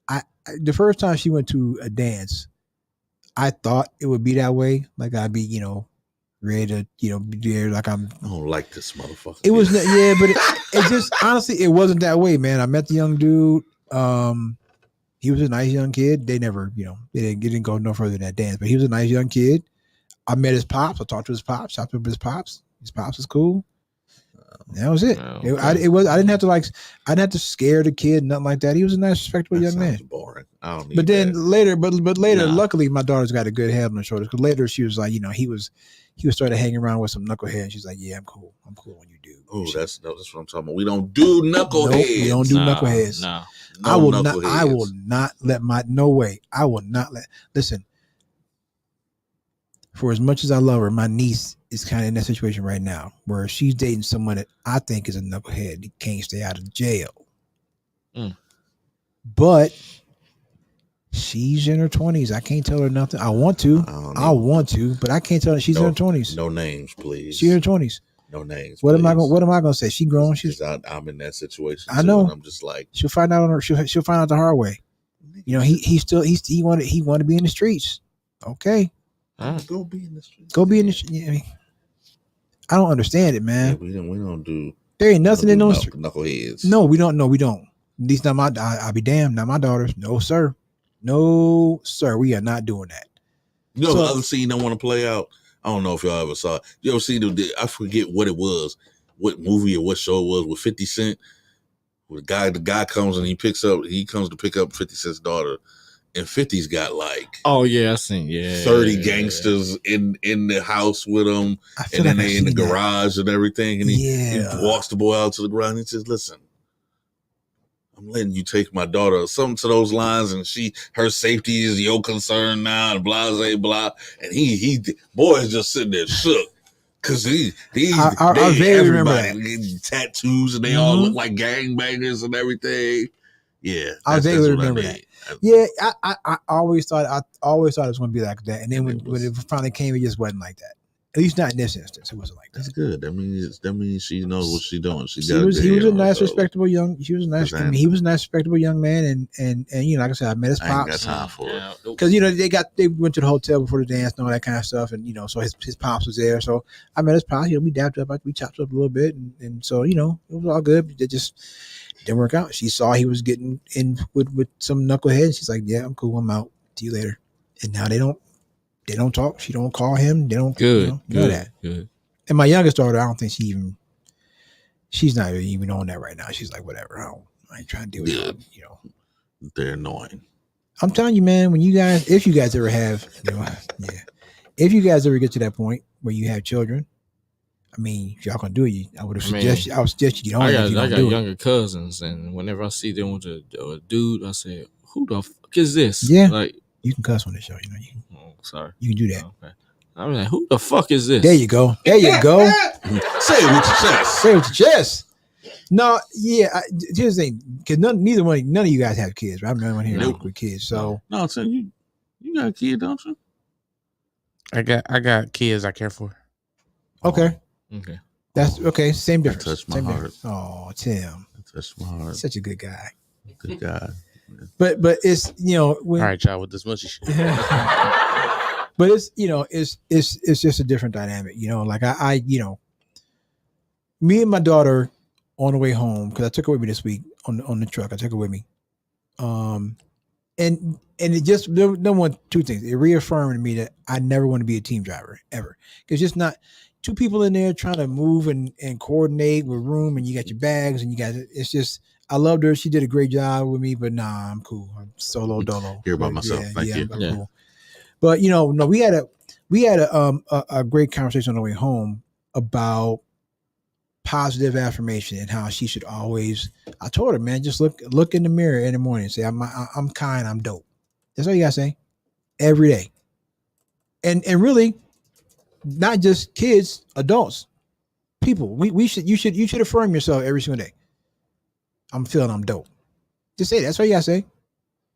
I the first time she went to a dance, I thought it would be that way. Like I'd be, you know, ready to, be there like I'm. I don't like this motherfucker. It was, yeah, but it just, honestly, it wasn't that way, man. I met the young dude. He was a nice young kid. They never, they didn't go no further than that dance, but he was a nice young kid. I met his pops. I talked to his pops. Chopped up with his pops. His pops was cool. That was it. Oh, I didn't have to I didn't have to scare the kid, nothing like that. He was a nice, respectable young man. Boring. I don't need But then that. later, Nah. luckily my daughter's got a good head on her shoulders. Because later she was like, he was started hanging around with some knucklehead. And she's like, yeah, I'm cool when you do. Oh, that's what I'm talking about. We don't do knuckleheads. Nope, we don't do knuckleheads. No. I will not. knuckleheads. I will not let no way. I will not let. Listen. For as much as I love her, my niece is kind of in that situation right now where she's dating someone that I think is a knucklehead. He can't stay out of jail. Mm. But she's in her 20s. I can't tell her nothing. I want to. I want to, but I can't tell her she's in her 20s. No names, please. She's in her 20s. No names. What am I please. going to say? She grown. She's. I'm in that situation. I know. And I'm just like, she'll find out on her. She'll find out the hard way. He wanted to be in the streets. Okay. Go be in the streets. Go be in the streets. I don't understand it, man. Yeah, we don't do. There ain't nothing in those knuckleheads. No, we don't. No, we don't. At least not my. I'll be damned. Not my daughters. No, sir. No, sir. We are not doing that. You know, the other scene I want to play out. I don't know if y'all ever saw it. You ever see I forget what it was, what movie or what show it was with 50 Cent. The guy comes and he comes to pick up 50 Cent's daughter, and 50's got like, oh yeah, I seen 30 gangsters in the house with him, and then they in the garage and everything, and he walks the boy out to the ground and he says, "Listen, I'm letting you take my daughter," something to those lines, and her safety is your concern now, and blah blah blah, and he boy is just sitting there shook. Cause I vaguely remember that. Getting tattoos and they all look like gangbangers and everything. Yeah, I vaguely remember that. Yeah, I always thought it was going to be like that, and then when it finally came, it just wasn't like that. At least not in this instance, it wasn't like that. That's good. That means she knows what she's doing. He was a nice, respectable young. He was a nice, respectable young man, and like I said, I met his pops. I ain't got time for it because they went to the hotel before the dance and all that kind of stuff, and so his pops was there. So I met his pops. We dapped up, we chopped up a little bit, and so it was all good. It just didn't work out. She saw he was getting in with some knucklehead. She's like, "Yeah, I'm cool. I'm out. See you later." And now they don't talk. She don't call him. They don't. Good. Good. And my youngest daughter, I don't think she's not even on that right now. She's like, whatever. I ain't trying to deal with it. They're annoying. I'm telling you, man. If you guys ever have, if you guys ever get to that point where you have children, I mean, if y'all gonna do it, I would suggest you get on. I got younger cousins, and whenever I see them with a dude, I say, "Who the fuck is this?" Yeah, like you can cuss on the show. Oh, sorry. You can do that. Okay. I'm like, who the fuck is this? There you go. Say it with your chest. Say it with your chest. No, yeah. Here's the thing, because none of you guys have kids, right? I'm the only one here with kids. So no, so you got a kid, don't you? I got kids I care for. Okay. Okay. That's okay. Same difference. That touched my heart. Oh, Tim. That touched my heart. Such a good guy. Good guy. But it's all right, y'all, with this mushy shit. But it's it's just a different dynamic, like I me and my daughter on the way home, because I took her with me this week on the truck. I took her with me. And it just number one, two things. It reaffirmed to me that I never want to be a team driver ever. Because just not two people in there trying to move and coordinate with room, and you got your bags and it's just, I loved her. She did a great job with me, but nah, I'm cool. I'm solo dolo. Here by myself. Thank you. I'm cool. But no, we had a great conversation on the way home about positive affirmation and how she should always. I told her, man, just look in the mirror in the morning and say, I'm kind, I'm dope. That's all you gotta say every day. And really, not just kids, adults, people. You should affirm yourself every single day. I'm feeling I'm dope. Just say that. That's all you gotta say.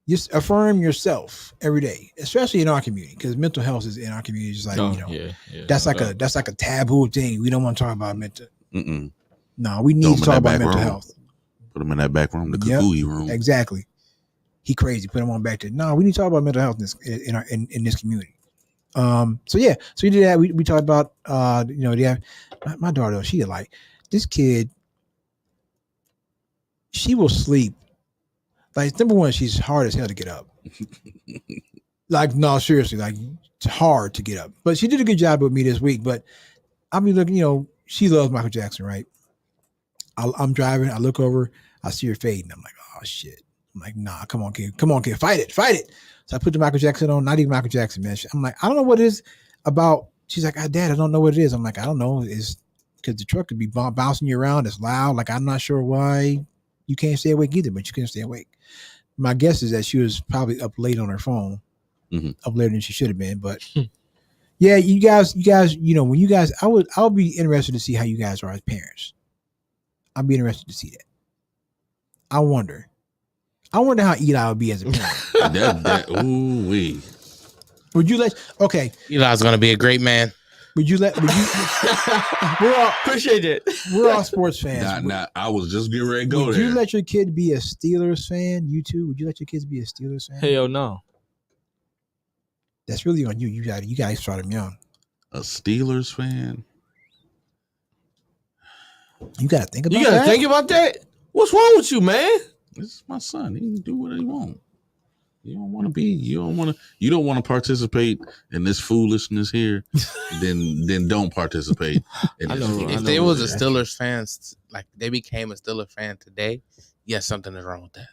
Just affirm yourself every day, especially in our community, because mental health is in our community. Just like that's like a taboo thing. We don't want to talk about mental. Mm-mm. No, we need to talk about mental health. Put them in that back room, the kukui room. Exactly. He crazy. Put him on back there. No, we need to talk about mental health in this community. So yeah, so we did that. We talked about my daughter. She like this kid. She will sleep. Like number one, she's hard as hell to get up. Like no, seriously, like it's hard to get up. But she did a good job with me this week. But I'll be looking. She loves Michael Jackson, right? I'm driving. I look over. I see her fading. I'm like, oh shit. I'm like, nah, come on, kid, fight it. So I put the Michael Jackson on. Not even Michael Jackson, man. I'm like, I don't know what it is about. She's like, Dad, I don't know what it is. I'm like, I don't know. It's because the truck could be bouncing you around. It's loud. Like I'm not sure why you can't stay awake either, but you can't stay awake. My guess is that she was probably up late on her phone, up later than she should have been. But yeah, you guys, when you guys, I'll be interested to see how you guys are as parents. I'll be interested to see that. I wonder how Eli would be as a parent. Ooh-wee. Would you let? Okay, Eli's gonna be a great man. Would you? Appreciate it. We're all sports fans. I was just getting ready to go Would there. you let your kid be a Steelers fan? You too? Would you let your kids be a Steelers fan? Hell no. That's really on you. You got to start them young. A Steelers fan? You got to think about that. You got to think about that? What's wrong with you, man? This is my son. He can do what he wants. You don't want to participate in this foolishness here, then don't participate in this foolishness. If they was a Steelers fans, like they became a Steelers fan today, yes, something is wrong with that.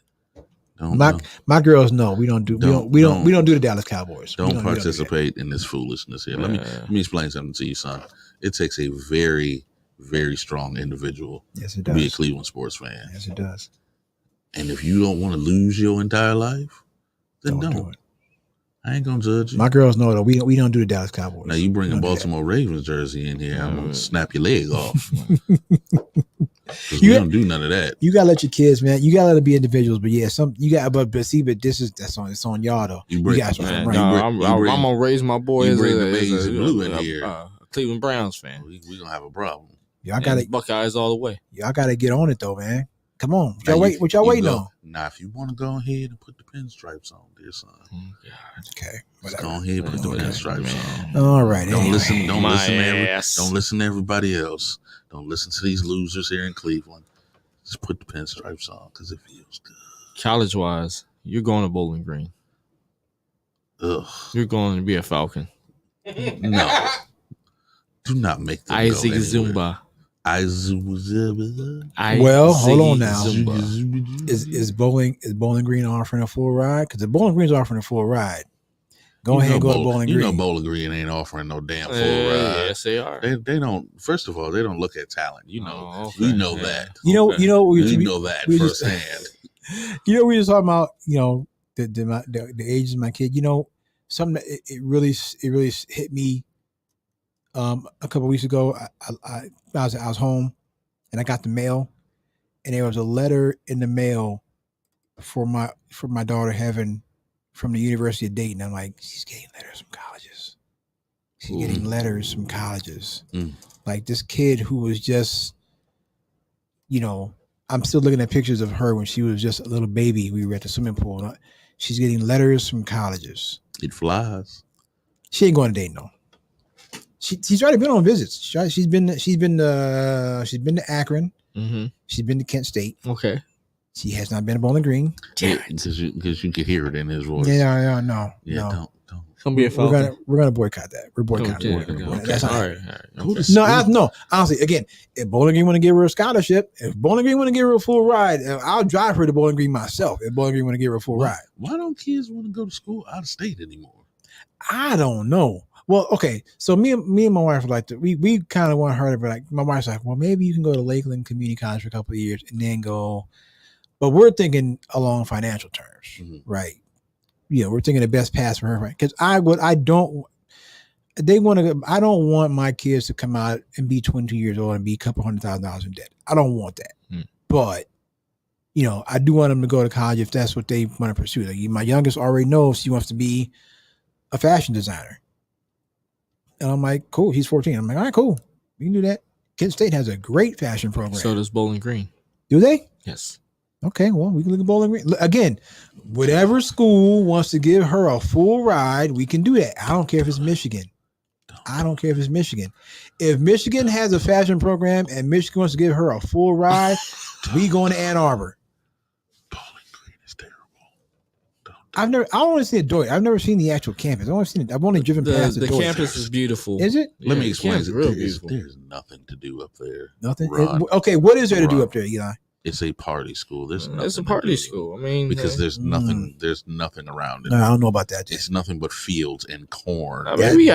My girls know we don't do the Dallas Cowboys. Don't participate in this foolishness here. Let me explain something to you, son. It takes a very, very strong individual to be a Cleveland sports fan. Yes, it does. And if you don't want to lose your entire life, then don't. Do it. I ain't gonna judge you. My girls know that we don't do the Dallas Cowboys. Now you bring a Baltimore Ravens jersey in here, I'm gonna snap your leg off. We don't do none of that. You gotta let your kids, man. You gotta let them be individuals. But yeah, but it's on y'all though. I'm gonna raise my boy as a Cleveland Browns fan. We gonna have a problem. Y'all gotta Buckeyes all the way. Y'all gotta get on it though, man. Come on, what y'all waiting on? Now, if you want to go ahead and put the pinstripes on, dear son. Okay, just go ahead and put the pinstripes on. All right. Don't listen to everybody else. Don't listen to these losers here in Cleveland. Just put the pinstripes on because it feels good. College wise, you're going to Bowling Green. Ugh. You're going to be a Falcon. No. Do not make them Isaac go Zumba. Well, hold on now. Is Bowling Green offering a full ride? Because if Bowling Green's offering a full ride, go ahead and go to Bowling Green. You know Bowling Green ain't offering no damn full ride. Yes, they are. They don't. First of all, they don't look at talent. You know, we know that. We know that firsthand. We just talking about the ages of my kid. Something that it really hit me. A couple of weeks ago, I was home, and I got the mail, and there was a letter in the mail for my daughter Heaven from the University of Dayton. I'm like, she's getting letters from colleges. She's getting letters from colleges. Like this kid who was just, I'm still looking at pictures of her when she was just a little baby. We were at the swimming pool. She's getting letters from colleges. It flies. She ain't going to Dayton though. She's already been on visits. She's been to Akron. Mm-hmm. She's been to Kent State. Okay. She has not been to Bowling Green. Because you could hear it in his voice. No. Don't. Come be a Falcon. We're gonna boycott that. We're boycotting. Okay. That's all right. Okay. No. Honestly, again, if Bowling Green want to give her a scholarship, if Bowling Green want to give her a full ride, I'll drive her to Bowling Green myself. If Bowling Green want to give her a full ride, why don't kids want to go to school out of state anymore? I don't know. Well, okay. So me and my wife like we kind of want her to be like, my wife's like, well, maybe you can go to Lakeland Community College for a couple of years and then go. But we're thinking along financial terms, right? We're thinking the best path for her, right? Because I don't want my kids to come out and be 22 years old and be a couple $100,000 in debt. I don't want that. But I do want them to go to college if that's what they want to pursue. Like my youngest already knows she wants to be a fashion designer. And I'm like, cool. He's 14. I'm like, all right, cool. We can do that. Kent State has a great fashion program. So does Bowling Green. Do they? Yes. Okay, well, we can look at Bowling Green. Again, whatever school wants to give her a full ride, we can do that. I don't care if it's Michigan. If Michigan has a fashion program and Michigan wants to give her a full ride, we going to Ann Arbor. Bowling Green is terrible. I don't want to see it. I've never seen the actual campus. I've only driven past The the campus is beautiful. Is it? Let me the explain. campus is real There's beautiful. nothing to do up there. Nothing. Ron. Okay, what is there to do Ron. up there, Eli? It's a party school. There's nothing. It's a to party do. school. I mean, Because there's nothing. There's nothing around it. No, I don't know about that. It's nothing but fields and corn. I mean, we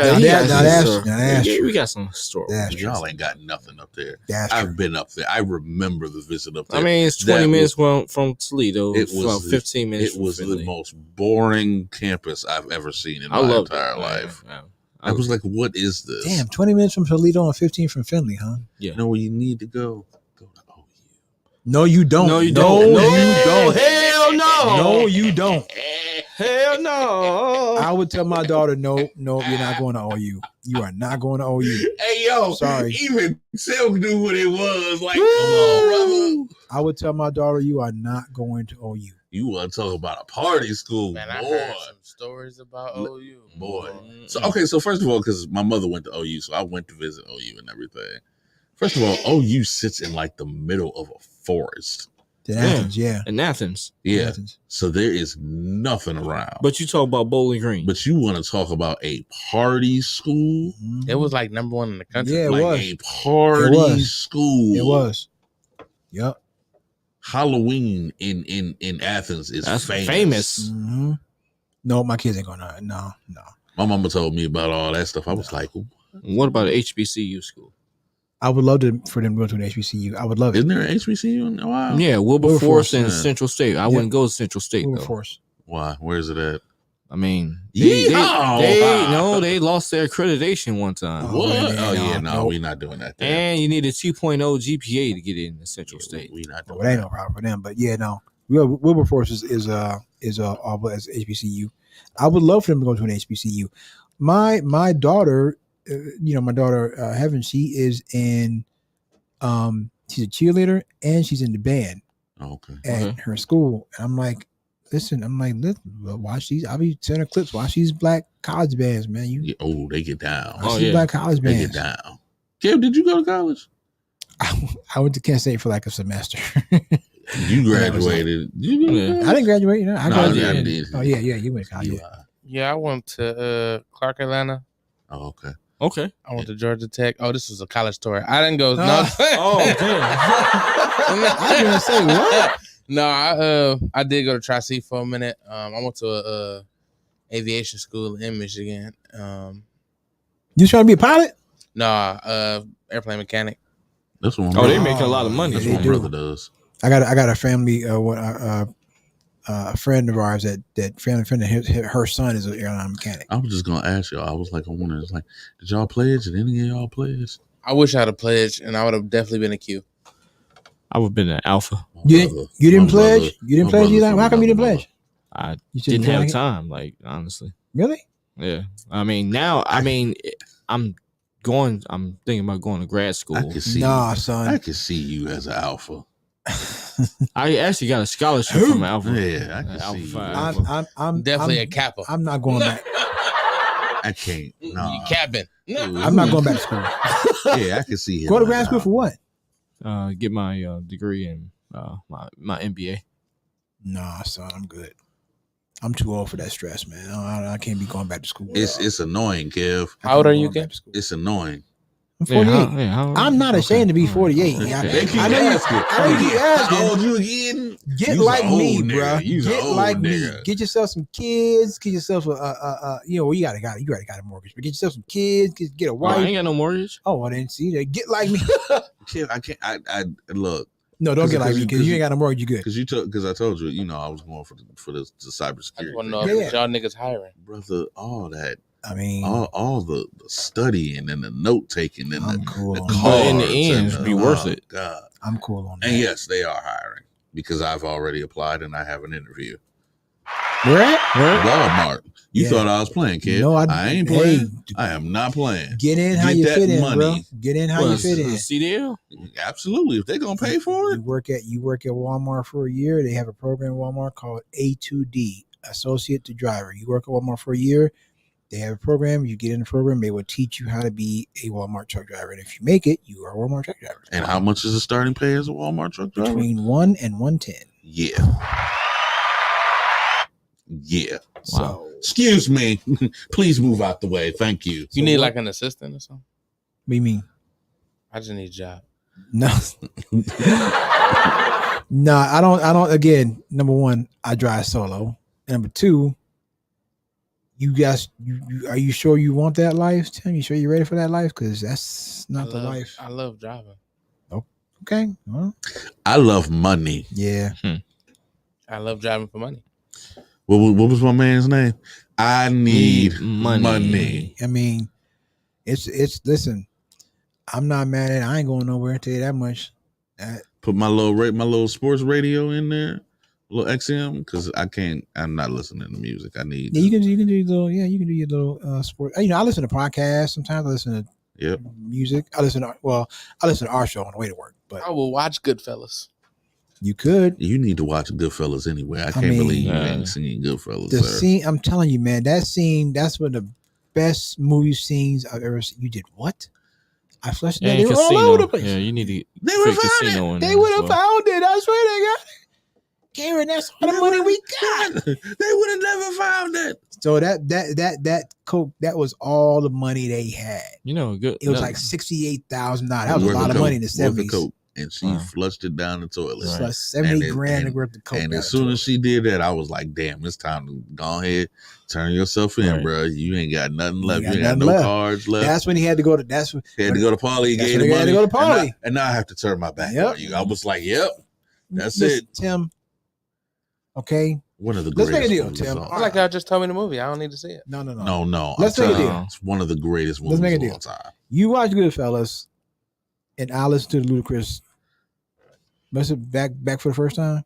got some store. That's true. Y'all ain't got nothing up there. That's true. I've been up there. I remember the visit up there. I mean, it's 20 minutes from Toledo. It It was was the- 15 minutes. It was from the Finley. most boring campus I've ever seen in I my loved entire it. life. Yeah. I was like, "What is this?" Damn, 20 minutes from Toledo and 15 from Finley, huh? You know where you need to go? Go to OU. No, you don't. No, you No, don't. No, you don't. Hell no. No, you don't. Hell no. I would tell my daughter, no, you're not going to OU. You are not going to OU. Hey, yo, Sorry. even Silk knew what it was. Like, come on, brother. I would tell my daughter, you are not going to OU. You want to talk about a party school, Man, I boy. heard some stories about OU. Boy. So, okay, so first of all, because my mother went to OU, so I went to visit OU and everything. First of all, OU sits in like the middle of a forest. To Athens, yeah. In Athens. Yeah. Athens. So there is nothing around. But you talk about Bowling Green. But you want to talk about a party school? Mhm. It was like number one in the country. Yeah, it Like was. a party It was. school. It was. Yep. Halloween in Athens is That's famous. famous. Mm-hmm. No, my kids ain't going to. No. My mama told me about all that stuff. I was like, What about an HBCU school? I would love for them to go to an HBCU. I would love it. isn't there an HBCU in Ohio? Yeah, Wilberforce Wilberforce, and yeah. Central State. I wouldn't go to Central State though. Wilberforce. Why? Where's it at? I mean, Yeehaw! they lost their accreditation one time. Oh, What? man, Oh, yeah, no. no, we're not doing that. There. And you need a 2.0 GPA to get in the Central State. We not doing Well, it ain't that. no problem for them. But yeah, no. Wilberforce is all as HBCU. I would love for them to go to an HBCU. My daughter, my daughter Heaven, she is in she's a cheerleader and she's in the band Okay. at her school. And I'm like, listen, watch these. I'll be sending her clips. Watch these black college bands, man. Yeah, oh, they get down. Watch Oh, these yeah. black college They get bands. down. Kev, did you go to college? I went to Kent State for like a semester. You graduated. Did you go to Yeah. college? I didn't graduate. I No, graduated. I did. Oh yeah, you went to college. You Yeah. lied. Yeah, I went to Clark, Atlanta. Oh, okay. Okay. I went to Georgia Tech. Oh, this was a college story. I didn't go. Oh, damn. I was gonna say what? No, I did go to Tri-C for a minute. I went to a aviation school in Michigan. You trying to be a pilot? Airplane mechanic. That's what Oh, they Oh, making a lot of money. That's they what my do. brother does. I got a family, a friend of ours that family friend of her son is an airline mechanic. I was just gonna ask y'all. I was like, I wonder, it's like, did y'all pledge? Did any of y'all pledge? I wish I had a pledge, and I would have definitely been a Q. I would have been an alpha. My You brother- didn't my pledge? brother- You didn't my pledge, brother Eli? from How come you didn't another pledge? I You didn't feel have like it? time, like, honestly. Really? Yeah. I mean, now, I'm thinking about going to grad school. I can see. Nah, I son. can see you as an alpha. I actually got a scholarship from Alpha. Yeah, I can Alpha see. You. 5. I'm Definitely I'm, a Kappa. I'm not going back. I can't. You Nah. capping. I'm not going back to school. Yeah, I can see him. Go to as grad an school for alpha. what? Get my degree in my MBA. Nah, son, I'm good. I'm too old for that stress, man. I can't be going back to school. It's annoying, Kev. How old are you, Going back Kev? to school. It's annoying. I'm 48. How- I'm not ashamed to be 48. Okay. Yeah, They keep I know you- asking. I know you keep asking. How old you again? Get You's like a me, old nigga. bro. You's a Get old like me. nigga. Get yourself some kids. Get yourself you already got a mortgage, but get yourself some kids. Get a I wife. ain't got no mortgage. Oh, I didn't see that. Get like me. Kev, I can't. I look. No, don't 'Cause- get like me 'cause because you ain't got no mortgage. You good. Because I told you, I was going for the I just cybersecurity. want to know thing. if y'all niggas hiring. Brother, all that, I mean, all the studying and the note taking and I'm the cool on cards that. But in the end, and it'd be worth it. God. I'm cool on that. And yes, they are hiring because I've already applied and I have an interview. Where at? Walmart. You Yeah. thought I was playing, kid. No, I ain't playing. I am not playing. Get in how Get you that fit in, money. bro. Get in how you What, fit in. CDL? Absolutely. If they're gonna pay for You it, work at Walmart for a year. They have a program at Walmart called A2D, Associate to Driver. You work at Walmart for a year. They have a program. You get in the program. They will teach you how to be a Walmart truck driver. And if you make it, you are a Walmart truck driver. and how much is the starting pay as a Walmart truck driver? Between 1 and 110. Yeah. Yeah. So Excuse me. Please move out the way. Thank you. You need like an assistant or something? what do you mean? I just need a job. No. No, I don't. Again, number one, I drive solo. And number two, you guys, are you sure you want that life, Tim? You sure you're ready for that life? Because that's not the life. I love driving. Okay. Well, I love money. yeah. I love driving for money. What was my man's name? I need money. money. I mean, it's listen, I'm not mad at it. I ain't going nowhere, I'll tell you that much. Put my little sports radio in there, little XM, because I'm not listening to music. I need. Yeah, you can do your little. Yeah, you can do your little sport. You know, I listen to podcasts sometimes. I listen to Yep. music. I listen to our show on the way to work. But I will watch Goodfellas. you could. You need to watch Goodfellas anyway. I can't mean, believe you ain't seen Goodfellas. The Sir. scene, I'm telling you, man, that scene, that's one of the best movie scenes I've ever seen. You did what? I flushed Yeah, that. They were all casino. over the place. Yeah, you need to They would have fit found casino it. in They there would as have well. found it. I swear they got it. Karen, that's all the money we got. They would have never found it. So that coke, that was all the money they had. You know, good. It was no, like $68,000. That was a Worth lot of coke, money in the worth 70s. coke. And she Wow. flushed it down the toilet. It's Right. like 70 And grand worth of coke. And down as the soon toilet. as she did that, I was like, damn, it's time to go ahead, turn yourself in, Right. bro. You ain't got nothing left. got You ain't got nothing no left. cards left. That's when he had to go to. That's when He had to go to Paulie. He That's gave when the he had money. to go to Paulie. And now I have to turn my back Yep. on you. I was like, yep. That's Listen, it. Tim. Okay, One of the Let's greatest make a deal, movies Tim. of all I feel like y'all just told me the movie. I don't need to see it. no. No. Let's I'm make a telling deal. you, it's one of the greatest Let's movies make a of deal. all time. You watch Goodfellas, and I listen to the Ludacris. Listen back for the first time.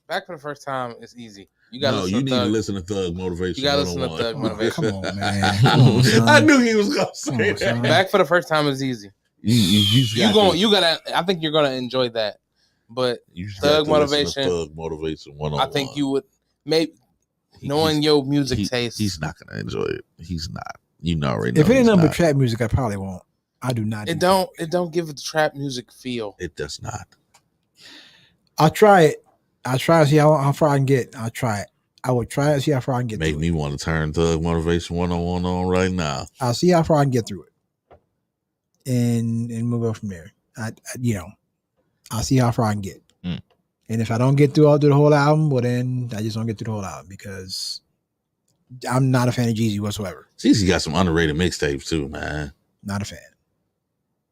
Back for the first time is easy. You got No, to you need to Thug. listen to Thug Motivation. You gotta listen to 101. Thug Motivation. Come on, man. Come on, son. I knew he was gonna Come say on, that. son. Back for the first time is easy. You I think you're gonna enjoy that. But Thug Thug Motivation. Thug Motivation 101. I think you would maybe knowing your music taste. He's not gonna enjoy it. He's not. You know already. Know If it ain't he's nothing but not. trap music, I probably won't. I do not. It don't give it the trap music feel. It does not. I'll try it. I'll try to see how far I can get. I'll try it. I will try it. See how far I can get. Make through me it. want to turn Thug Motivation 101 on right now. I'll see how far I can get through it, and move on from there. I'll see how far I can get. Mm. And if I don't get through the whole album, well then I just don't get through the whole album because I'm not a fan of Jeezy whatsoever. Jeezy got some underrated mixtapes too, man. Not a fan.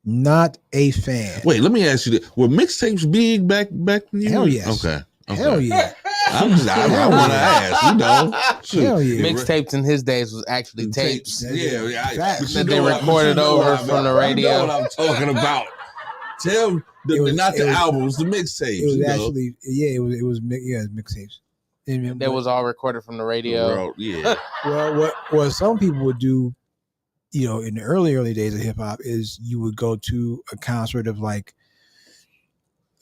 Not a fan. Wait, let me ask you this. Were mixtapes big back when you Hell were- yes. Okay. Hell yeah. I want to ask, you know. Shoot. Hell yeah. Mixtapes in his days was actually tapes. Yeah, Facts. but That they know what- recorded you know over what from the you radio. know what I'm talking about. Tell It was- not it the was- albums, the mixtapes. It was you know. actually it was mixtapes. And That was all recorded from the radio. Bro, yeah. well what some people would do, in the early days of hip hop is you would go to a concert of like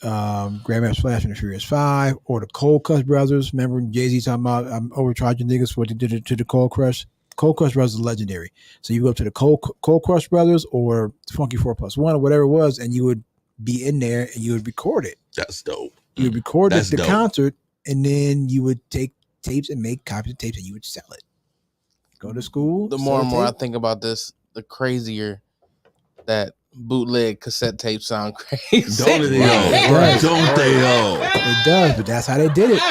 Grandmaster Flash and the Furious 5 or the Cold Crush Brothers. Remember Jay-Z talking about I'm overcharging niggas for what they did to the Cold Crush? Cold Crush Brothers is legendary. So you go up to the Cold Crush Brothers or Funky 4+1 or whatever it was, and you would be in there and you would record it. That's dope. You would record That's the dope. concert, and then you would take tapes and make copies of tapes and you would sell it. Go to school. The sell more and more I tape. think about this, the crazier that bootleg cassette tapes sound crazy. Don't they all? Right. Don't they all? It does, but that's how they did it.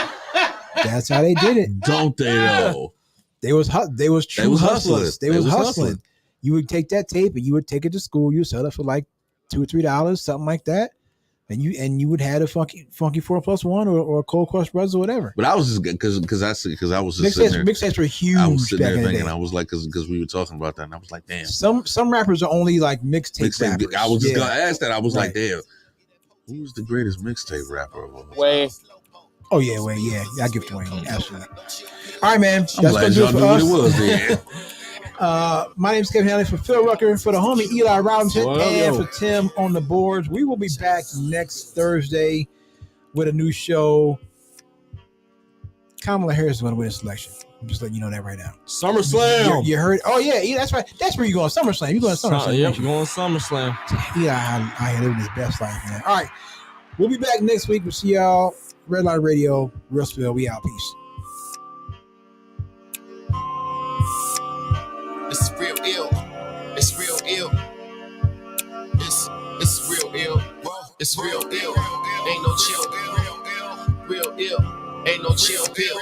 That's how they did it. Don't they all? They was true was hustlers. hustlers. They They was was hustling. hustling. You would take that tape and you would take it to school. You would sell it for like $2 or $3, something like that. And you would have a funky 4+1 or Cold Crush Brothers or whatever. But I was just because I was just sitting there. Mixtapes were huge I was sitting back there in the thinking, day. I was like, because we were talking about that, and I was like, damn. Some rappers are only like mixtape Mixtape. rappers. I was just Yeah. gonna ask that. I was like, Right. damn, who's the greatest mixtape rapper of all time? Way Oh yeah, Wayne. Yeah, I give it to Wayne. Absolutely. All right, man. I'm glad y'all knew what it was then. My name is Kevin Hanley for Phil Rucker, for the homie Eli Robinson, What up, and yo? for Tim on the boards. We will be back next Thursday with a new show. Kamala Harris is going to win this election. I'm just letting you know that right now. SummerSlam. You heard? Oh yeah, that's right. That's where you going. SummerSlam. You going to SummerSlam? Yep, going SummerSlam. Yeah, I living his best life, man. All right, we'll be back next week. We'll see y'all. Red Line Radio, Real Spill. We out. Peace. It's real ill. It's real ill. It's real ill. It's real ill. Ain't no chill. Real ill. Ain't no chill pill.